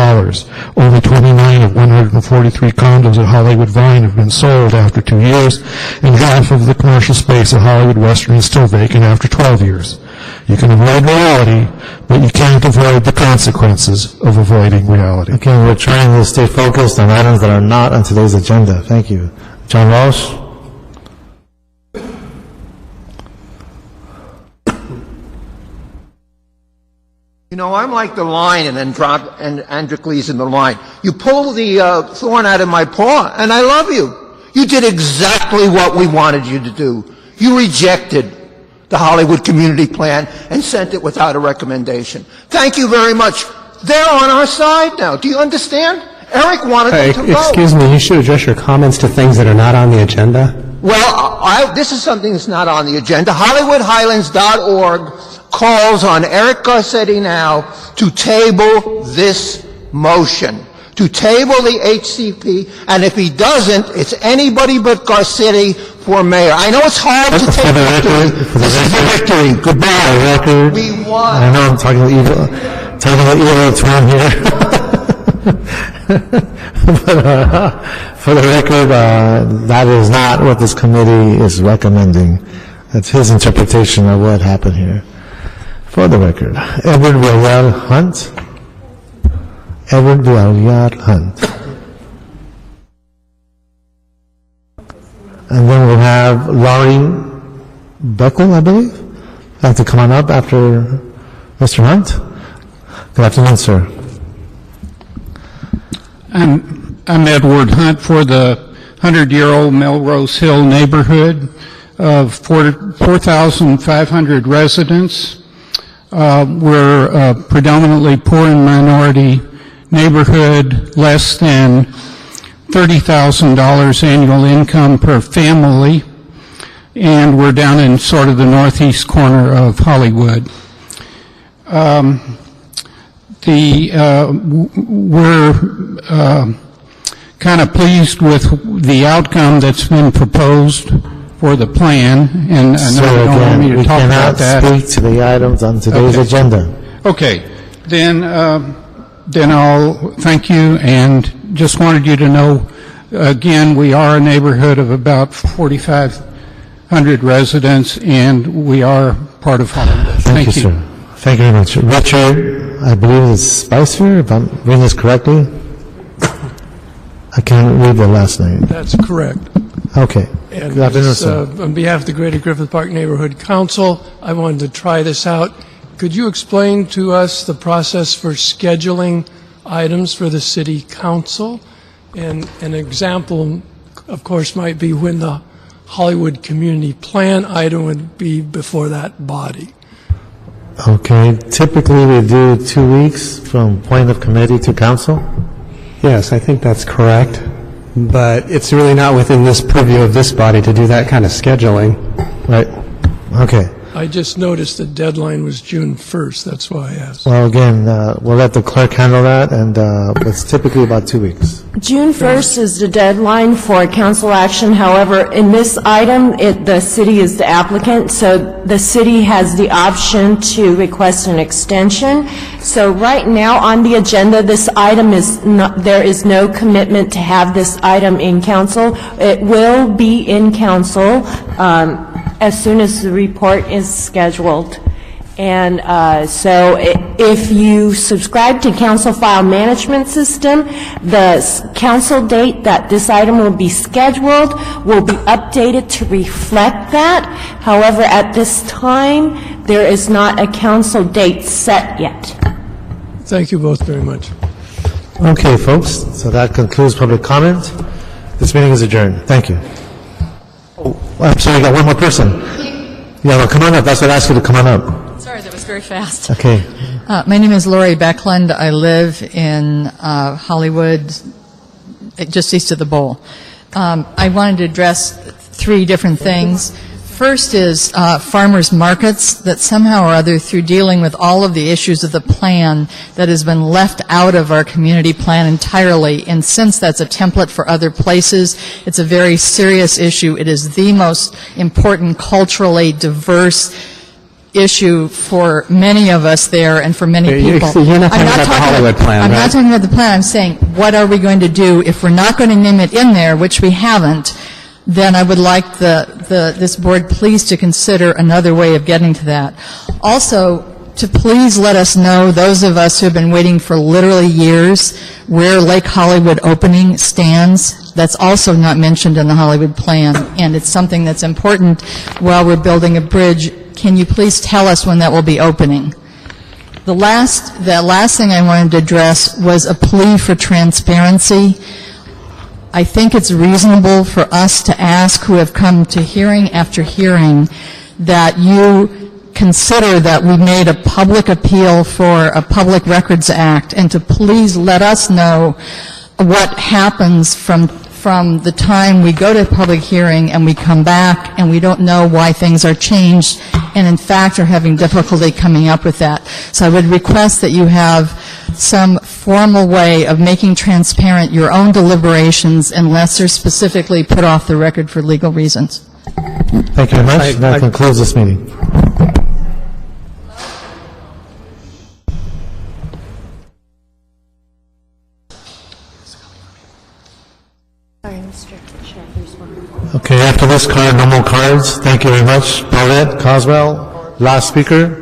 Only 29 of 143 condos at Hollywood Vine have been sold after 2 years, and half of the commercial space at Hollywood Western is still vacant after 12 years. You can avoid reality, but you can't avoid the consequences of avoiding reality. Okay, we're trying to stay focused on items that are not on today's agenda. Thank you. John Walsh? You know, I'm like the lion and Androcles in the line. You pull the thorn out of my paw, and I love you. You did exactly what we wanted you to do. You rejected the Hollywood Community Plan and sent it without a recommendation. Thank you very much. They're on our side now. Do you understand? Eric wanted them to vote. Excuse me, you should address your comments to things that are not on the agenda. Well, this is something that's not on the agenda. HollywoodHighlands.org calls on Eric Garcetti now to table this motion, to table the HCP, and if he doesn't, it's anybody but Garcetti for mayor. I know it's hard to take victory. This is a victory. Goodbye. We won. I know I'm talking about evil term here. But for the record, that is not what this committee is recommending. That's his interpretation of what happened here. For the record, Edward Villarreal Hunt. Edward Villarreal Hunt. And then we'll have Laurie Buckle, I believe. Have to come on up after Mr. Hunt. Good afternoon, sir. I'm Edward Hunt for the 100-year-old Melrose Hill neighborhood of 4,500 residents. We're a predominantly poor and minority neighborhood, less than $30,000 annual income per family, and we're down in sort of the northeast corner of Hollywood. We're kind of pleased with the outcome that's been proposed for the plan, and I know you don't want me to talk about that. We cannot speak to the items on today's agenda. Okay, then I'll thank you, and just wanted you to know, again, we are a neighborhood of about 4,500 residents, and we are part of Hollywood. Thank you, sir. Thank you very much. Richard, I believe it's Spicer, if I'm reading this correctly. I can't read the last name. That's correct. Okay. And Good afternoon, sir. On behalf of the Greater Griffith Park Neighborhood Council, I wanted to try this out. Could you explain to us the process for scheduling items for the City Council? And an example, of course, might be when the Hollywood Community Plan item would be before that body. Okay. Typically, we do 2 weeks from point of committee to council. Yes, I think that's correct. But it's really not within this purview of this body to do that kind of scheduling. Right. Okay. I just noticed the deadline was June 1st. That's why I asked. Well, again, we'll let the clerk handle that, and it's typically about 2 weeks. June 1st is the deadline for council action. However, in this item, the city is the applicant, so the city has the option to request an extension. So right now on the agenda, this item is not, there is no commitment to have this item in council. It will be in council as soon as the report is scheduled. And so if you subscribe to Council File Management System, the council date that this item will be scheduled will be updated to reflect that. However, at this time, there is not a council date set yet. Thank you both very much. Okay, folks, so that concludes public comment. This meeting is adjourned. Thank you. Oh, I'm sorry, I got one more person. Yeah, well, come on up. That's what I asked you to come on up. Sorry, that was very fast. Okay. My name is Lori Beckland. I live in Hollywood, just east of the Bowl. I wanted to address three different things. First is farmers markets, that somehow or other, through dealing with all of the issues of the plan, that has been left out of our community plan entirely. And since that's a template for other places, it's a very serious issue. It is the most important culturally diverse issue for many of us there and for many people. You're not talking about the Hollywood plan, I'm right? not talking about the plan. I'm saying, what are we going to do if we're not going to name it in there, which we haven't? Then I would like this board please to consider another way of getting to that. Also, to please let us know, those of us who have been waiting for literally years, where Lake Hollywood opening stands. That's also not mentioned in the Hollywood plan, and it's something that's important while we're building a bridge. Can you please tell us when that will be opening? The last thing I wanted to address was a plea for transparency. I think it's reasonable for us to ask, who have come to hearing after hearing, that you consider that we made a public appeal for a Public Records Act, and to please let us know what happens from the time we go to public hearing and we come back and we don't know why things are changed, and in fact are having difficulty coming up with that. So I would request that you have some formal way of making transparent your own deliberations unless they're specifically put off the record for legal reasons. Thank you very much. That concludes this meeting. Okay, after this card, no more cards. Thank you very much. Paulette, Coswell, last speaker.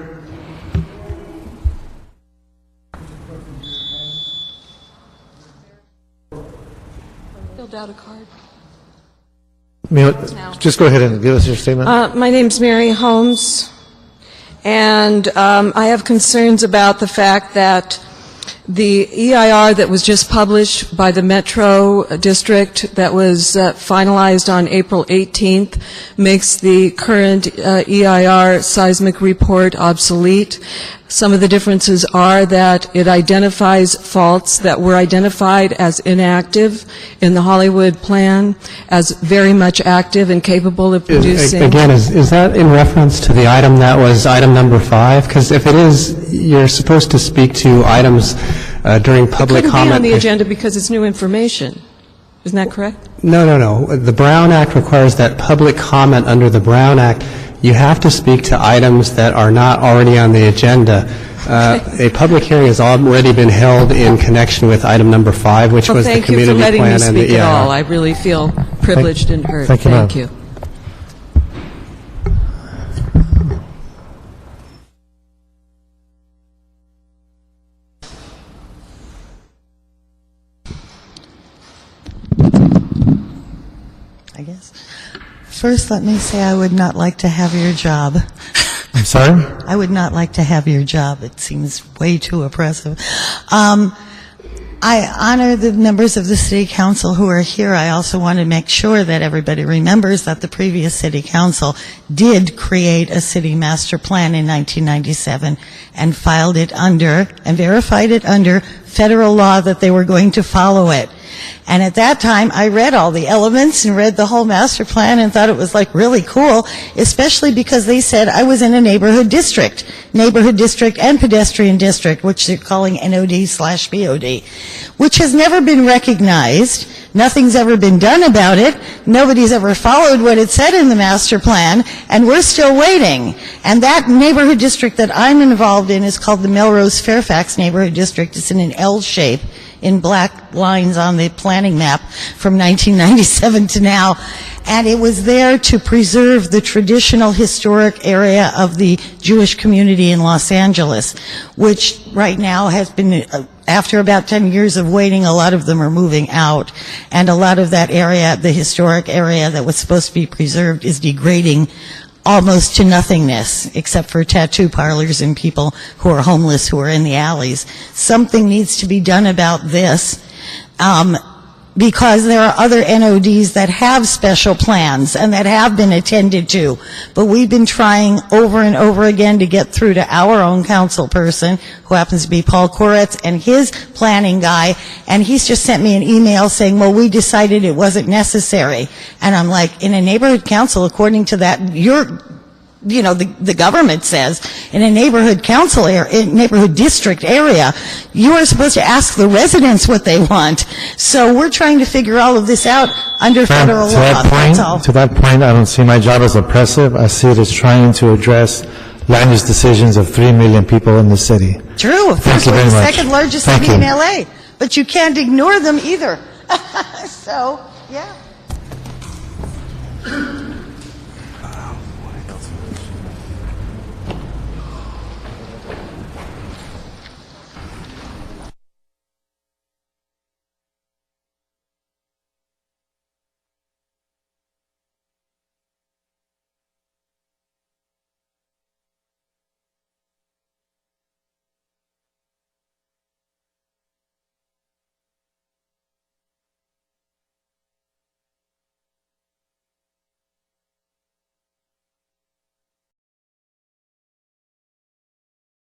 Filled out a card. Just go ahead and give us your statement. My name's Mary Holmes, and I have concerns about the fact that the EIR that was just published by the Metro District that was finalized on April 18th makes the current EIR seismic report obsolete. Some of the differences are that it identifies faults that were identified as inactive in the Hollywood plan as very much active and capable of producing. Again, is that in reference to the item that was item number 5? Because if it is, you're supposed to speak to items during public comment. It couldn't be on the agenda because it's new information. Isn't that correct? No. The Brown Act requires that public comment under the Brown Act, you have to speak to items that are not already on the agenda. A public hearing has already been held in connection with item number 5, which was the community plan and the EIR. Thank you for letting me speak at all. I really feel privileged and heard. Thank you. I guess. First, let me say I would not like to have your job. I'm sorry? I would not like to have your job. It seems way too oppressive. I honor the members of the City Council who are here. I also want to make sure that everybody remembers that the previous City Council did create a city master plan in 1997 and filed it under and verified it under federal law that they were going to follow it. And at that time, I read all the elements and read the whole master plan and thought it was like really cool, especially because they said I was in a neighborhood district and pedestrian district, which they're calling NOD/BOD, which has never been recognized. Nothing's ever been done about it. Nobody's ever followed what it said in the master plan, and we're still waiting. And that neighborhood district that I'm involved in is called the Melrose Fairfax Neighborhood District. It's in an L shape in black lines on the planning map from 1997 to now. And it was there to preserve the traditional historic area of the Jewish community in Los Angeles, which right now has been, after about 10 years of waiting, a lot of them are moving out. And a lot of that area, the historic area that was supposed to be preserved, is degrading almost to nothingness, except for tattoo parlors and people who are homeless who are in the alleys. Something needs to be done about this. Because there are other NODs that have special plans and that have been attended to. But we've been trying over and over again to get through to our own council person, who happens to be Paul Koretz, and his planning guy, and he's just sent me an email saying, well, we decided it wasn't necessary. And I'm like, in a neighborhood council, according to that, the government says, in a neighborhood council area, neighborhood district area, you are supposed to ask the residents what they want. So we're trying to figure all of this out under federal law. That's all. To that point, I don't see my job as oppressive. I see it as trying to address land use decisions of 3 million people in the city. True. Of course, we're the second largest city in LA, but you can't ignore them either. So, yeah.